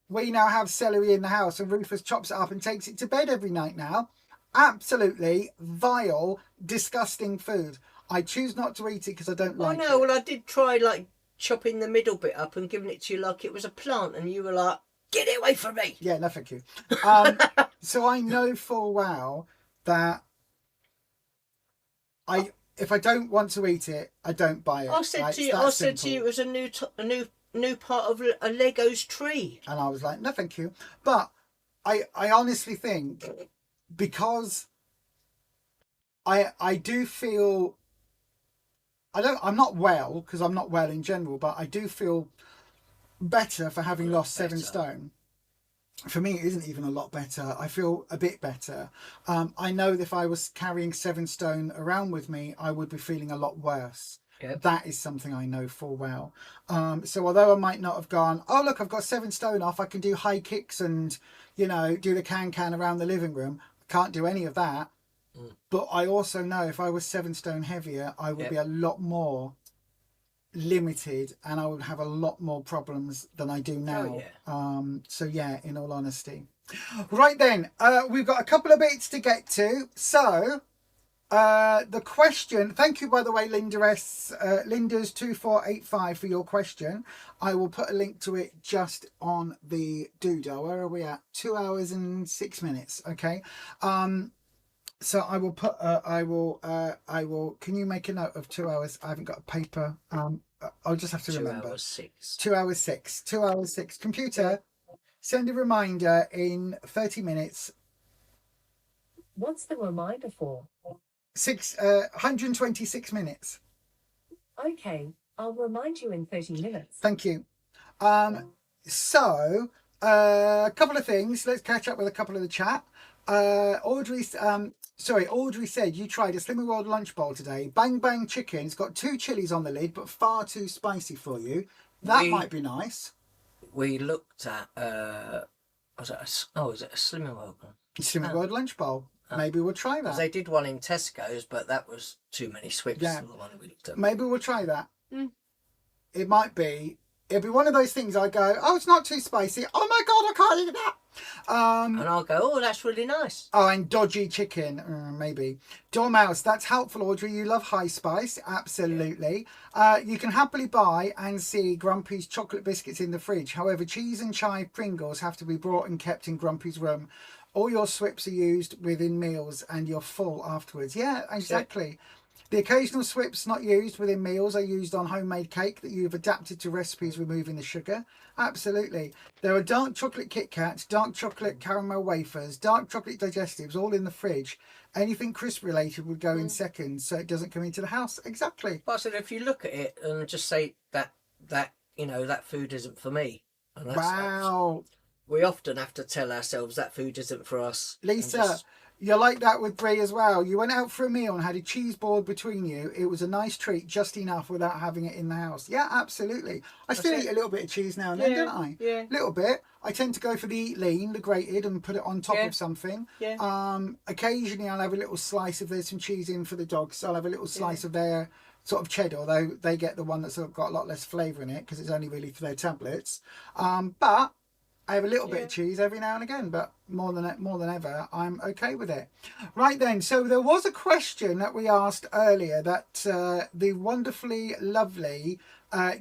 we now have celery in the house and Rufus chops it up and takes it to bed every night now. Absolutely vile, disgusting food. I choose not to eat it because I don't like it. Oh no, well I did try like chopping the middle bit up and giving it to you like it was a plant and you were like, get it away from me. Yeah, no thank you. So I know full well that if I don't want to eat it, I don't buy it. I said Right? to you, It's that I said to simple. you, it was a new part of a Lego's tree. And I was like, no, thank you. But I honestly think because I do feel I'm not well, because I'm not well in general, but I do feel better for having lost 7 stone. For me, it isn't even a lot better. I feel a bit better. I know that if I was carrying 7 stone around with me, I would be feeling a lot worse. Yep. That is something I know full well. So although I might not have gone, oh look, I've got 7 stone off, I can do high kicks and, you know, do the can around the living room. I can't do any of that. But I also know if I was 7 stone heavier, I would be a lot more limited and I would have a lot more problems than I do now. So yeah, in all honesty. Right then, we've got a couple of bits to get to. So the question, thank you by the way, Linda's 2485 for your question. I will put a link to it just on the doodle. Where are we at? 2 hours and 6 minutes. Okay. So I will put, I will, can you make a note of 2 hours? I haven't got a paper. I'll just have to remember. 2 hours 6. 2 hours 6. 2 hours 6. Computer, send a reminder in 30 minutes. What's the reminder for? 126 minutes. Okay, I'll remind you in 30 minutes. Thank you. So, a couple of things. Let's catch up with a couple of the chat. Audrey said you tried a Slimming World lunch bowl today. Bang Bang Chicken. It's got 2 chilies on the lid, but far too spicy for you. That might be nice. We looked at, is it a Slimming World one? Slimming World lunch bowl. Maybe we'll try that. Because they did one in Tesco's, but that was too many swips. Yeah. For the one we looked at. Maybe we'll try that. It might be it'll be one of those things I go, oh, it's not too spicy. Oh my God, I can't eat that. And I'll go, oh, that's really nice. Oh, and dodgy chicken, maybe. Dormouse, that's helpful, Audrey. You love high spice. Absolutely. You can happily buy and see Grumpy's chocolate biscuits in the fridge. However, cheese and chive Pringles have to be brought and kept in Grumpy's room. All your swips are used within meals and you're full afterwards. Yeah, exactly. The occasional swips not used within meals are used on homemade cake that you've adapted to recipes removing the sugar. Absolutely. There are dark chocolate Kit Kats, dark chocolate caramel wafers, dark chocolate digestives, all in the fridge. Anything crisp related would go in seconds, so it doesn't come into the house. Exactly. But I said, if you look at it and just say that that food isn't for me. And Wow. We often have to tell ourselves that food isn't for us. Lisa, you're like that with Brie as well. You went out for a meal and had a cheese board between you. It was a nice treat, just enough without having it in the house. Yeah, absolutely. I still eat a little bit of cheese now and then, don't I? Yeah. A little bit. I tend to go for the eat lean, the grated, and put it on top of something. Yeah. Occasionally I'll have a little slice if there's some cheese in for the dogs. So I'll have a little slice of their sort of cheddar, although they get the one that's got a lot less flavour in it because it's only really for their tablets. But I have a little bit of cheese every now and again, but more than ever, I'm okay with it. Right then, so there was a question that we asked earlier that the wonderfully lovely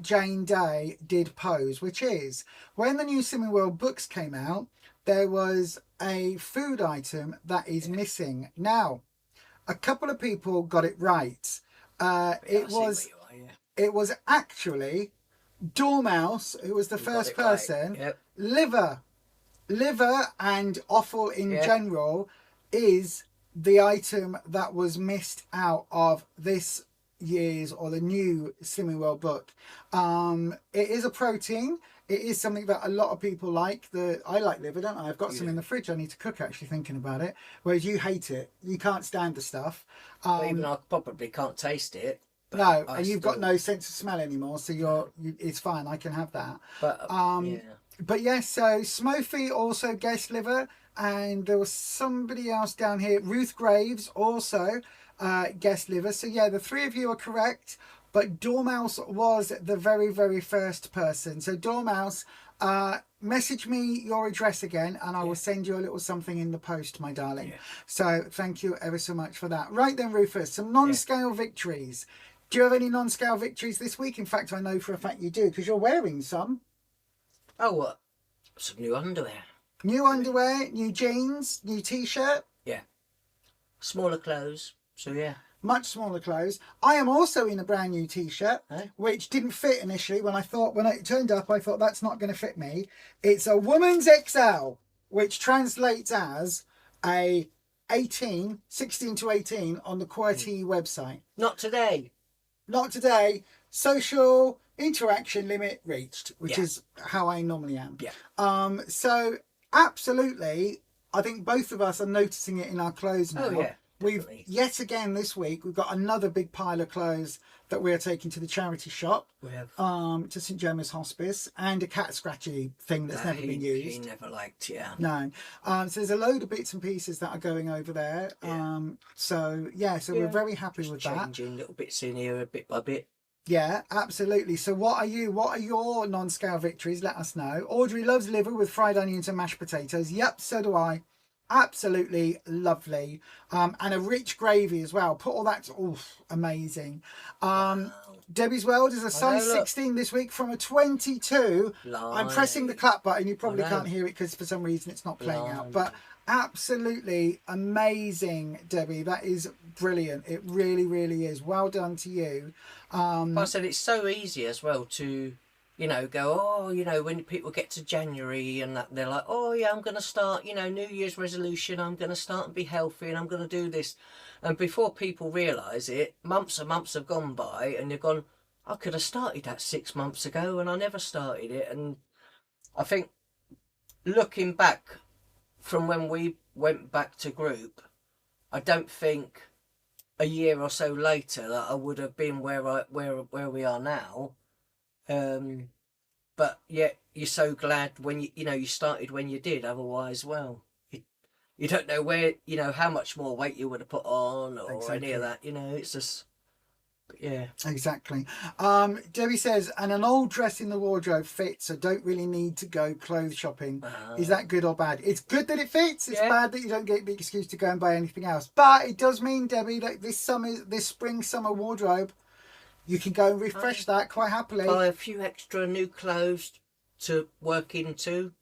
Jane Day did pose, which is when the new Slimming World books came out, there was a food item that is missing. Now, a couple of people got it right. It was actually Dormouse, who was the first person. Right. Yep. Liver and offal in general is the item that was missed out of this year's or the new Slimming World book. It is a protein. It is something that a lot of people like. I like liver, don't I? I've got some in the fridge I need to cook, actually, thinking about it. Whereas you hate it. You can't stand the stuff. Even I probably can't taste it. No, and you've got no sense of smell anymore, so it's fine. I can have that. But yes, so Smurfy also guest liver, and there was somebody else down here. Ruth Graves also guest liver. So yeah, the three of you are correct, but Dormouse was the very, very first person. So Dormouse, message me your address again, and I will send you a little something in the post, my darling. Yeah. So thank you ever so much for that. Right then, Rufus, some non-scale victories. Do you have any non-scale victories this week? In fact, I know for a fact you do, because you're wearing some. Oh, what? Some new underwear. New underwear, new jeans, new t-shirt. Yeah. Smaller clothes. So, yeah. Much smaller clothes. I am also in a brand new t-shirt, which didn't fit initially. When it turned up, I thought that's not going to fit me. It's a woman's XL, which translates as a 16 to 18 on the QWERTY website. Not today. Not today. Social interaction limit reached, which is how I normally am. Yeah. So absolutely, I think both of us are noticing it in our clothes now. Oh, yeah. We've yet again this week we've got another big pile of clothes that we are taking to the charity shop. We have to St Gemma's Hospice, and a cat scratchy thing that's never been used. He never liked, No. So there's a load of bits and pieces that are going over there. So we're very happy with that. Changing little bits in here bit by bit. Yeah, absolutely. So what are your non-scale victories? Let us know. Audrey loves liver with fried onions and mashed potatoes. Yep, so do I. Absolutely lovely. And a rich gravy as well. Put all that, amazing. Debbie's World is a size 16 this week from a 22. I'm pressing the clap button. You probably can't hear it because for some reason it's not playing out. But absolutely amazing, Debbie. That is brilliant. It really, really is. Well done to you. I said it's so easy as well to, go, when people get to January and that, they're like, oh yeah, I'm going to start, New Year's resolution, I'm going to start and be healthy and I'm going to do this. And before people realise it, months and months have gone by and you've gone, I could have started that 6 months ago and I never started it. And I think looking back from when we went back to group, I don't think a year or so later that I would have been where we are now. But yet you're so glad when you started when you did. Otherwise, well, you don't know where how much more weight you would have put on or any of that. It's just. Yeah. Exactly. Debbie says, and an old dress in the wardrobe fits, so don't really need to go clothes shopping. Is that good or bad? It's good that it fits. It's bad that you don't get the excuse to go and buy anything else. But it does mean, Debbie, that this spring summer wardrobe, you can go and refresh that quite happily. Buy a few extra new clothes to work into.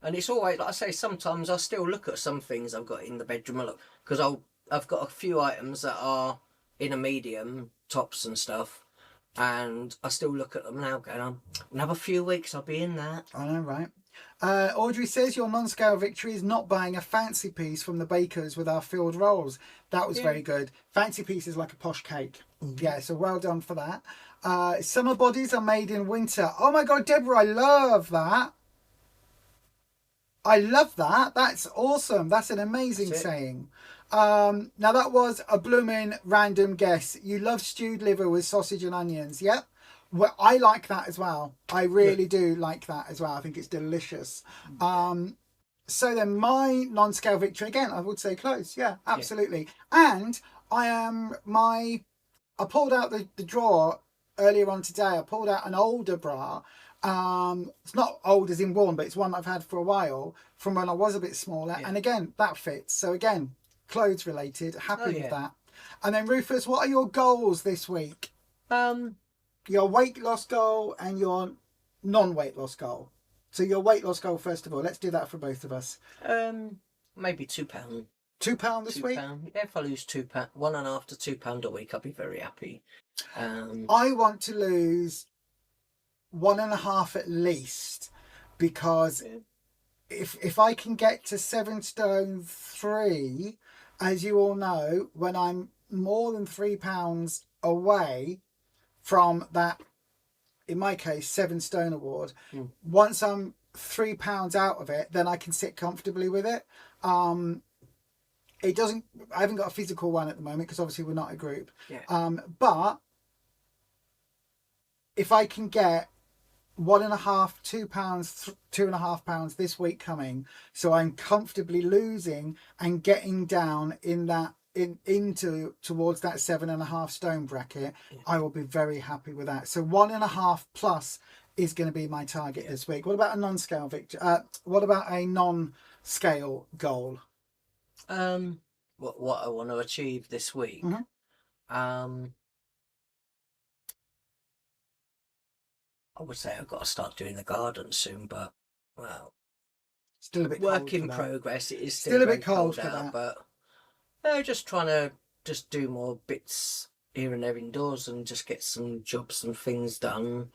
And it's always, like I say, sometimes I still look at some things I've got in the bedroom, because I've got a few items that are in a medium, tops and stuff, and I still look at them now going, another few weeks I'll be in that. I know, right? Audrey says your non-scale victory is not buying a fancy piece from the bakers with our filled rolls. That was very good. Fancy piece is like a posh cake. Yeah, so well done for that. Summer bodies are made in winter. Oh my God, Deborah, I love that. I love that. That's awesome. That's an amazing saying. Now that was a blooming random guess. You love stewed liver with sausage and onions. Yep. Well, I like that as well. I really do like that as well. I think it's delicious. So then my non-scale victory, again, I would say close. Yeah, absolutely. And I pulled out the drawer earlier on today. I pulled out an older bra. It's not old as in worn, but it's one I've had for a while from when I was a bit smaller. And again, that fits. So again, clothes related. Happy with that. And then Rufus, what are your goals this week? Your weight loss goal and your non-weight loss goal. So your weight loss goal first of all. Let's do that for both of us. Maybe £2. £2 this week? Yeah, if I lose £2, £1.5 to £2 a week, I'll be very happy. I want to lose 1.5 at least, because if I can get to 7 stone 3, as you all know, when I'm more than £3 away from that, in my case, 7 stone award, once I'm £3 out of it, then I can sit comfortably with it. It doesn't, I haven't got a physical one at the moment because obviously we're not a group. But if I can get 1.5, £2, £2.5 this week coming, so I'm comfortably losing and getting down in that into towards that 7.5 stone bracket, I will be very happy with that. So 1.5 plus is going to be my target this week. What about a non-scale victory? What about a non-scale goal? What I want to achieve this week. I would say I've got to start doing the garden soon, but well, still a bit work cold in for that. progress. It is Still a bit cold for out, that. but just trying to do more bits here and there indoors and just get some jobs and things done.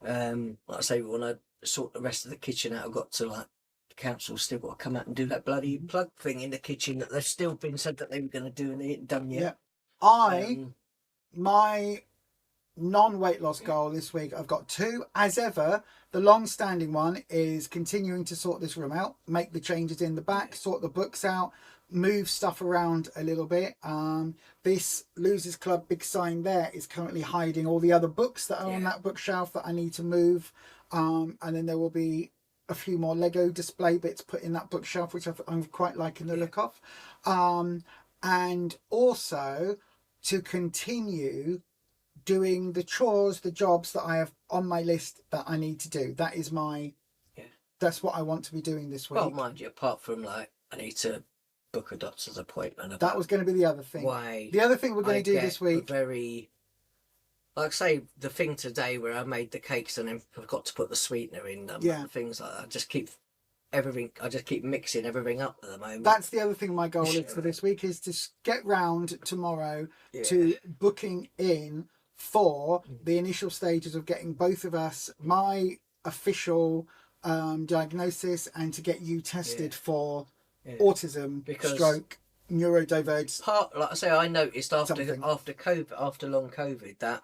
Like I say, when I sort the rest of the kitchen out, I've got to, like, the council still got to come out and do that bloody plug thing in the kitchen that they've still been said that they were going to do and they ain't done yet. My non-weight loss goal this week, I've got 2. As ever, the long-standing one is continuing to sort this room out, make the changes in the back, sort the books out, move stuff around a little bit. This Losers Club big sign there is currently hiding all the other books that are on that bookshelf that I need to move. And then there will be a few more Lego display bits put in that bookshelf, which I'm quite liking the look of. And also to continue doing the chores, the jobs that I have on my list that I need to do. That is that's what I want to be doing this week. Well, mind you, apart from, like, I need to book a doctor's appointment. That was going to be the other thing. The other thing we're going to do this week. Very, like, say, the thing today where I made the cakes and then I've got to put the sweetener in them. Things like that. I just keep mixing everything up at the moment. That's the other thing my goal is for this week, is to get round tomorrow to booking in for the initial stages of getting both of us my official diagnosis and to get you tested for autism, stroke, neurodivergence. Like I say, I noticed after COVID, after long COVID, that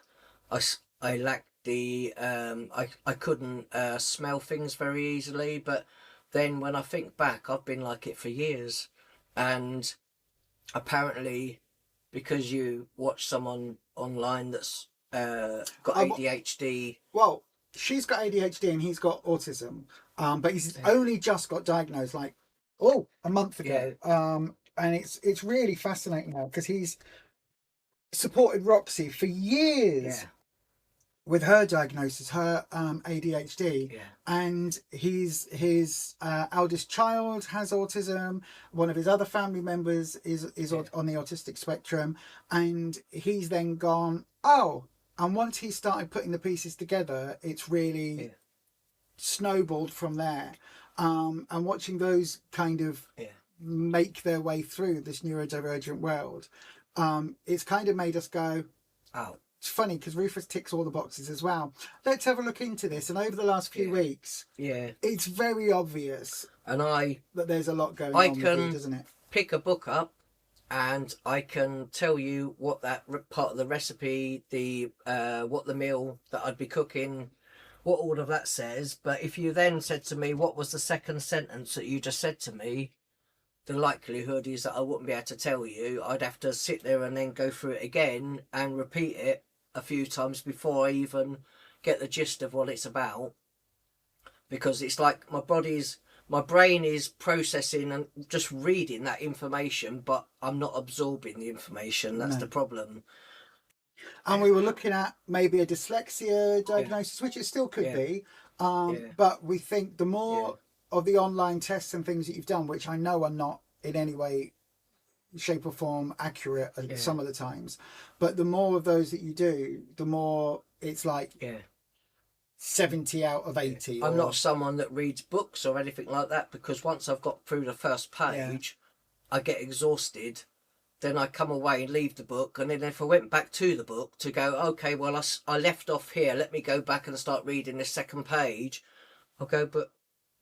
I lacked the I couldn't smell things very easily. But then when I think back, I've been like it for years, and apparently, because you watch someone online that's got ADHD. Well, she's got ADHD and he's got autism, but he's only just got diagnosed like a month ago. And it's really fascinating now because he's supported Roxy for years Yeah. with her diagnosis, her ADHD, Yeah. and his eldest child has autism. One of his other family members is on the autistic spectrum, and he's then gone, oh, and once he started putting the pieces together, it's really snowballed from there. And watching those kind of make their way through this neurodivergent world, it's kind of made us go, oh, it's funny because Rufus ticks all the boxes as well. Let's have a look into this. And over the last few weeks, it's very obvious and that there's a lot going on with you, doesn't it? Pick a book up and I can tell you what that part of the recipe, the what the meal that I'd be cooking, what all of that says. But if you then said to me, what was the second sentence that you just said to me, the likelihood is that I wouldn't be able to tell you. I'd have to sit there and then go through it again and repeat it a few times before I even get the gist of what it's about. Because it's like my brain is processing and just reading that information, but I'm not absorbing the information. That's the problem. And we were looking at maybe a dyslexia diagnosis, which it still could be. But we think the more of the online tests and things that you've done, which I know are not in any way, shape or form accurate at some of the times, but the more of those that you do, the more it's like 70 out of 80. I'm not someone that reads books or anything like that, because once I've got through the first page, I get exhausted. Then I come away and leave the book, and then if I went back to the book to go, okay, well, I left off here, let me go back and start reading this second page, I'll go, but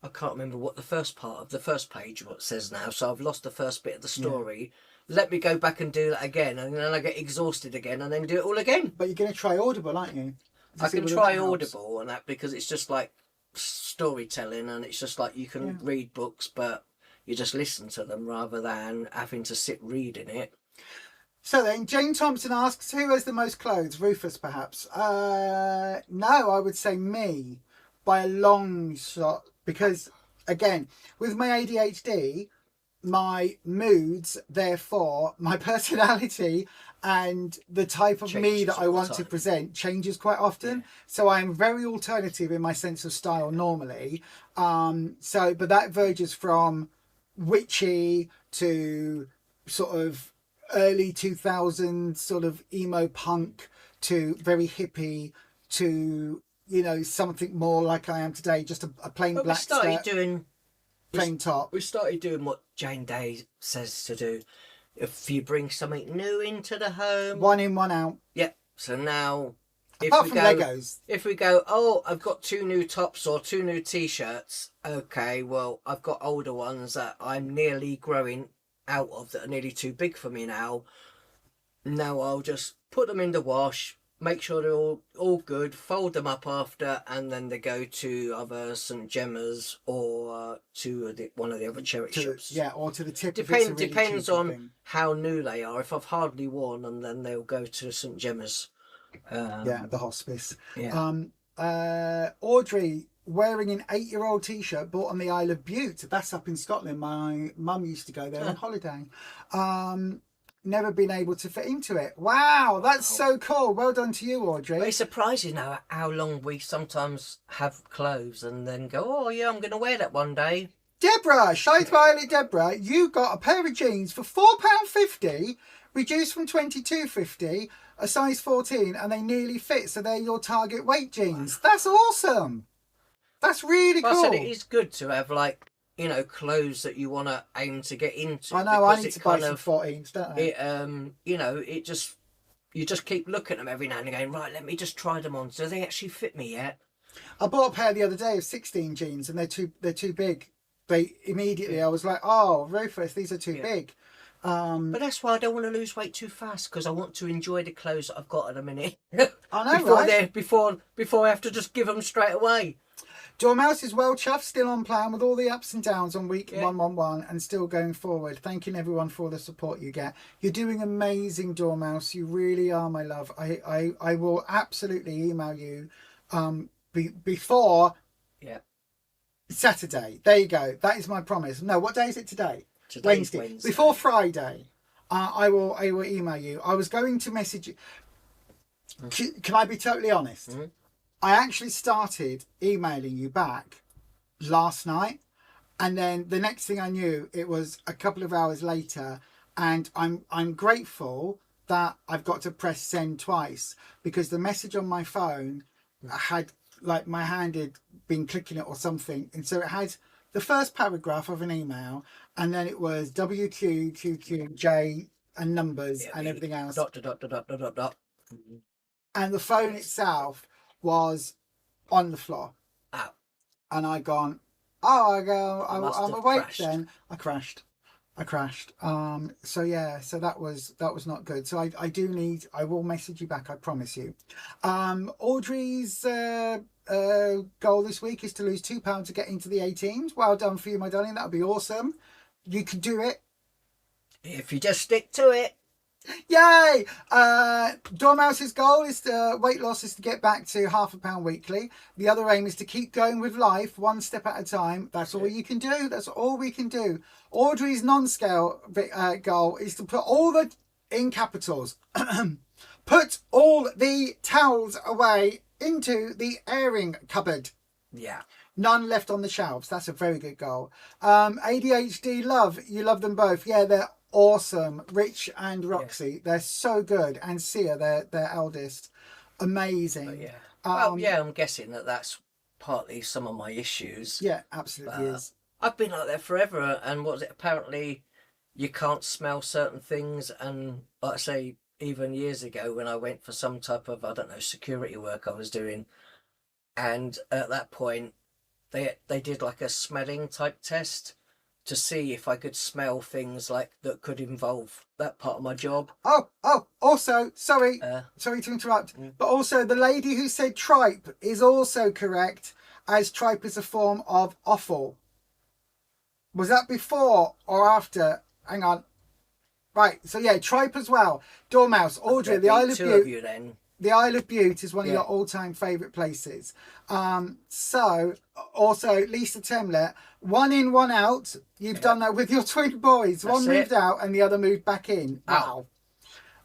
I can't remember what the first part of the first page what it says now, so I've lost the first bit of the story. Let me go back and do that again, and then I get exhausted again, and then do it all again. But you're going to try Audible, aren't you? I can try Audible and that, because it's just like storytelling, and it's just like you can read books, but you just listen to them rather than having to sit reading it. So then, Jane Thompson asks, who has the most clothes? Rufus, perhaps? No, I would say me by a long shot, because, again, with my ADHD, my moods, therefore, my personality and the type of me that I want to present changes quite often. So I am very alternative in my sense of style normally. But that verges from witchy to sort of early 2000s sort of emo punk to very hippie to, you know, something more like I am today, just a plain black skirt, plain top. We started doing what Jane Day says to do. If you bring something new into the home, one in, one out. Yep. So now, apart from Legos, if we go, oh, I've got 2 new tops or 2 new t-shirts. Okay, well, I've got older ones that I'm nearly growing out of that are nearly too big for me now. Now I'll just put them in the wash, make sure they're all good, fold them up after, and then they go to either St Gemma's or to one of the other charity shops. Yeah, or to the tip. Depends on how new they are. If I've hardly worn them, then they'll go to St Gemma's. The hospice. Yeah. Audrey wearing an 8-year-old t-shirt bought on the Isle of Bute. That's up in Scotland. My mum used to go there on holiday. Never been able to fit into it. Wow, that's so cool. Well done to you, Audrey. But it's surprising how long we sometimes have clothes and then go, oh yeah, I'm going to wear that one day. Deborah, Shy Violet Deborah, you got a pair of jeans for £4.50, reduced from £22.50, a size 14, and they nearly fit, so they're your target weight jeans. That's awesome. That's really cool. I said it is good to have, like, you know, clothes that you want to aim to get into. I know, I need to buy some 14s, don't I? You know, you just keep looking at them every now and again. Right, let me just try them on. Do they actually fit me yet? I bought a pair the other day of 16 jeans, and they're too big. I was like, oh, Rufus, these are too big. But that's why I don't want to lose weight too fast, because I want to enjoy the clothes that I've got at a minute. I know, before I have to just give them straight away. Dormouse is well chuffed, still on plan with all the ups and downs on week 111 and still going forward. Thanking everyone for the support you get. You're doing amazing, Dormouse. You really are, my love. I will absolutely email you before Saturday. There you go. That is my promise. No, what day is it today? Wednesday. Before Friday, I will email you. I was going to message you. Can I be totally honest? Mm-hmm. I actually started emailing you back last night, and then the next thing I knew, it was a couple of hours later, and I'm grateful that I've got to press send twice, because the message on my phone had, like, my hand had been clicking it or something, and so it had the first paragraph of an email, and then it was WQQQJ and numbers and everything else. Dot, dot, dot, dot, dot, dot, dot. And the phone itself was on the floor. Ow. And I gone, I'm awake crashed. then. I crashed. So yeah, so that was not good. So I will message you back, I promise you. Audrey's goal this week is to lose £2 to get into the 18s. Well done for you, my darling. That would be awesome. You can do it. If you just stick to it. Yay! Dormouse's goal is weight loss is to get back to £0.5 weekly. The other aim is to keep going with life one step at a time. That's all you can do. That's all we can do. Audrey's non-scale goal is to put all the, in capitals, put all the towels away into the airing cupboard. Yeah. None left on the shelves. That's a very good goal. ADHD love. You love them both. Yeah, they're awesome. Rich and Roxy, they're so good. And Sia, their eldest, amazing. But yeah. Well, yeah, I'm guessing that's partly some of my issues. Yeah, absolutely is. I've been like that forever, and what was it? Apparently, you can't smell certain things, and like I say, even years ago when I went for some type of, I don't know, security work I was doing, and at that point, they did like a smelling type test to see if I could smell things like that could involve that part of my job. Also, sorry to interrupt, but also the lady who said tripe is also correct, as tripe is a form of offal. Was that before or after? Hang on. Right, so yeah, tripe as well. Dormouse, Audrey, the Isle of Bute. The Isle of Bute is one of your all-time favourite places. So, also, Lisa Temlet, 1 in, 1 out. You've done that with your twin boys. That's one moved out and the other moved back in. Wow.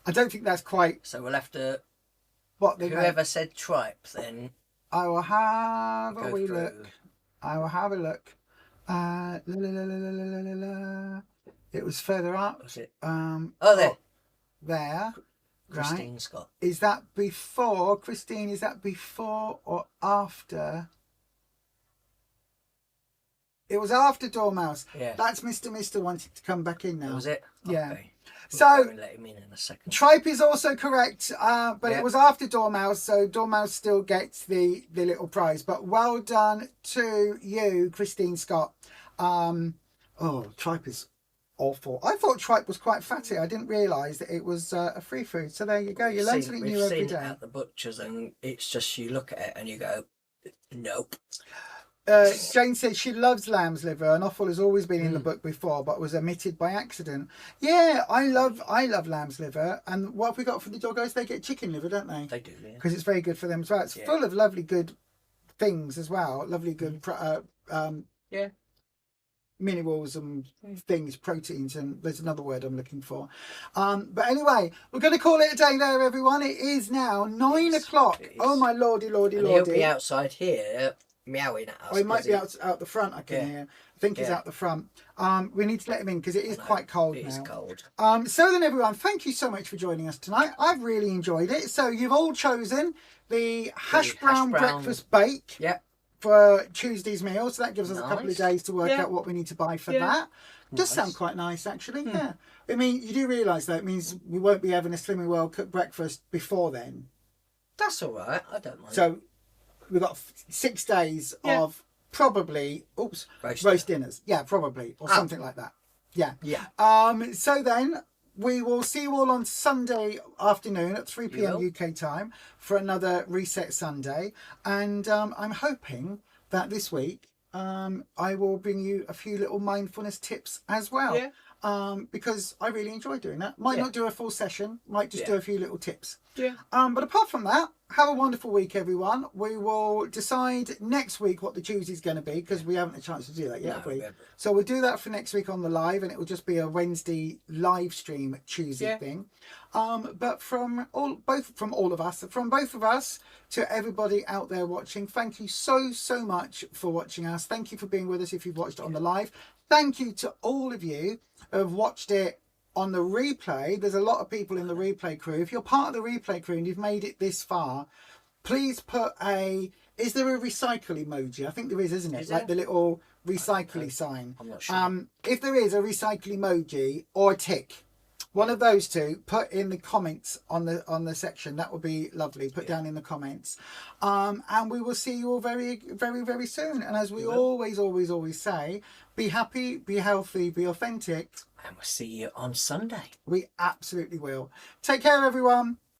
I don't think that's quite... So we'll have to... Whoever said tripe, then... I will have a wee look. I will have a look. It was further up. Was it? There. There. Christine Scott. Is that before, Christine, is that before or after? It was after Dormouse. Yeah. That's Mr. wanted to come back in now. Was it? Yeah. Okay. So, let him in a second. Tripe is also correct, but it was after Dormouse, so Dormouse still gets the little prize. But well done to you, Christine Scott. Tripe is awful. I thought tripe was quite fatty. I didn't realise that it was a free food. So there you go. You learn something new every day. We've seen it at the butchers, and it's just you look at it and you go, nope. Jane says she loves lamb's liver. An offal has always been in the book before, but was omitted by accident. Yeah, I love lamb's liver. And what have we got for the doggos? They get chicken liver, don't they? They do, yeah. Because it's very good for them as well. It's full of lovely good things as well. Lovely good minerals and things, proteins, and there's another word I'm looking for. But anyway, we're going to call it a day there, everyone. It is now 9 o'clock. Oh my lordy. He'll be outside here meowing at us. Oh, he might be out the front, I can hear. I think he's out the front. We need to let him in because it is quite cold now. It is cold. So then, everyone, thank you so much for joining us tonight. I've really enjoyed it. So you've all chosen the hash brown breakfast bake. Yeah. For Tuesday's meal, so that gives us a couple of days to work out what we need to buy for that. Does sound quite nice, actually. Yeah, I mean, you do realise though it means we won't be having a Slimming World cooked breakfast before then. That's all right. I don't mind. So we've got 6 days of probably roast dinners. Yeah, probably or something like that. Yeah. So then we will see you all on Sunday afternoon at 3 p.m. UK time for another Reset Sunday. And I'm hoping that this week I will bring you a few little mindfulness tips as well. because I really enjoy doing that. Might not do a full session, might just do a few little tips. Yeah. But apart from that, have a wonderful week, everyone. We will decide next week what the Tuesday is going to be, because we haven't had a chance to do that yet, have we? So we'll do that for next week on the live, and it will just be a Wednesday live stream Tuesday thing. But from both of us to everybody out there watching, thank you so much for watching us. Thank you for being with us if you've watched it on the live. Thank you to all of you who have watched it on the replay. There's a lot of people in the replay crew. If you're part of the replay crew and you've made it this far, please put is there a recycle emoji? I think there is, isn't it? Like the little recycling sign. I'm not sure. If there is a recycle emoji or a tick, one of those two, put in the comments on the section. That would be lovely. Put down in the comments. And we will see you all very soon. And as we always say, be happy, be healthy, be authentic. And we'll see you on Sunday. We absolutely will. Take care, everyone.